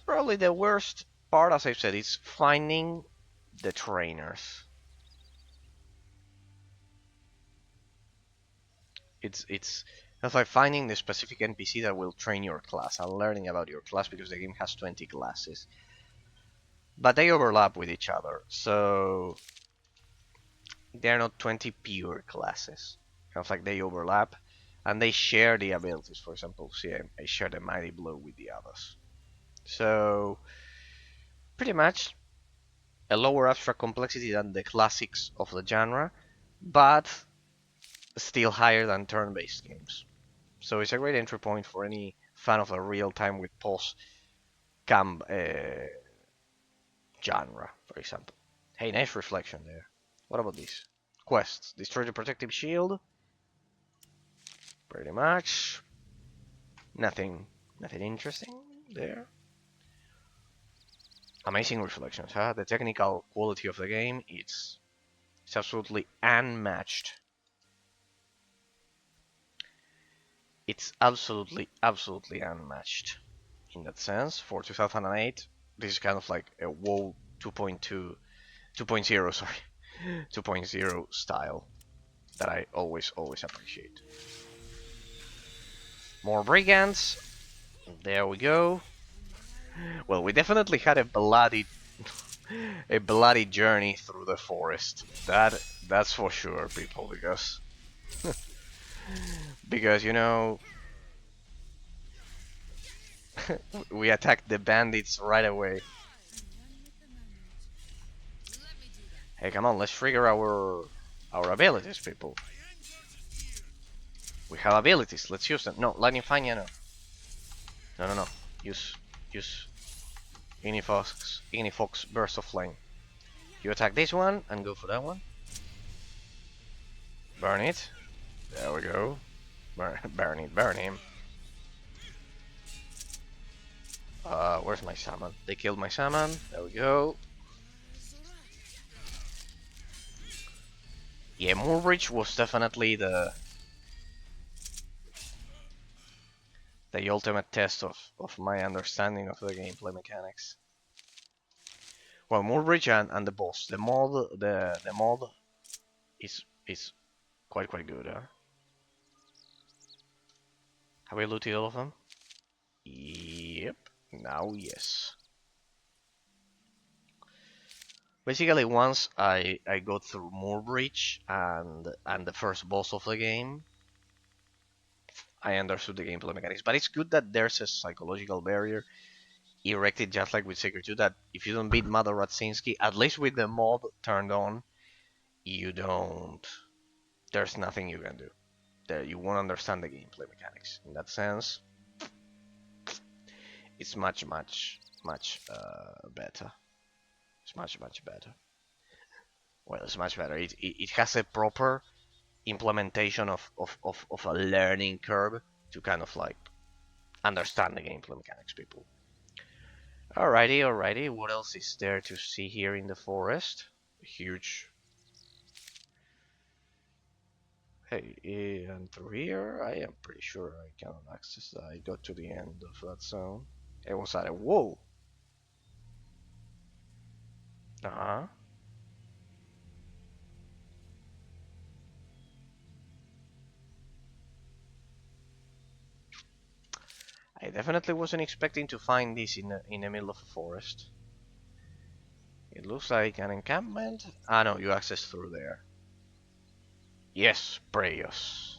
Probably the worst part, as I said, is finding the trainers. It's like finding the specific NPC that will train your class and learning about your class, because the game has 20 classes. But they overlap with each other, so they're not 20 pure classes. Kind of like they overlap, and they share the abilities. For example, see, I share the Mighty Blow with the others. So, pretty much a lower abstract complexity than the classics of the genre, but still higher than turn-based games. So it's a great entry point for any fan of a real-time with pause cam genre, for example. Hey, nice reflection there. What about this? Quests. Destroy the protective shield. Pretty much. Nothing interesting there. Amazing reflections, huh? The technical quality of the game, it's absolutely unmatched. It's absolutely unmatched in that sense. For 2008, this is kind of like a WoW 2.0, sorry, 2.0 style that I always appreciate. More brigands. There we go. Well, we definitely had a bloody journey through the forest. That's for sure, people, because you know, we attacked the bandits right away. Hey, come on, let's trigger our abilities, people. We have abilities, let's use them. No, Lightning Fanya, no. No. Use Ignifox Burst of Flame. You attack this one and go for that one. Burn it. There we go. Burn him. Where's my salmon? They killed my salmon. There we go. Yeah, Moorbridge was definitely the ultimate test of my understanding of the gameplay mechanics. Well, Moorbridge and the boss. The mod is quite good, huh? Have we looted all of them? Yep. Now yes. Basically, once I got through Moorbridge and the first boss of the game, I understood the gameplay mechanics. But it's good that there's a psychological barrier erected just like with Secret 2 that if you don't beat Mother Radzinski, at least with the mod turned on, you don't. There's nothing you can do. There, you won't understand the gameplay mechanics. In that sense, it's much better. It's much better. Well, it's much better. It has a proper implementation of a learning curve to kind of like understand the gameplay mechanics, people. Alrighty. What else is there to see here in the forest? Huge. Hey, and through here, I am pretty sure I cannot access that. I got to the end of that zone. It was at a wall. Uh-huh. I definitely wasn't expecting to find this in the middle of a forest. It looks like an encampment. Ah, no, you access through there. Yes, Preyos.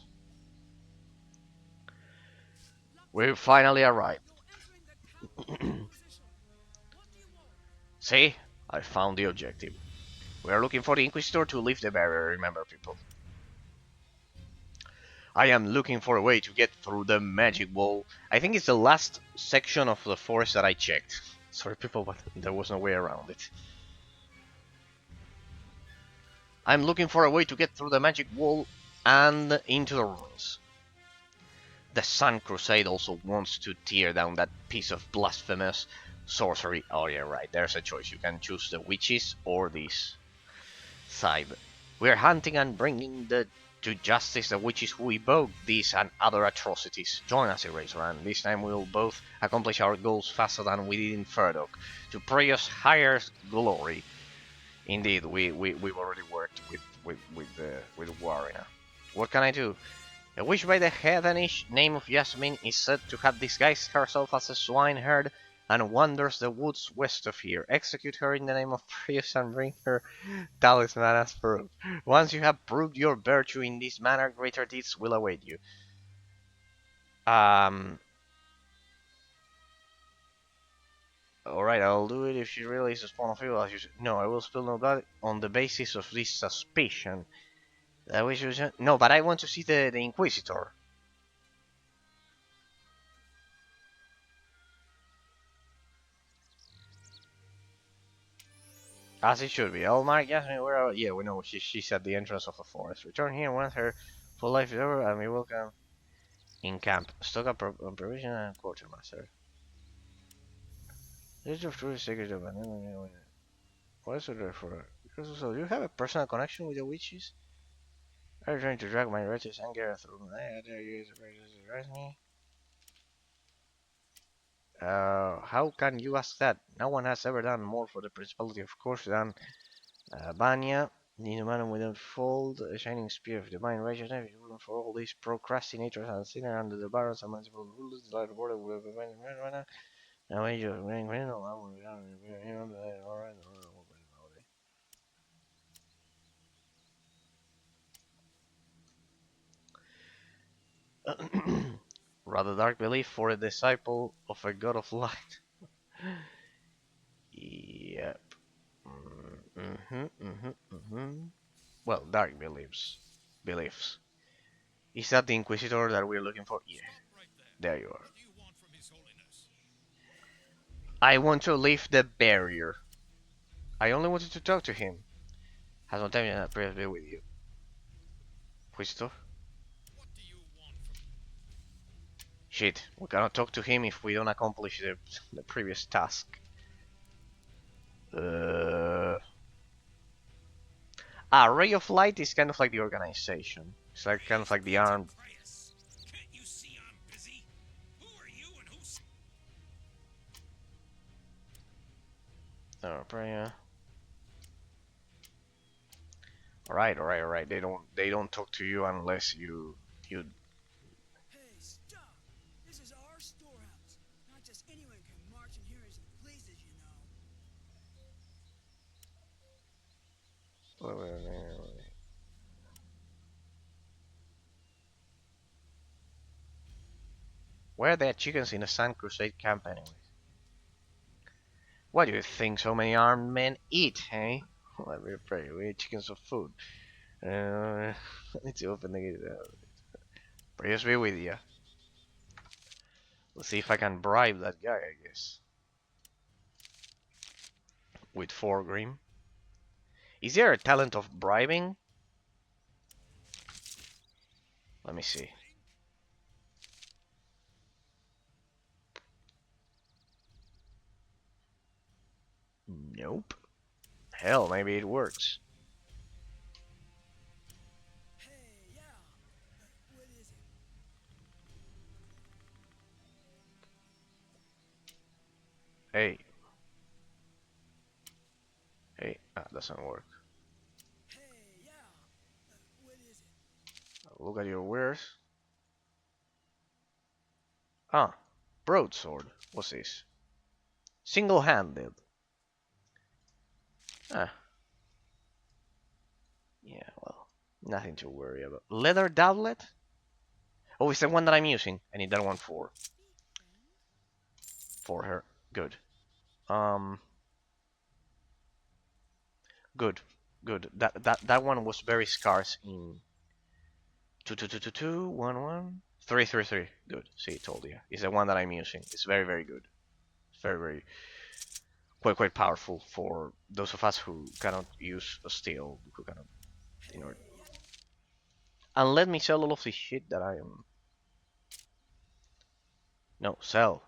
We finally arrived. See? I found the objective. We are looking for the Inquisitor to lift the barrier, remember, people. I am looking for a way to get through the magic wall. I think it's the last section of the forest that I checked. Sorry, people, but there was no way around it. I'm looking for a way to get through the magic wall and into the ruins. The Sun Crusade also wants to tear down that piece of blasphemous sorcery. Oh yeah, right, there's a choice. You can choose the witches or this side. We're hunting and bringing to justice the witches who evoke these and other atrocities. Join us, Eraser, and this time we'll both accomplish our goals faster than we did in Ferdok, to Preyos' higher glory. Indeed, we've already worked with Warina. What can I do? A witch by the heathenish name of Yasmin is said to have disguised herself as a swineherd and wanders the woods west of here. Execute her in the name of Prius and bring her talisman as proof. Once you have proved your virtue in this manner, greater deeds will await you. Alright, I'll do it if she really is a spawn of evil. No, I will spill no blood on the basis of this suspicion. That wish was no, but I want to see the Inquisitor. As it should be. Oh, Mark, Yasmin, where are... Yeah, we know she's at the entrance of the forest. Return here once her full life is over, and we will come in camp. Stock up on provision and quartermaster. This is truly sacred of an... What is it there for? Because also, do you have a personal connection with the witches? Are you trying to drag my wretched anger through my head? Are you surprised me? How can you ask that? No one has ever done more for the principality of course than Vanya, the human without fault, a shining spear of divine righteousness, for all these procrastinators and sinners under the barons and municipal rulers, the light border will be now you rather dark belief for a disciple of a god of light. Yep. Well, dark beliefs. Is that the Inquisitor that we're looking for? Yeah, there you are. I want to lift the barrier. I only wanted to talk to him. Has no time yet, please be with you. Inquisitor? Shit, we cannot talk to him if we don't accomplish the previous task. Ray of Light is kind of like the organization. It's like kind of like the arm. Oh, Freya. Alright. They don't talk to you unless you. Hey, stop! This is our storehouse. Not just anyone can march in here as he pleases, you know. Where are the chickens in the Sun Crusade camp anyway? What do you think so many armed men eat, eh? Let me pray. We eat chickens of food. I need to open the gate. Praise be with you. Let's see if I can bribe that guy, I guess. With 4 green. Is there a talent of bribing? Let me see. Nope. Hell, maybe it works. Hey, yeah. What is it? Hey. Hey, doesn't work. Hey, yeah. What is it? Look at your wares. Ah, broadsword. What's this? Single-handed. Ah. Yeah, well, nothing to worry about. Leather doublet? Oh, it's the one that I'm using. I need that one for her. Good. Um, good, good. That one was very scarce in 2 2 2 2 2 1 1 3 3 3. Good. See, told you. It's the one that I'm using. It's very very good. It's very very quite powerful for those of us who cannot use a steel, who cannot, you know. And let me sell all of the shit that I am. No, sell.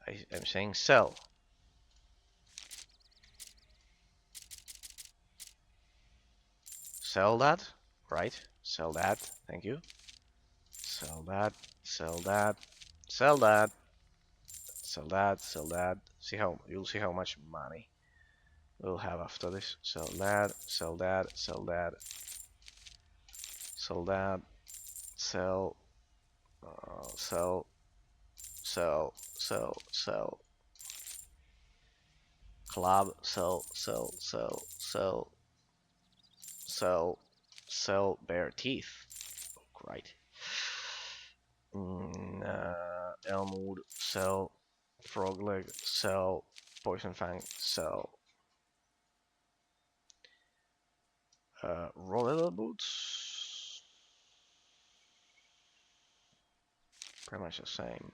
I'm saying sell. Sell that, right? Sell that. Thank you. Sell that. Sell that. Sell that. Sell that. Sell that. See how you'll see how much money we'll have after this. Sell that. Sell that. Sell that. Sell that. Sell. Sell. Sell. Sell. Sell. Club. Sell. Sell. Sell. Sell. Sell. Sell bare teeth. Right. Elmwood, sell. Frog leg, sell. Poison fang, sell. Roller boots. Pretty much the same.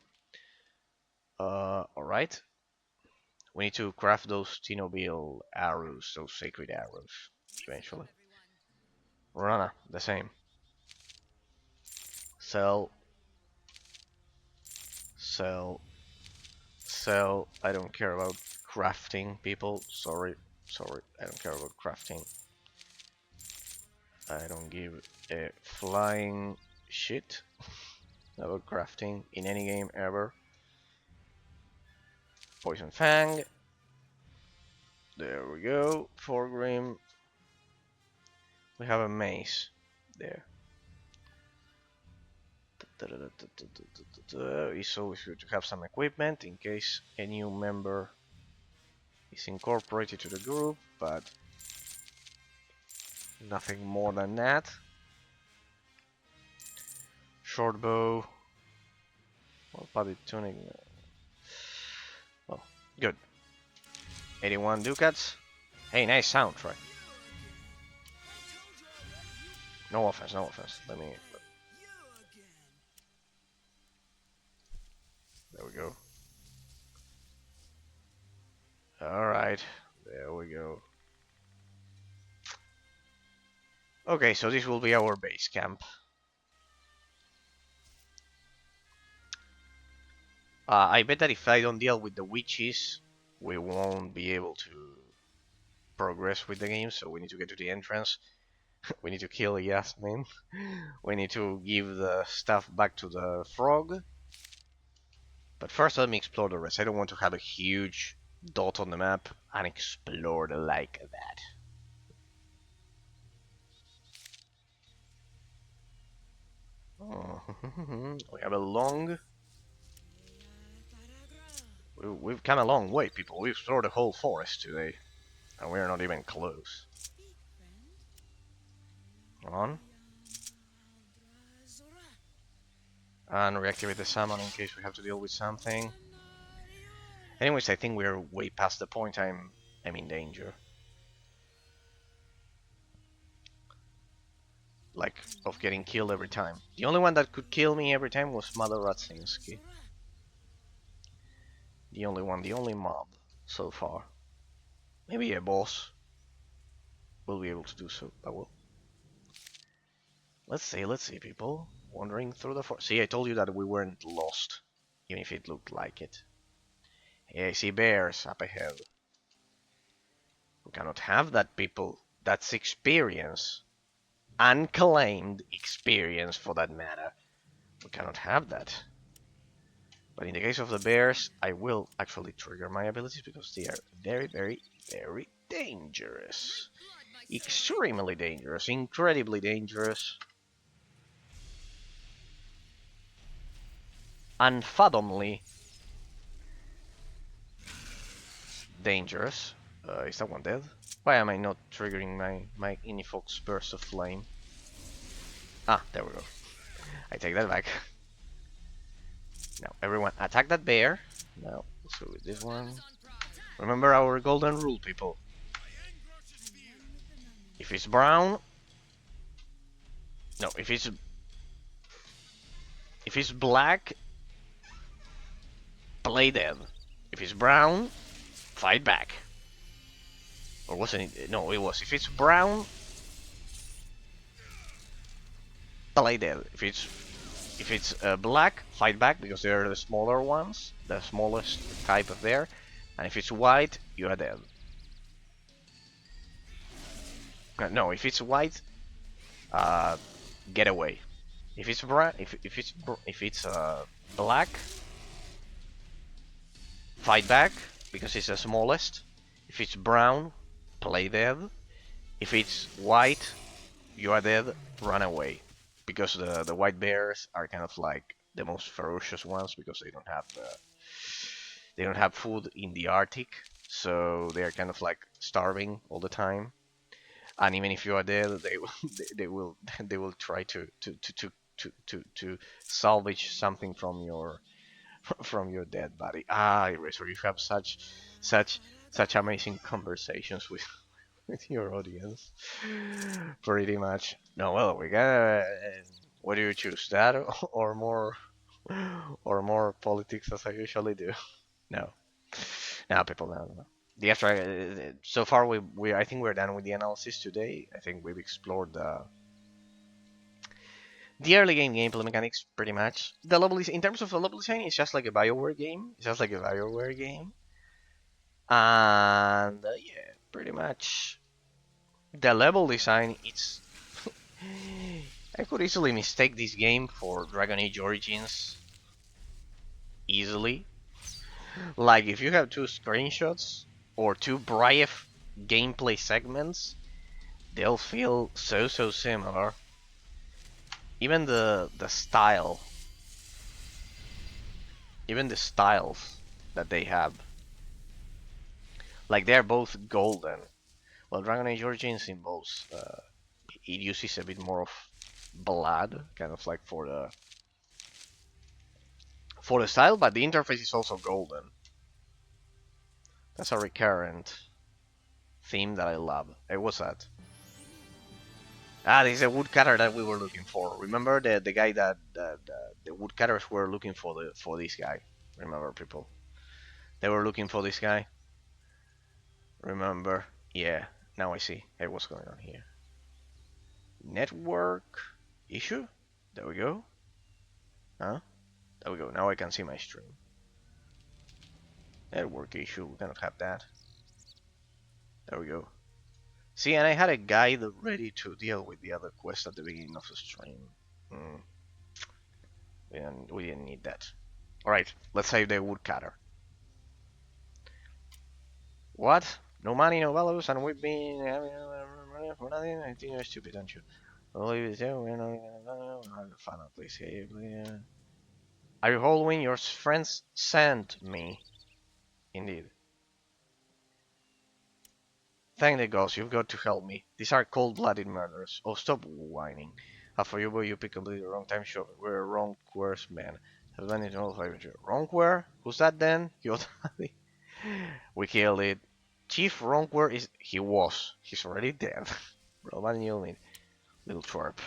Alright. We need to craft those Tinobile arrows, those sacred arrows, eventually. Rana, the same. Sell. Sell. Sell. I don't care about crafting, people. Sorry. Sorry. I don't care about crafting. I don't give a flying shit about crafting in any game ever. Poison Fang. There we go. 4 Grim. We have a mace there. It's always good to have some equipment in case a new member is incorporated to the group, but nothing more than that. Short bow. Well, padded tunic. Well, good. 81 ducats. Hey, nice soundtrack. No offense, no offense. Let me. There we go. Alright, there we go. Okay, so this will be our base camp. I bet that if I don't deal with the witches, we won't be able to progress with the game, so we need to get to the entrance. We need to kill Yasmin. We need to give the stuff back to the frog. But first let me explore the rest. I don't want to have a huge dot on the map and explore like that. We have a long... We've come a long way, people. We've explored the whole forest today. And we're not even close. Come on. And reactivate the summon in case we have to deal with something. Anyways, I think we're way past the point I'm in danger. Like, of getting killed every time. The only one that could kill me every time was Mother Radzinski. The only one, the only mob so far. Maybe a boss will be able to do so, but well. Let's see, people. Wandering through the forest. See, I told you that we weren't lost, even if it looked like it. Hey, I see bears up ahead. We cannot have that, people. That's experience. Unclaimed experience, for that matter. We cannot have that. But in the case of the bears, I will actually trigger my abilities because they are very, very, very dangerous. Extremely dangerous. Incredibly dangerous. Unfathomably dangerous. Is that one dead? Why am I not triggering my Inifox burst of flame? Ah, there we go. I take that back. Now, everyone, attack that bear. Now, let's go with this one. Remember our golden rule, people. If it's brown... No, if it's black, play dead. If it's brown, fight back. Or wasn't it? No, it was. If it's brown, play dead. If it's black, fight back because they're the smaller ones, the smallest type of bear. And if it's white, you are dead. No, if it's white, get away. If it's brown, if it's black, fight back because it's the smallest. If it's brown, play dead. If it's white, you are dead. Run away because the white bears are kind of like the most ferocious ones because they don't have food in the Arctic, so they are kind of like starving all the time. And even if you are dead, they will they will try to salvage something from your from your dead body. Ah, Eraser, you have such such amazing conversations with with your audience. Pretty much. No, well, we gotta. What do you choose, that or more or more politics as I usually do? No, no, people, no. The after so far we I think we're done with the analysis today. I think we've explored the early game gameplay mechanics pretty much. The level in terms of the level design, it's just like a Bioware game. It's just like a Bioware game, and yeah, pretty much the level design. It's I could easily mistake this game for Dragon Age Origins easily. Like if you have two screenshots or two brief gameplay segments, they'll feel so similar. Even the style, even the styles that they have, like they're both golden. Well, Dragon Age Origins involves it uses a bit more of blood, kind of like for the style, but the interface is also golden. That's a recurrent theme that I love. Hey, what's that? Ah, this is a woodcutter that we were looking for. Remember the guy that the woodcutters were looking for this guy. Remember, people? They were looking for this guy. Remember? Yeah. Now I see. Hey, what's going on here? Network issue? There we go. Huh? There we go. Now I can see my stream. Network issue. We cannot have that. There we go. See, and I had a guide ready to deal with the other quest at the beginning of the stream. We didn't need that. Alright, let's save the woodcutter. What? No money, no values, and we've been having for nothing? I think you're stupid, aren't you? Well, if it's there, we're not gonna find out, please. Are you following your friends sent me? Indeed. Thank the gods, you've got to help me. These are cold-blooded murders. Oh, stop whining. For you, boy, you picked completely the wrong time. Sure, we're a wrong course, man. Have done it all favor. Wrong where? Who's that then? Your daddy? We killed it. Chief Ronquer is... He's already dead. Roman Yulin. Little twerp.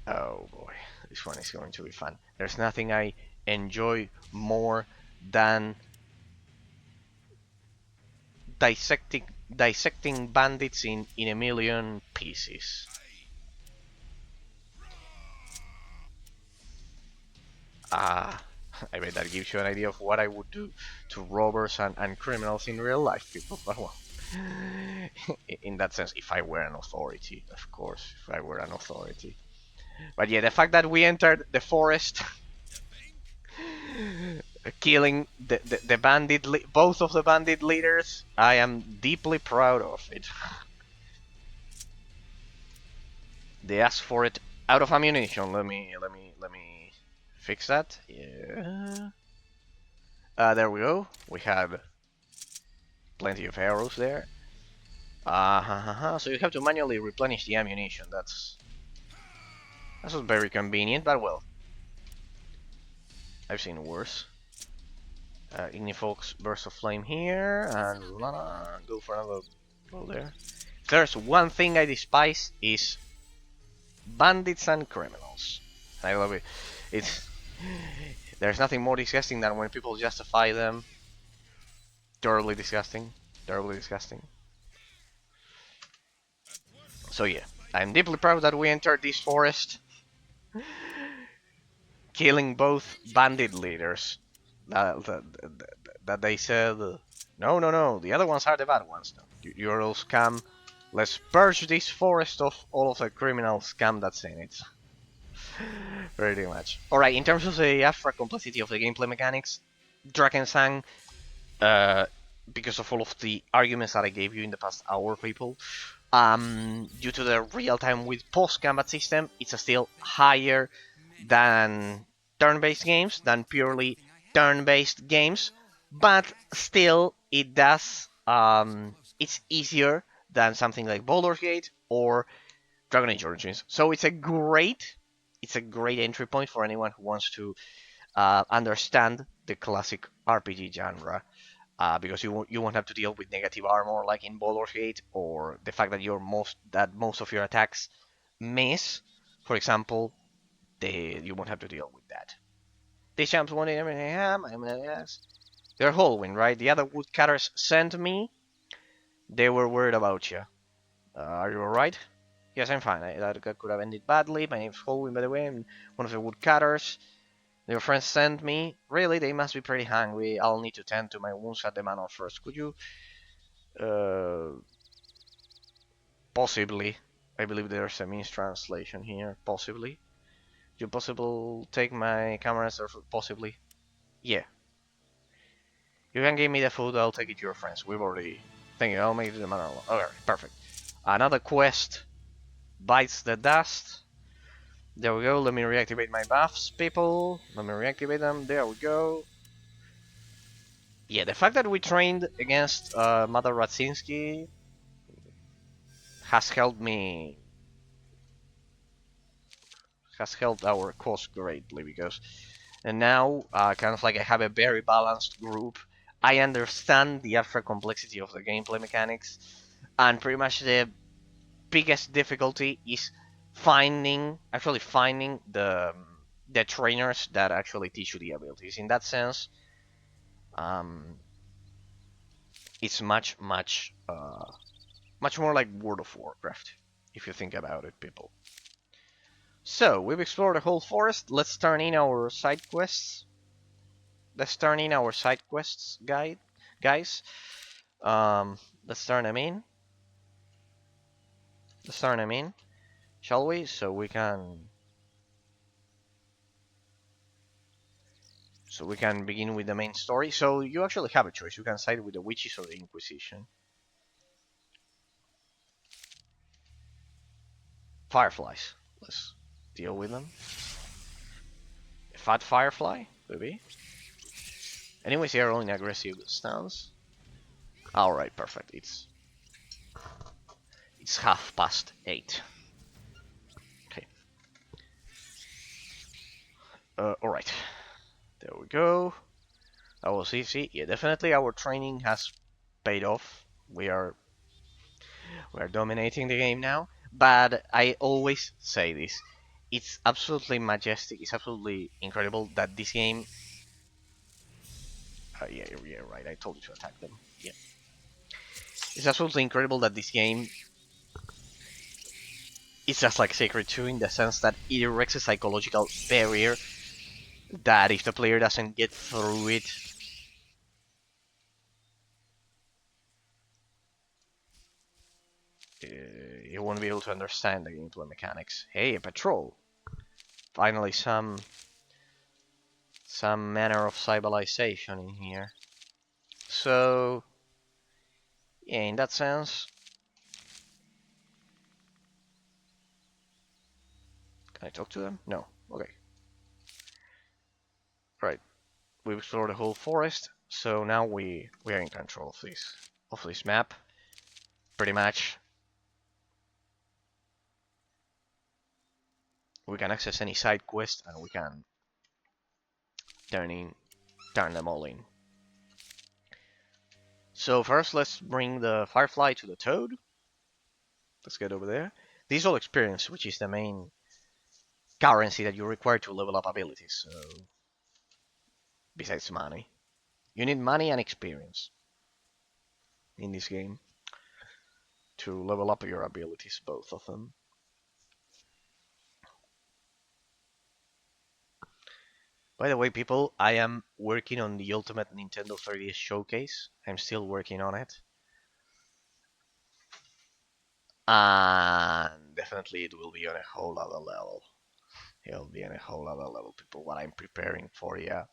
Oh boy. This one is going to be fun. There's nothing I enjoy more than dissecting bandits in a million pieces. Ah, I bet that gives you an idea of what I would do to robbers and criminals in real life, people. But well, in that sense, if I were an authority, of course, if I were an authority. But yeah, the fact that we entered the forest, killing the bandit, both of the bandit leaders, I am deeply proud of it. They asked for it out of ammunition. Let me fix that. Yeah. There we go. We have plenty of arrows there. So you have to manually replenish the ammunition. That's not very convenient, but well, I've seen worse. Ignifox burst of flame here, and go for another blow there. If there's one thing I despise is bandits and criminals. I love it. It's there's nothing more disgusting than when people justify them. Terribly disgusting. Terribly disgusting. So yeah, I'm deeply proud that we entered this forest, killing both bandit leaders. That they said, no, the other ones are the bad ones. No, you're all scum. Let's purge this forest of all of the criminal scum that's in it. Pretty much. Alright, in terms of the abstract complexity of the gameplay mechanics, Drakensang, because of all of the arguments that I gave you in the past hour, people, due to the real-time with post-combat system, it's still higher than turn-based games, than purely turn-based games, but still it does, it's easier than something like Baldur's Gate or Dragon Age Origins. So it's a great entry point for anyone who wants to understand the classic RPG genre. Because you won't have to deal with negative armor like in Baldur's Gate, or the fact that most of your attacks miss. For example, you won't have to deal with that. These champs wanted everything I am. I'm gonna ask. They're Holwyn, right? The other woodcutters sent me. They were worried about you. Are you alright? Yes, I'm fine. That could have ended badly. My name's Holwyn, by the way. I'm one of the woodcutters. Your friends sent me. Really, they must be pretty hungry. I'll need to tend to my wounds at the manor first. Could you? Possibly. I believe there's a mistranslation here. Possibly. You possible take my cameras or possibly? Yeah. You can give me the food. I'll take it to your friends. We've already. Thank you. I'll make it to the manor. Okay, perfect. Another quest bites the dust. There we go. Let me reactivate my buffs, people. Let me reactivate them. There we go. Yeah, the fact that we trained against Mother Radzinski has helped me, has helped our cause greatly, because and now kind of like I have a very balanced group. I understand the abstract complexity of the gameplay mechanics, and pretty much the biggest difficulty is actually finding the trainers that actually teach you the abilities. In that sense, um, it's much more like World of Warcraft, if you think about it, people. So, we've explored the whole forest. Let's turn in our side quests. Guys. Let's turn them in. Shall we? So we can begin with the main story. So you actually have a choice. You can side with the witches or the Inquisition. Fireflies. Let's deal with them. A fat firefly, maybe. Anyways, they are only aggressive stance. Alright, perfect. It's 8:30. Okay. Alright. There we go. That was easy. Yeah, definitely our training has paid off. We are dominating the game now. But I always say this: it's absolutely majestic. It's absolutely incredible that this game. Yeah, right. I told you to attack them. Yeah, it's absolutely incredible that this game is just like Sacred 2 in the sense that it erects a psychological barrier that if the player doesn't get through it, you won't be able to understand the gameplay mechanics. Hey, a patrol! Finally, some manner of civilization in here. So, yeah, in that sense, can I talk to them? No. Okay. Right. We've explored the whole forest, so now we are in control of this map, pretty much. We can access any side quest and we can turn turn them all in. So first, let's bring the Firefly to the Toad. Let's get over there. This is all experience, which is the main currency that you require to level up abilities. So, besides money, you need money and experience in this game to level up your abilities, both of them. By the way, people, I am working on the Ultimate Nintendo 3DS Showcase. I'm still working on it. And definitely it will be on a whole other level. It'll be on a whole other level, people. What I'm preparing for, yeah.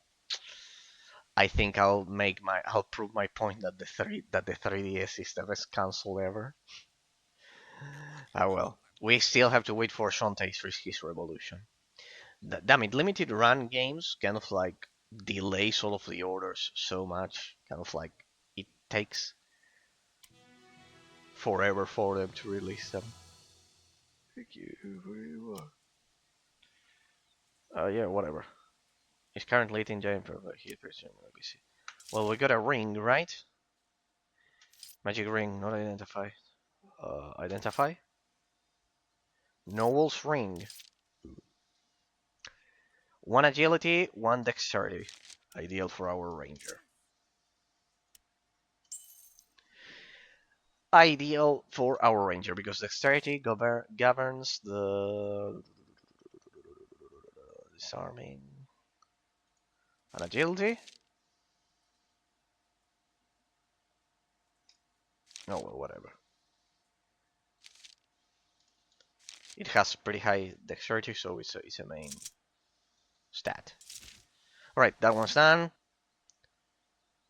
I think I'll prove my point that the 3DS is the best console ever. Ah well. We still have to wait for Shantae's Risky's Revolution. Damn it, limited run games kind of like delays all of the orders so much. Kind of like it takes forever for them to release them. Thank you very much. Yeah, whatever. It's currently eating giant perfect here. Well, we got a ring, right? Magic ring, not identify. Identify? Noel's ring. One agility, one dexterity. Ideal for our ranger. Ideal for our ranger because dexterity governs the disarming and agility. Oh well, whatever. It has pretty high dexterity, so it's a main stat. All right, that one's done.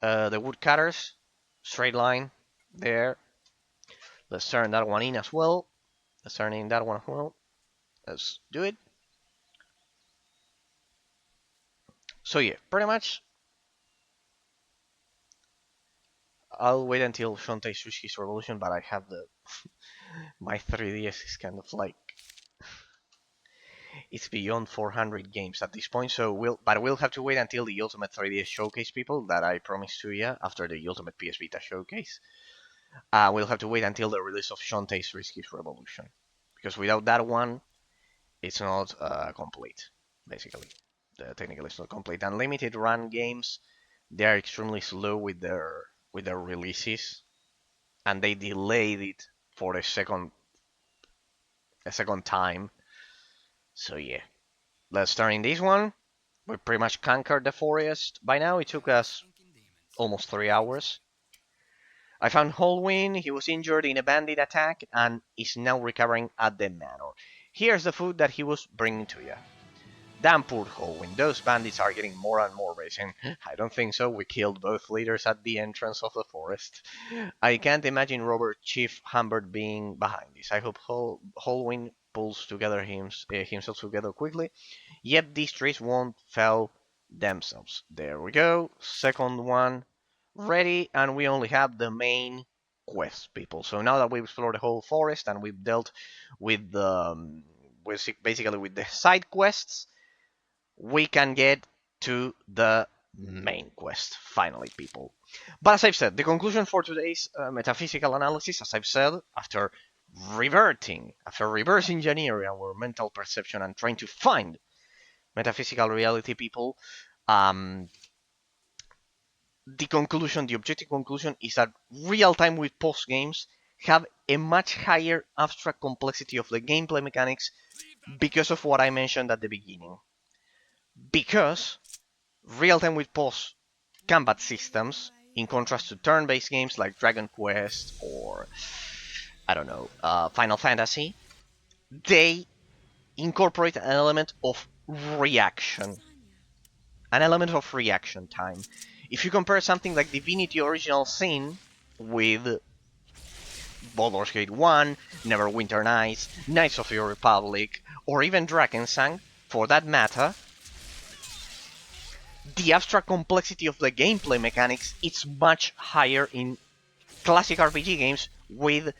The woodcutters, straight line there. Let's turn that one in as well. Let's turn in that one as well. Let's do it. So yeah, pretty much I'll wait until Shantae Sushi's Revolution, but I have the my 3DS is kind of like it's beyond 400 games at this point, so we'll have to wait until the Ultimate 3DS Showcase, people, that I promised to you after the Ultimate PS Vita Showcase. We'll have to wait until the release of Shantae's Risky's Revolution, because without that one, it's not complete. Basically, technically it's not complete. And limited run games, they are extremely slow with their releases, and they delayed it for a second time. So yeah, let's start in this one. We pretty much conquered the forest. By now it took us almost 3 hours. I found Holwyn. He was injured in a bandit attack and is now recovering at the manor. Here's the food that he was bringing to you. Damn poor Holwyn, those bandits are getting more and more racing. I don't think so, we killed both leaders at the entrance of the forest. I can't imagine Robert Chief Humbert being behind this. I hope Holwyn pulls himself together quickly. Yep, these trees won't fell themselves. There we go, second one ready, and we only have the main quest, people. So now that we've explored the whole forest and we've dealt with basically with the side quests, we can get to the main quest, finally, people. But as I've said, the conclusion for today's metaphysical analysis, as I've said, after reverse engineering our mental perception and trying to find metaphysical reality, people, um, the objective conclusion is that real-time with post games have a much higher abstract complexity of the gameplay mechanics because of what I mentioned at the beginning. Because real-time with post combat systems, in contrast to turn-based games like Dragon Quest or I don't know, Final Fantasy, they incorporate an element of reaction time. If you compare something like Divinity Original Sin with Baldur's Gate 1, Neverwinter Nights, Knights of the Republic, or even Drakensang, for that matter, the abstract complexity of the gameplay mechanics is much higher in classic RPG games with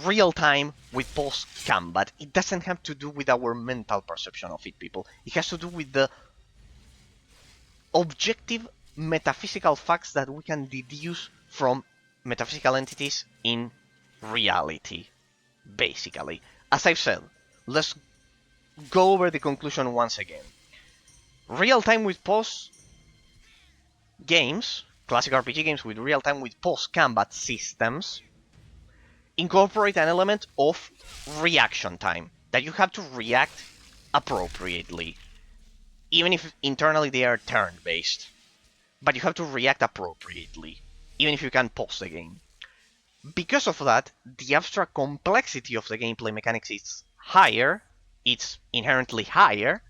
real time with post combat. It doesn't have to do with our mental perception of it, people. It has to do with the objective metaphysical facts that we can deduce from metaphysical entities in reality, basically. As I've said, let's go over the conclusion once again. Real time with post games, classic RPG games with real time with post combat systems, incorporate an element of reaction time, that you have to react appropriately, even if internally they are turn based. But you have to react appropriately, even if you can pause the game. Because of that, the abstract complexity of the gameplay mechanics is higher, it's inherently higher,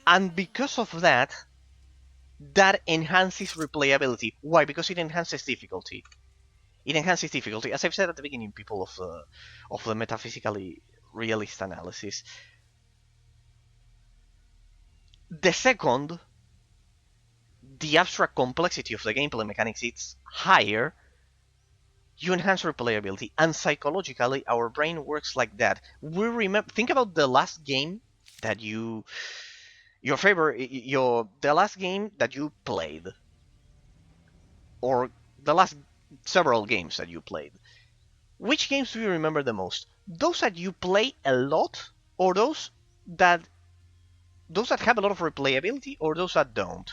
and because of that, that enhances replayability. Why? Because it enhances difficulty. It enhances difficulty. As I've said at the beginning, people of the metaphysically realist analysis. The second, the abstract complexity of the gameplay mechanics is higher, you enhance replayability, and psychologically our brain works like that. We remember. Think about the last game that your favorite, the last game that you played, or the last several games that you played. Which games do you remember the most? Those that you play a lot, or that those that have a lot of replayability, or those that don't?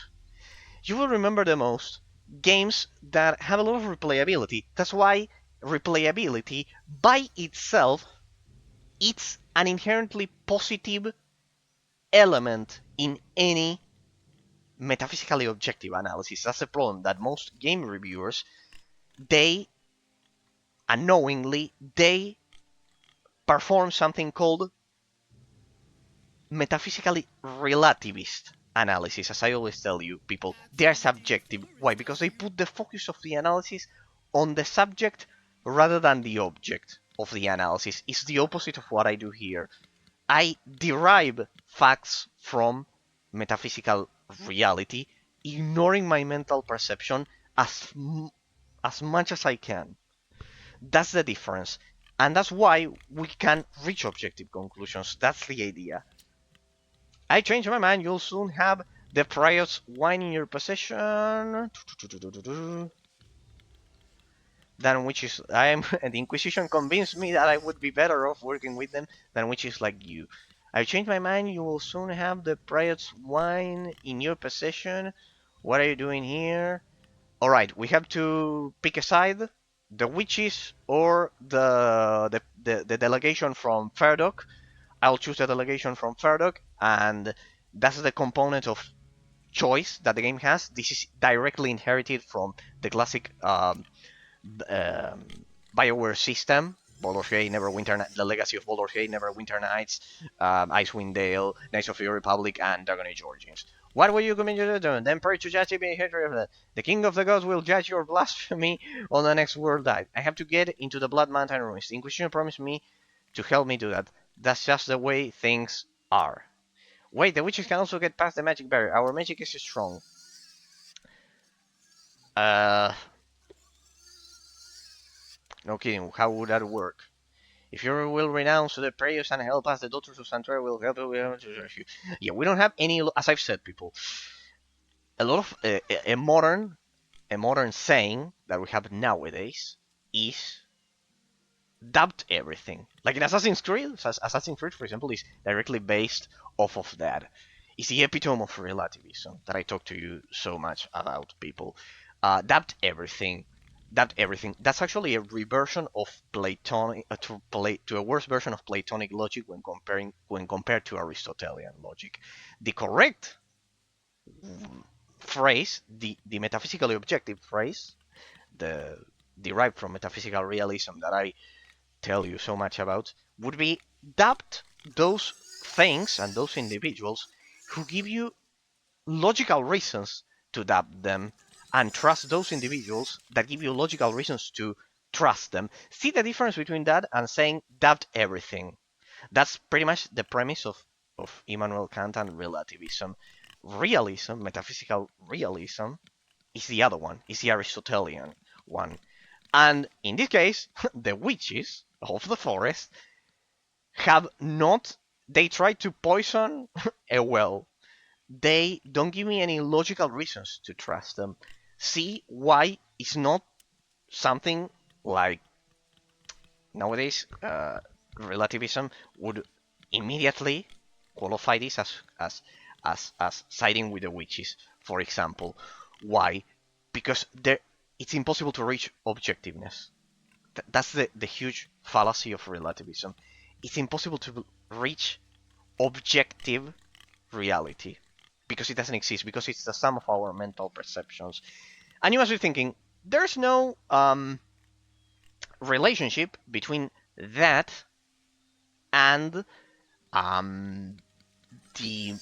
You will remember the most games that have a lot of replayability. That's why replayability by itself it's an inherently positive element in any metaphysically objective analysis. That's the problem that most game reviewers they unknowingly they perform something called metaphysically relativist analysis. As I always tell you, people, they are subjective. Why? Because they put the focus of the analysis on the subject rather than the object of the analysis. It's the opposite of what I do here. I derive facts from metaphysical reality, ignoring my mental perception as much as I can. That's the difference. And that's why we can reach objective conclusions. That's the idea. I changed my mind. You'll soon have the Prior's wine in your possession. Than which is I am the Inquisition convinced me that I would be better off working with them than which is like you. I changed my mind. You will soon have the Prior's wine in your possession. What are you doing here? All right, we have to pick a side: the witches or the delegation from Ferdok. I'll choose the delegation from Ferdok, and that's the component of choice that the game has. This is directly inherited from the classic um, BioWare system. Baldur's Gate, Neverwinter, the Legacy of Baldur's Gate, Neverwinter Nights, Icewind Dale, Knights of the Republic, and Dragon Age Origins. What will you commit to do? Then pray to judge the King of the Gods will judge your blasphemy on the next world dive. I have to get into the Blood Mountain ruins. The Inquisition promised me to help me do that. That's just the way things are. Wait, the witches can also get past the magic barrier. Our magic is strong. Uh, no kidding. How would that work? If you will renounce the prayers and help us, the daughters of Santuary will help you. Yeah, we don't have any. As I've said, people, a lot of a modern saying that we have nowadays is doubt everything. Like in Assassin's Creed, Assassin's Creed, for example, is directly based off of that. It's the epitome of relativism that I talk to you so much about, people. Doubt everything. Doubt everything. That's actually a reversion of Platonic to a worse version of Platonic logic when compared to Aristotelian logic. The correct phrase, the metaphysically objective phrase, the derived from metaphysical realism that I tell you so much about, would be doubt those things and those individuals who give you logical reasons to doubt them, and trust those individuals that give you logical reasons to trust them. See the difference between that and saying doubt everything. That's pretty much the premise of Immanuel Kant and relativism. Realism, metaphysical realism, is the other one, is the Aristotelian one. And in this case, the witches of the forest have not. They try to poison a well. They don't give me any logical reasons to trust them. See why it's not something like nowadays. Relativism would immediately qualify this as siding with the witches, for example. Why? Because it's impossible to reach objectiveness. That's the huge fallacy of relativism. It's impossible to reach objective reality because it doesn't exist, because it's the sum of our mental perceptions. And you must be thinking, there's no relationship between that and the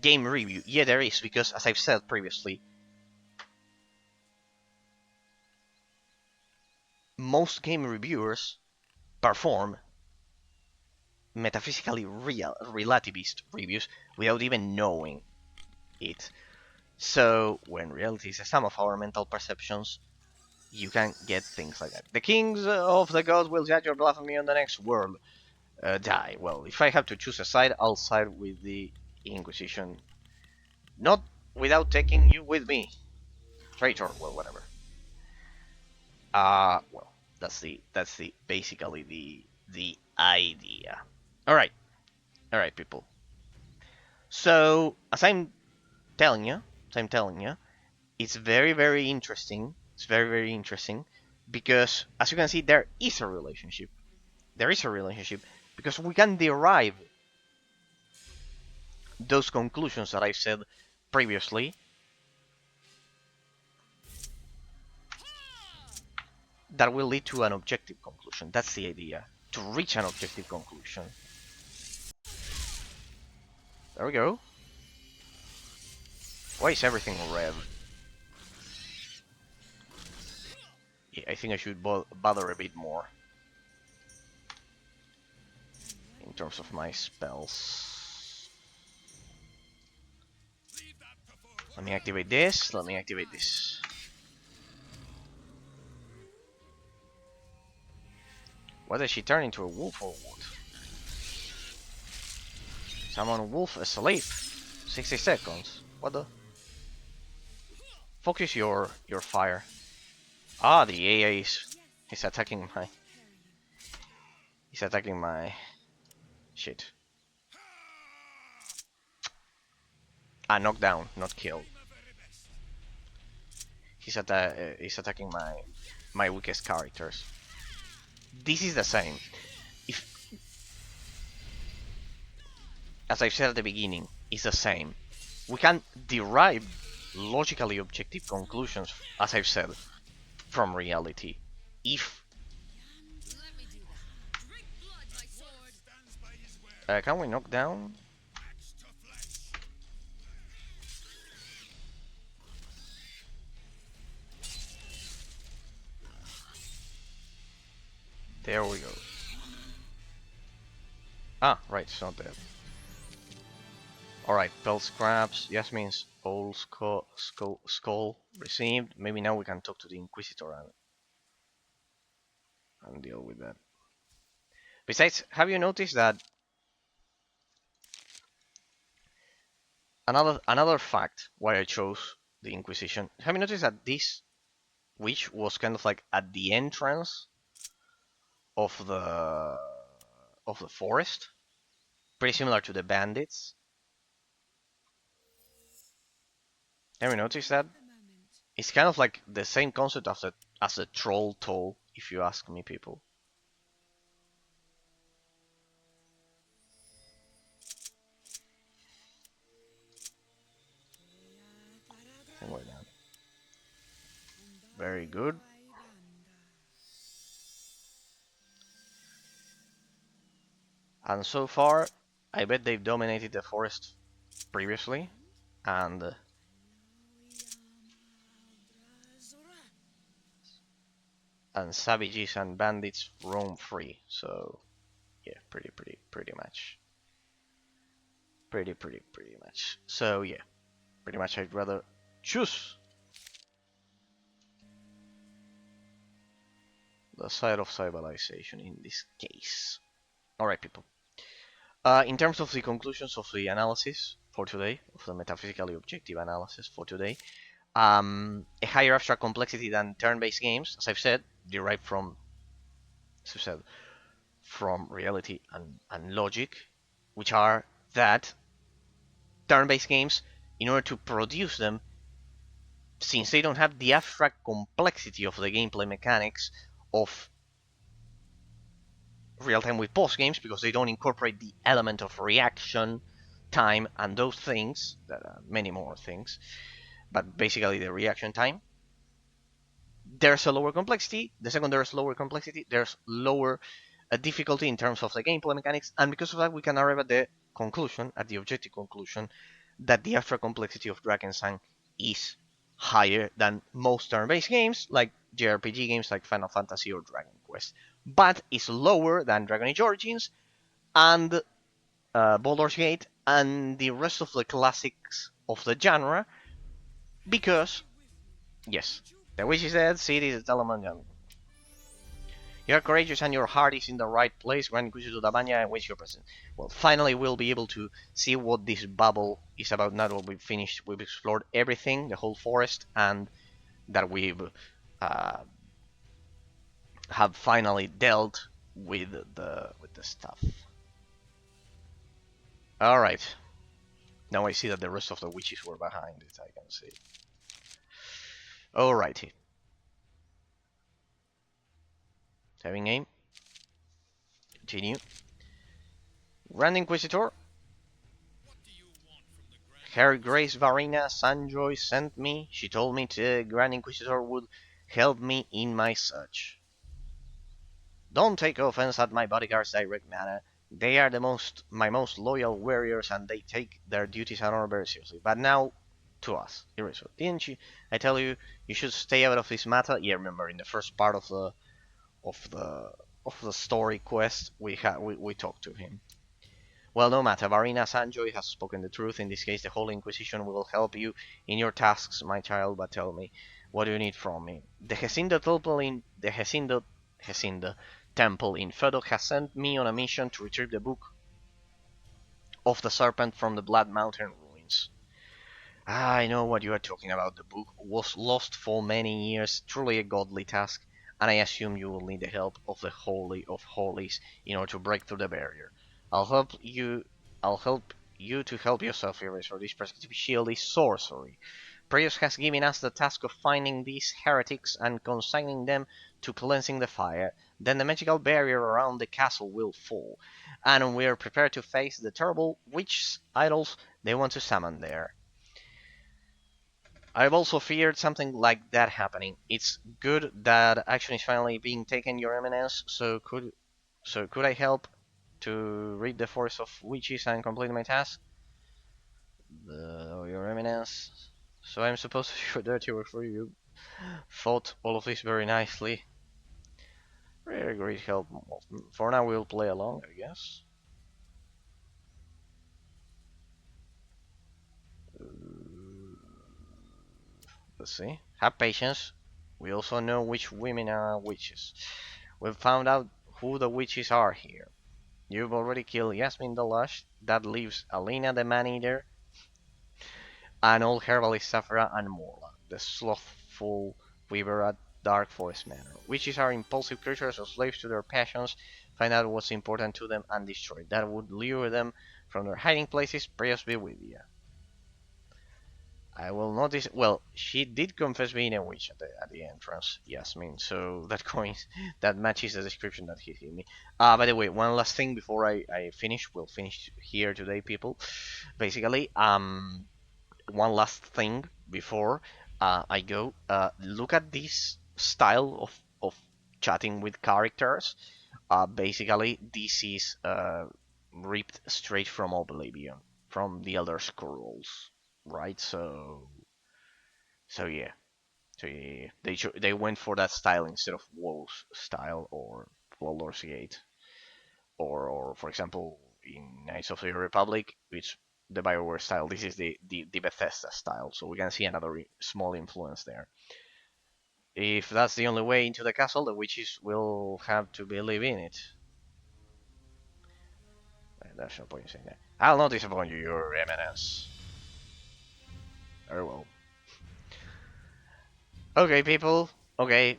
game review. Yeah, there is, because as I've said previously, most game reviewers perform metaphysically relativist reviews without even knowing it. So when reality is a sum of our mental perceptions, you can get things like that. The kings of the gods will judge your blasphemy on the next world. Die. Well, if I have to choose a side, I'll side with the Inquisition. Not without taking you with me. Traitor. Well, whatever. Well, that's the basically the idea. All right, people. So as I'm telling you, it's very, very interesting. It's very, very interesting because, as you can see, there is a relationship. There is a relationship because we can derive those conclusions that I said previously that will lead to an objective conclusion. That's the idea. To reach an objective conclusion. There we go. Why is everything red? Yeah, I think I should bother a bit more in terms of my spells. Let me activate this. Let me activate this. What did she turn into, a wolf or what? Summon wolf asleep. 60 seconds. What the? Focus your fire. Ah, the AA is attacking my. He's attacking my. Shit. Ah, knockdown, not killed. He's attacking my weakest characters. This is the same. If, as I said at the beginning, it's the same. We can derive logically objective conclusions, as I've said, from reality. If can we knock down? There we go. Ah, right, it's not dead. Alright, bell scraps. Yes means old skull received. Maybe now we can talk to the Inquisitor and deal with that. Besides, have you noticed that another fact why I chose the Inquisition. Have you noticed that this witch was kind of like at the entrance of the forest, pretty similar to the bandits? Have you noticed that? It's kind of like the same concept as a troll toll, if you ask me, people. Same way down. Very good. And so far, I bet they've dominated the forest previously, and savages and bandits roam free. So yeah, pretty much. Pretty much. So yeah, pretty much I'd rather choose the side of civilization in this case. Alright, people. In terms of the conclusions of the analysis for today, of the metaphysically objective analysis for today, a higher abstract complexity than turn-based games, as I've said, derived from, as I've said, from reality and logic, which are that turn-based games, in order to produce them, since they don't have the abstract complexity of the gameplay mechanics of real-time with pause games, because they don't incorporate the element of reaction, time, and those things, that are many more things, but basically the reaction time, there's a lower complexity. The second, there's lower complexity, there's lower difficulty in terms of the gameplay mechanics, and because of that, we can arrive at the conclusion, at the objective conclusion, that the abstract complexity of Drakensang is higher than most turn-based games, like JRPG games like Final Fantasy or Dragon Quest, but is lower than Dragon Age Origins and Baldur's Gate and the rest of the classics of the genre, because, yes, the witch is dead, city is Telemanjan. You're courageous and your heart is in the right place. Grand Inquisitor Dabaña and waits your presence. Well, finally we'll be able to see what this bubble is about now that we've finished. We've explored everything, the whole forest, and that we've have finally dealt with the stuff. All right. Now I see that the rest of the witches were behind it. I can see. Alrighty. Having aim. Continue. Grand Inquisitor. Her Grace Varina Sanjoy sent me. She told me the Grand Inquisitor would help me in my search. Don't take offense at my bodyguard's direct manner. They are my most loyal warriors, and they take their duties and honor very seriously. But now, to us. Eraser, didn't you? I tell you, you should stay out of this matter. Yeah, remember in the first part of the story quest, we talked to him. Well, no matter. Varina Sanjoy has spoken the truth. In this case, the Holy Inquisition will help you in your tasks, my child. But tell me, what do you need from me? The Hesindo Temple in Fedok has sent me on a mission to retrieve the Book of the Serpent from the Blood Mountain ruins. I know what you are talking about. The book was lost for many years. Truly a godly task, and I assume you will need the help of the Holy of Holies in order to break through the barrier. I'll help you to help yourself, Eraser. This prescriptive shield is sorcery. Prius has given us the task of finding these heretics and consigning them to cleansing the fire. Then the magical barrier around the castle will fall, and we are prepared to face the terrible witch idols they want to summon there. I've also feared something like that happening. It's good that action is finally being taken, Your Eminence. So could I help to rid the forest of witches and complete my task? Your Eminence. So I'm supposed to do dirty work for you. Thought all of this very nicely. Very great help. For now, we'll play along, I guess. Let's see. Have patience. We also know which women are witches. We've found out who the witches are here. You've already killed Yasmin the Lush. That leaves Alina the Man-Eater. an old herbalist Saphira, and Morla, the slothful weaver at Dark Forest Manor. Witches are impulsive creatures or slaves to their passions. Find out what's important to them and destroy it. That would lure them from their hiding places. Prayers be with you. I will notice. Well, she did confess being a witch at the entrance, Yasmin. So that coins that matches the description that he gave me. By the way, one last thing before I finish. We'll finish here today, people. Basically, one last thing before I go. Look at this style of chatting with characters. Basically, this is ripped straight from Oblivion, from the Elder Scrolls, right? So yeah, they went for that style instead of WoW's style or Baldur's Gate, or for example in Knights of the Republic, which the Bioware style. This is the Bethesda style, so we can see another small influence there. If that's the only way into the castle, the witches will have to believe in it. There's no point in saying that. I'll not disappoint you, Your Eminence. Very well. Okay, people. Okay.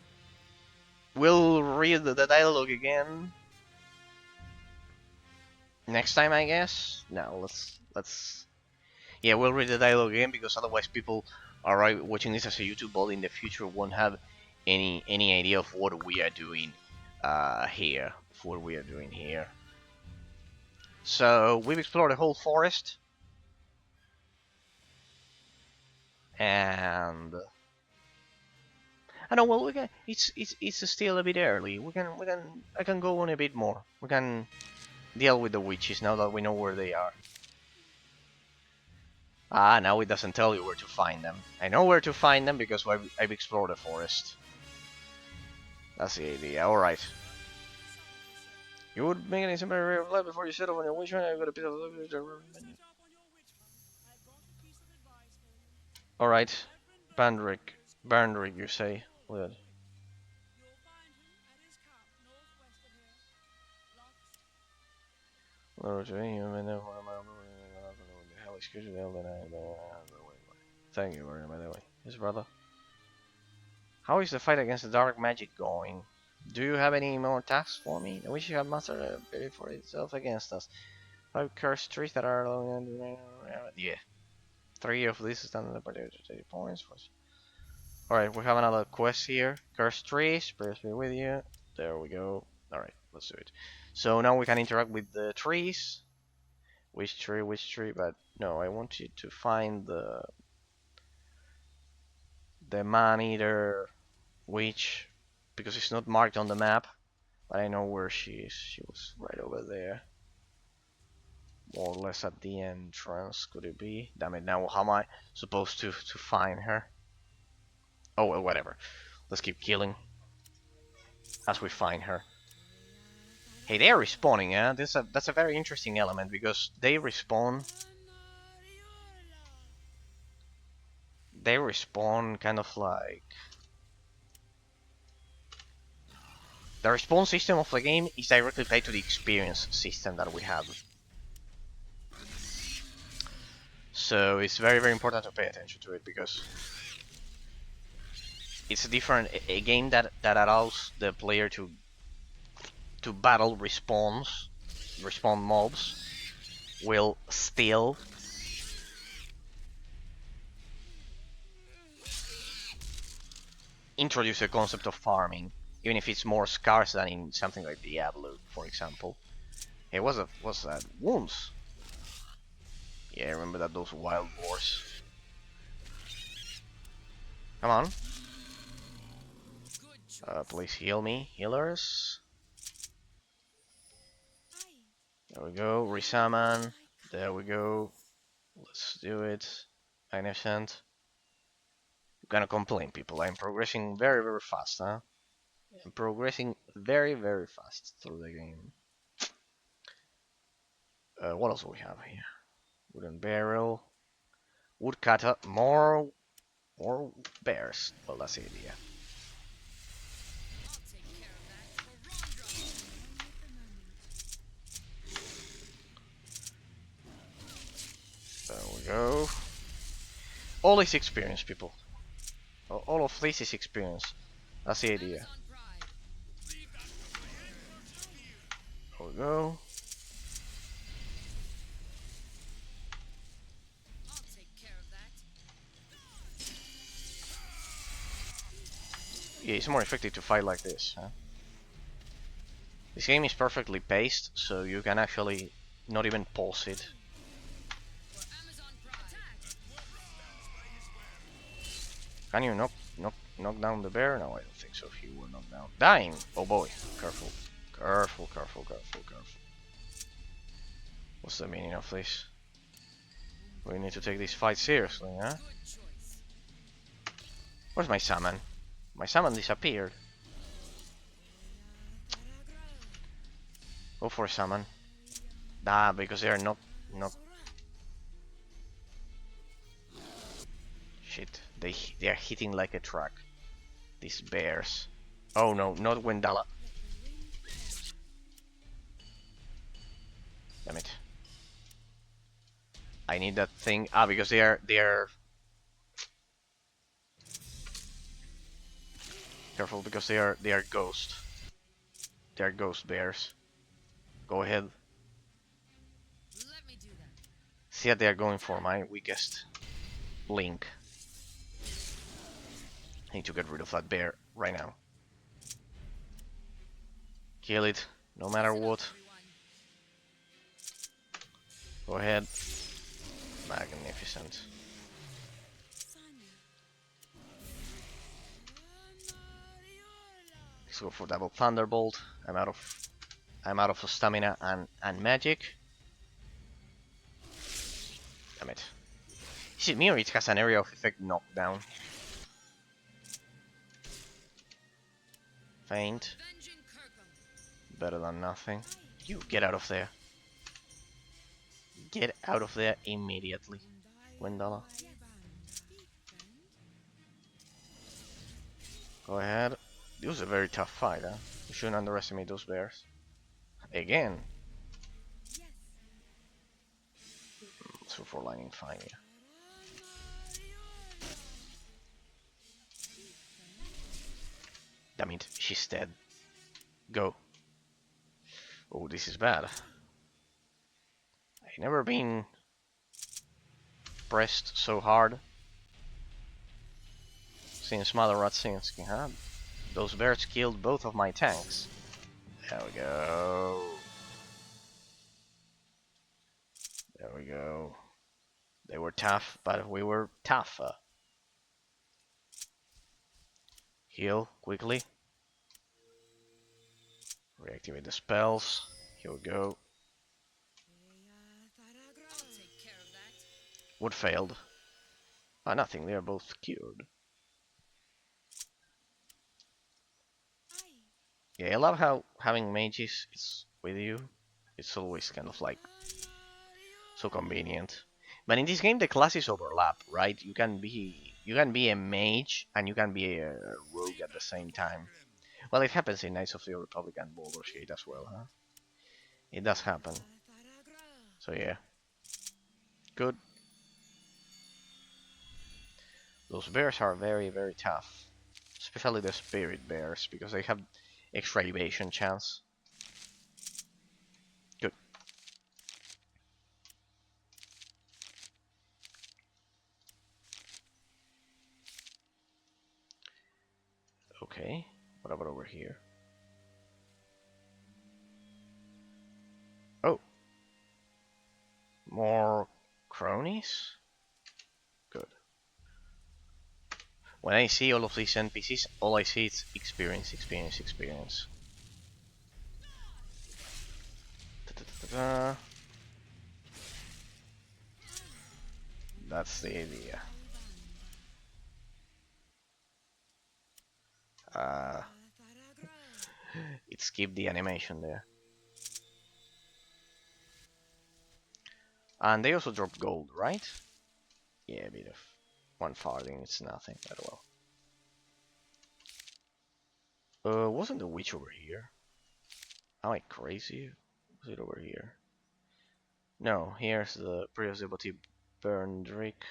We'll read the dialogue again next time, I guess. No, let's. Yeah, we'll read the dialogue again because otherwise people are watching this as a YouTube bot in the future won't have any idea of what we are doing here. Of what we are doing here. So we've explored the whole forest, and I know. Well, we can. It's still a bit early. We can. I can go on a bit more. We can deal with the witches now that we know where they are. Ah, now it doesn't tell you where to find them. I know where to find them because I've explored the forest. That's the idea. All right. You would make any simple ray of light before you settle on your witch hunt. I've got a piece of. All right, Bandrick. Bandrick, you say? Good. Thank you very much. Yes, brother. How is the fight against the dark magic going? Do you have any more tasks for me? I wish you had mastered a ability for itself against us. 5 cursed trees that are yeah. 3 of these standard particular 30 points. Alright, we have another quest here. Cursed trees, prayers be with you. There we go. Alright, let's do it. So now we can interact with the trees. Which tree, but no, I want you to find the man-eater witch because it's not marked on the map, but I know where she is. She was right over there. More or less at the entrance, could it be? Damn it, now how am I supposed to find her? Oh well, whatever. Let's keep killing as we find her. Hey, they're respawning, eh? That's a very interesting element because they respawn. They respawn kind of like the respawn system of the game is directly tied to the experience system that we have. So it's very important to pay attention to it because it's a different a game that allows the player to battle respawn mobs will still introduce a concept of farming, even if it's more scarce than in something like Diablo, for example. Hey, what's that? Wounds. Yeah, I remember that, those wild boars. Come on. Please heal me, healers. There we go, resummon. There we go. Let's do it. Innocent. I'm gonna complain, people. I'm progressing very fast, huh? I'm progressing very fast through the game. What else do we have here? Wooden barrel. Woodcutter. More bears. Well, that's the idea. There we go. all is experience, people. All of this is experience. That's the idea. Amazon Pride. There we go. I'll take care of that. Yeah, it's more effective to fight like this, huh? This game is perfectly paced, so you can actually not even pause it. For Amazon Pride. Can you knock down the bear? No, I don't think so. He will knock down. Dying! Oh boy, careful. Careful, careful, careful, careful. What's the meaning of this? We need to take this fight seriously, huh? Good choice. Where's my salmon? My salmon disappeared. Go for salmon. Ah, because they are not. Shit, they are hitting like a truck. These bears. Oh no, not Wendala. Damn it. I need that thing. Ah, because they are careful because they are ghost. They are ghost bears. Go ahead. Let me do that. See that they are going for my weakest link. I need to get rid of that bear right now. Kill it, no matter what. Everyone. Go ahead. Magnificent. Let's go for double thunderbolt. I'm out of stamina and magic. Damn it. Is it me or it has an area of effect knockdown? Faint. Avenging Kirkham. Better than nothing. You get out of there. Get out of there immediately. Wendala. Go ahead. It was a very tough fight, huh? You shouldn't underestimate those bears. Again. So for lightning fine, yeah. Damn it, she's dead. Go. Oh, this is bad. I've never been pressed so hard since Mother Ratsinski, huh? Those bears killed both of my tanks. There we go. There we go. They were tough, but we were tougher. Heal quickly. Reactivate the spells. Here we go. I'll take care of that. What failed? Ah, nothing. They are both cured. Yeah, I love how having mages is with you. It's always kind of like so convenient. But in this game, the classes overlap, right? You can be a mage and you can be a rogue at the same time. Well, it happens in Knights of the Old Republic and Baldur's Gate as well, huh? It does happen. So yeah, good. Those bears are very, very tough, especially the spirit bears because they have extra evasion chance. Good. Okay. What about over here? Oh. More cronies? Good. When I see all of these NPCs, all I see is experience, experience, experience. Da-da-da-da-da. That's the idea. It skipped the animation there. And they also drop gold, right? Yeah, a bit of one farthing, it's nothing at all. Wasn't the witch over here? Am I crazy? Was it over here? No, here's the previous devotee Berndrick.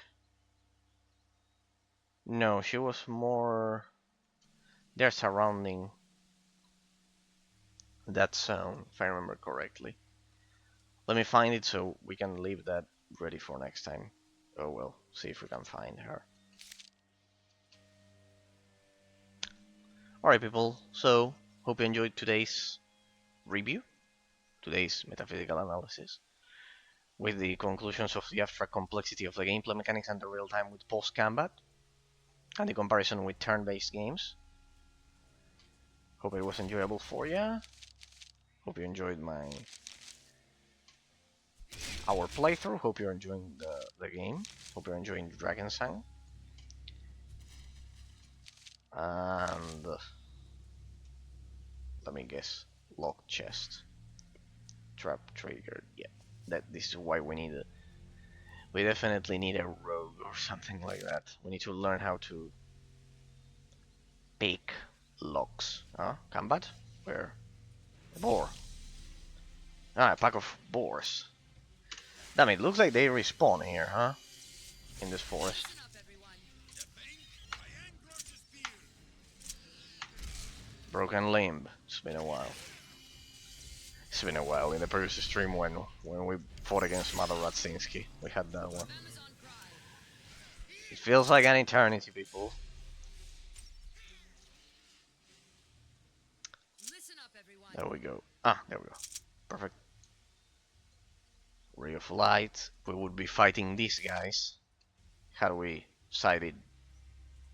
No, she was more... They're surrounding that zone, if I remember correctly. Let me find it so we can leave that ready for next time. Oh well, see if we can find her. Alright people, so hope you enjoyed today's review, today's metaphysical analysis, with the conclusions of the abstract complexity of the gameplay mechanics and the real-time with post-combat, and the comparison with turn-based games. Hope it was enjoyable for you. Hope you enjoyed our playthrough. Hope you're enjoying the game. Hope you're enjoying Drakensang. And let me guess, lock chest, trap trigger. Yeah, this is why we need it. We definitely need a rogue or something like that. We need to learn how to pick locks. Combat? Where? A boar. Ah, a pack of boars. Damn, it looks like they respawn here, huh? In this forest. Listen up, everyone. Broken limb. It's been a while. It's been a while. In the previous stream when we fought against Mother Radzinski, we had that one. Amazon Pride. It feels like an eternity, people. Listen up, everyone. There we go. Ah, there we go. Perfect. Ray of light. We would be fighting these guys. Had we sided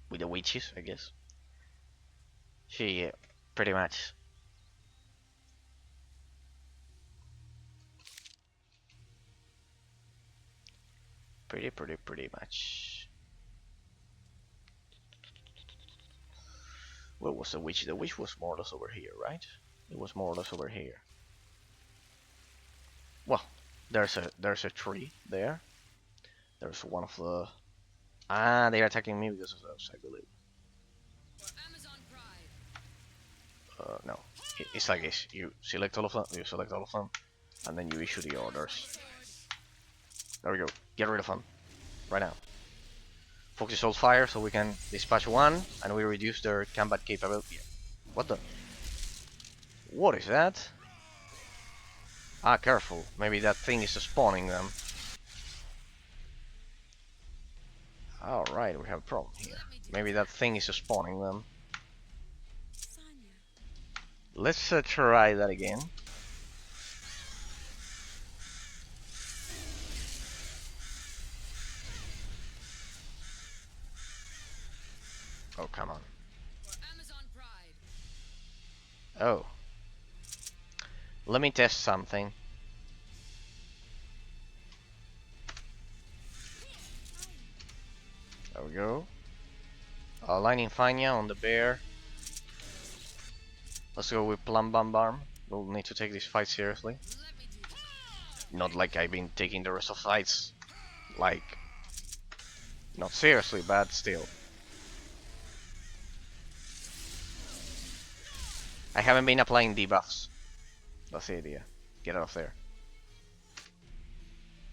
with the witches, I guess. She pretty much. Pretty much. Where was the witch? The witch was more or less over here, right? It was more or less over here. Well, there's a tree there. There's one of the... Ah, they are attacking me because of those, I believe. For Amazon Pride. No. It's like this. You select all of them, and then you issue the orders. There we go. Get rid of them. Right now. Focus all fire so we can dispatch one, and we reduce their combat capability. What the? What is that? Ah, careful. Maybe that thing is spawning them. Alright, we have a problem here. Maybe that thing is spawning them. Let's try that again. Oh, come on. For Amazon Pride. Oh. Let me test something. There we go. Lightning Fania on the bear. Let's go with Plum Bombarm. We'll need to take this fight seriously. Let me do this. Not like I've been taking the rest of fights. Like... Not seriously, but still. I haven't been applying debuffs. That's the idea. Get out of there.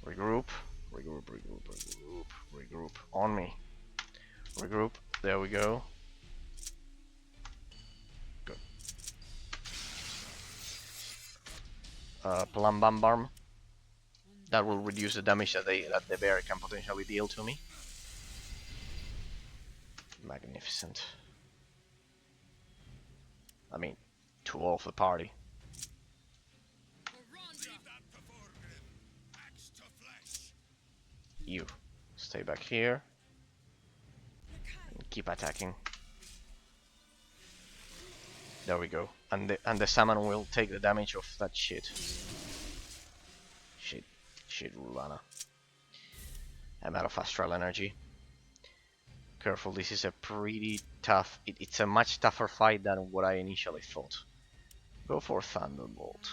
Regroup. Regroup. On me. Regroup. There we go. Good. Plum Bombarm. That will reduce the damage that the bear can potentially deal to me. Magnificent. I mean, to all of the party. For Rondra. You stay back here and keep attacking. There we go. And the salmon will take the damage of that shit. Shit, Rulana. I'm out of astral energy. Careful, this is a pretty tough... It's a much tougher fight than what I initially thought. Go for Thunderbolt.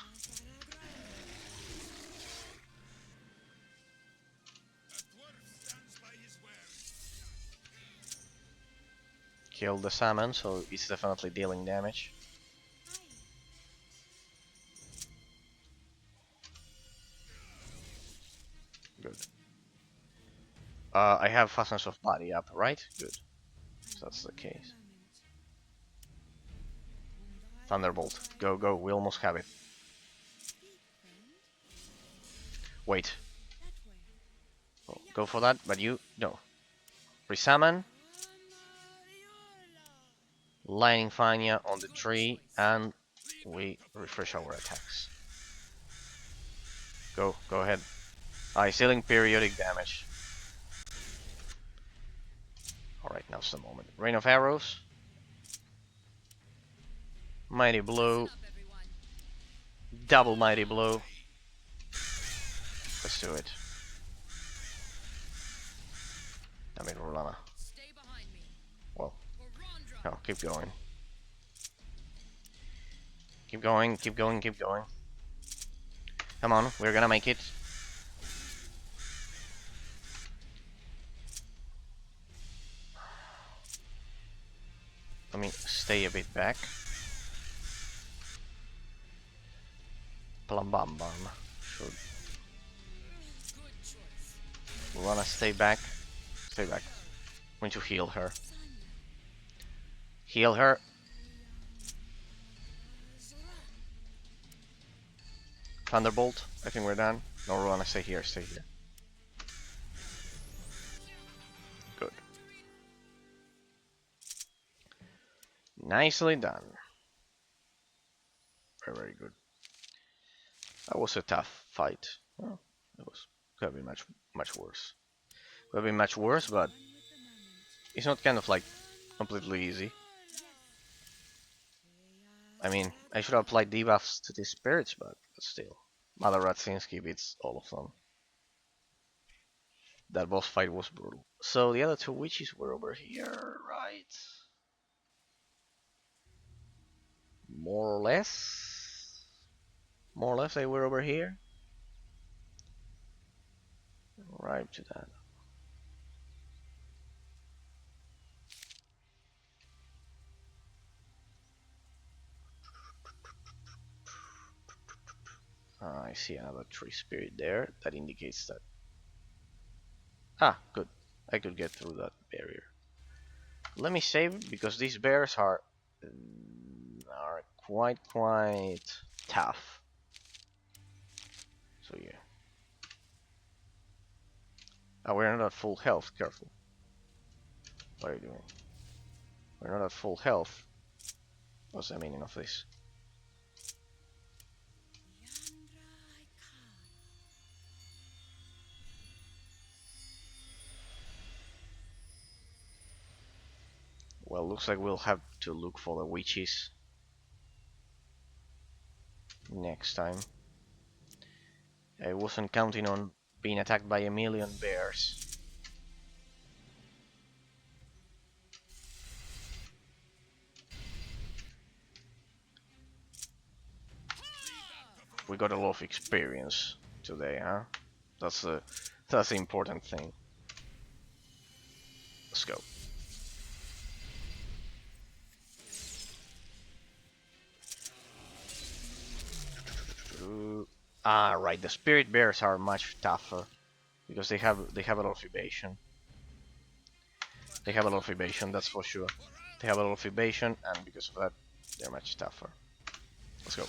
Kill the salmon, so it's definitely dealing damage. Good. I have fastness of body up, right? Good. if that's the case. Thunderbolt. Go, go. We almost have it. Wait. Oh, go for that, but you... No. Resummon. Lightning Fania on the tree, and we refresh our attacks. Go. Go ahead. He's dealing periodic damage. Alright, now's the moment. Rain of Arrows. Mighty Blow. Double Mighty Blow. Let's do it. Damn it, Rolana. Well, no, keep going. Keep going, keep going, keep going. Come on, we're gonna make it. Let me stay a bit back. Plum bum bum. Should. We wanna stay back. Stay back. I'm going to heal her. Heal her. Thunderbolt. I think we're done. No, we wanna stay here. Stay here. Good. Nicely done. Very, very good. That was a tough fight. Well, it could have been much worse. Could have been much worse, but it's not kind of like completely easy. I mean, I should have applied debuffs to these spirits, but still. Mother Radzinski beats all of them. That boss fight was brutal. So the other two witches were over here, right? More or less? More or less they were over here. Right to that. I see another tree spirit there. That indicates that... Ah, good. I could get through that barrier. Let me save, because these bears are quite tough. So yeah. Oh, we're not at full health. Careful. What are you doing? We're not at full health. What's the meaning of this? Well, looks like we'll have to look for the witches next time. I wasn't counting on being attacked by a million bears. We got a lot of experience today, huh? That's the important thing. Let's go. Ah, right. The spirit bears are much tougher because they have a lot of evasion. They have a lot of evasion, that's for sure. They have a lot of evasion, and because of that, they're much tougher. Let's go.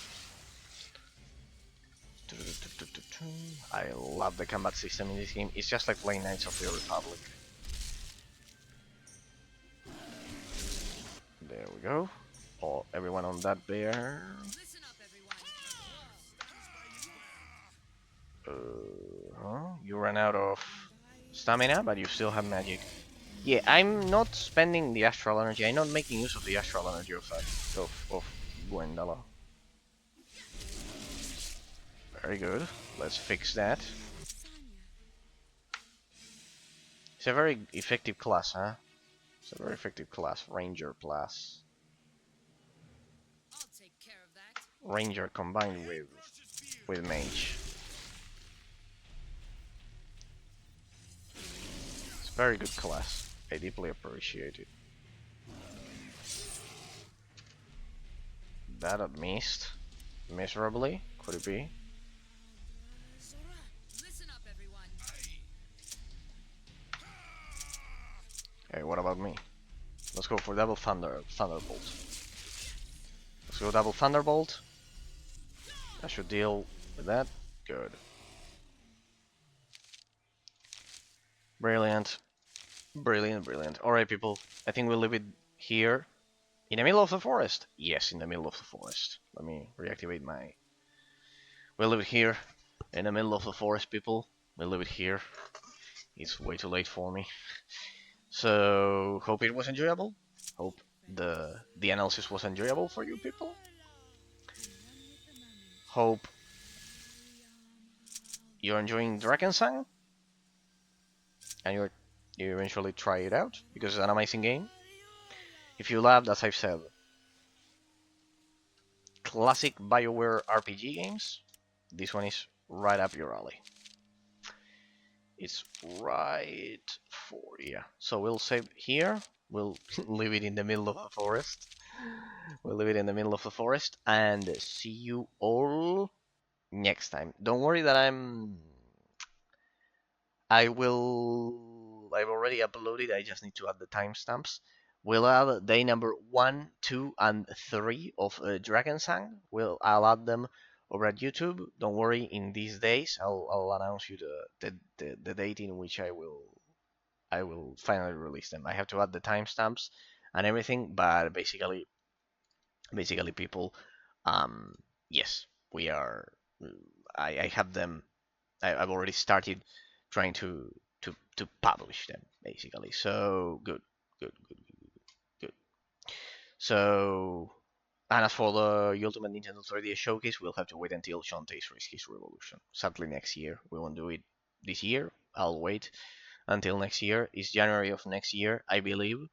I love the combat system in this game. It's just like playing Knights of the Republic. There we go. Oh, everyone on that bear. You ran out of stamina, but you still have magic. Yeah, I'm not spending the astral energy. I'm not making use of the astral energy of that of Gwendala. Very good. Let's fix that. It's a very effective class, huh? It's a very effective class. Ranger class. I'll take care of that. Ranger combined with mage. It's a very good class. I deeply appreciate it. That missed miserably. Could it be? Listen up, everyone. Hey, what about me? Let's go for double thunderbolt. Let's go double thunderbolt. I should deal with that. Good. Brilliant. Brilliant, brilliant. Alright, people. I think we'll leave it here. In the middle of the forest? Yes, in the middle of the forest. Let me reactivate my... We'll leave it here. In the middle of the forest, people. We'll leave it here. It's way too late for me. So, hope it was enjoyable. Hope the analysis was enjoyable for you people. Hope you're enjoying Drakensang. And you eventually try it out, because it's an amazing game. If you loved, as I've said, classic BioWare RPG games, this one is right up your alley. It's right for you. So we'll save here. We'll leave it in the middle of the forest. We'll leave it in the middle of the forest and see you all next time. Don't worry that I've already uploaded, I just need to add the timestamps. We'll add day number 1, 2, and 3 of Drakensang. I'll add them over at YouTube. Don't worry, in these days I'll announce you the date in which I will finally release them. I have to add the timestamps and everything, but basically people, yes, we are. I have them. I've already started trying to publish them basically. So good, good, good, good, good. So, and as for the Ultimate Nintendo 3DS Showcase, we'll have to wait until Shantae's Risky's Revolution. Sadly, next year. We won't do it this year. I'll wait until next year. It's January of next year, I believe.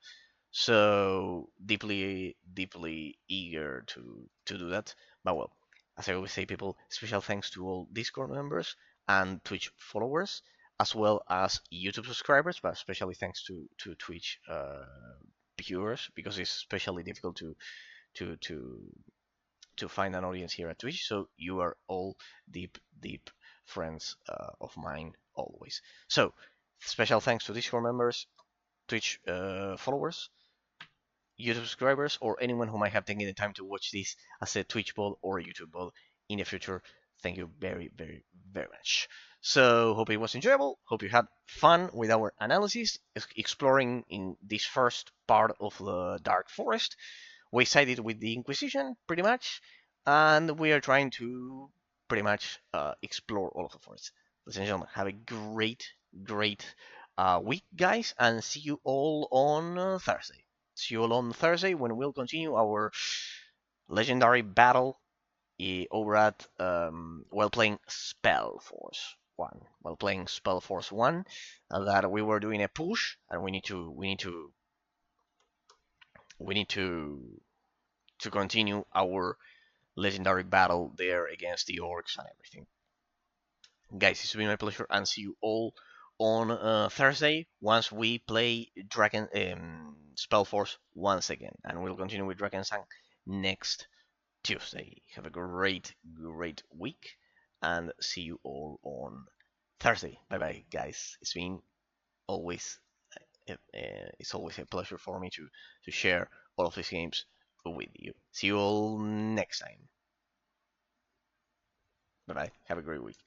So deeply, deeply eager to do that. But well, as I always say, people, special thanks to all Discord members and Twitch followers, as well as YouTube subscribers, but especially thanks to Twitch viewers, because it's especially difficult to to to find an audience here at Twitch. So you are all deep, deep friends of mine always. So special thanks to Discord members, Twitch followers, YouTube subscribers, or anyone who might have taken the time to watch this as a Twitch ball or a YouTube ball in the future. Thank you very, very, very much. So, hope it was enjoyable. Hope you had fun with our analysis, exploring in this first part of the Dark Forest. We sided with the Inquisition, pretty much, and we are trying to pretty much explore all of the forest. Ladies and gentlemen, have a great, great week, guys, and see you all on Thursday. See you all on Thursday when we'll continue our legendary battle over at while playing Spellforce 1. While playing Spellforce 1, that we were doing a push, and we need to continue our legendary battle there against the orcs and everything. Guys, it's been my pleasure, and see you all on Thursday once we play Spellforce once again, and we'll continue with Drakensang next Tuesday. Have a great, great week, and see you all on Thursday. Bye bye, guys. Always it's always a pleasure for me to share all of these games with you. See you all next time. Bye bye. Have a great week.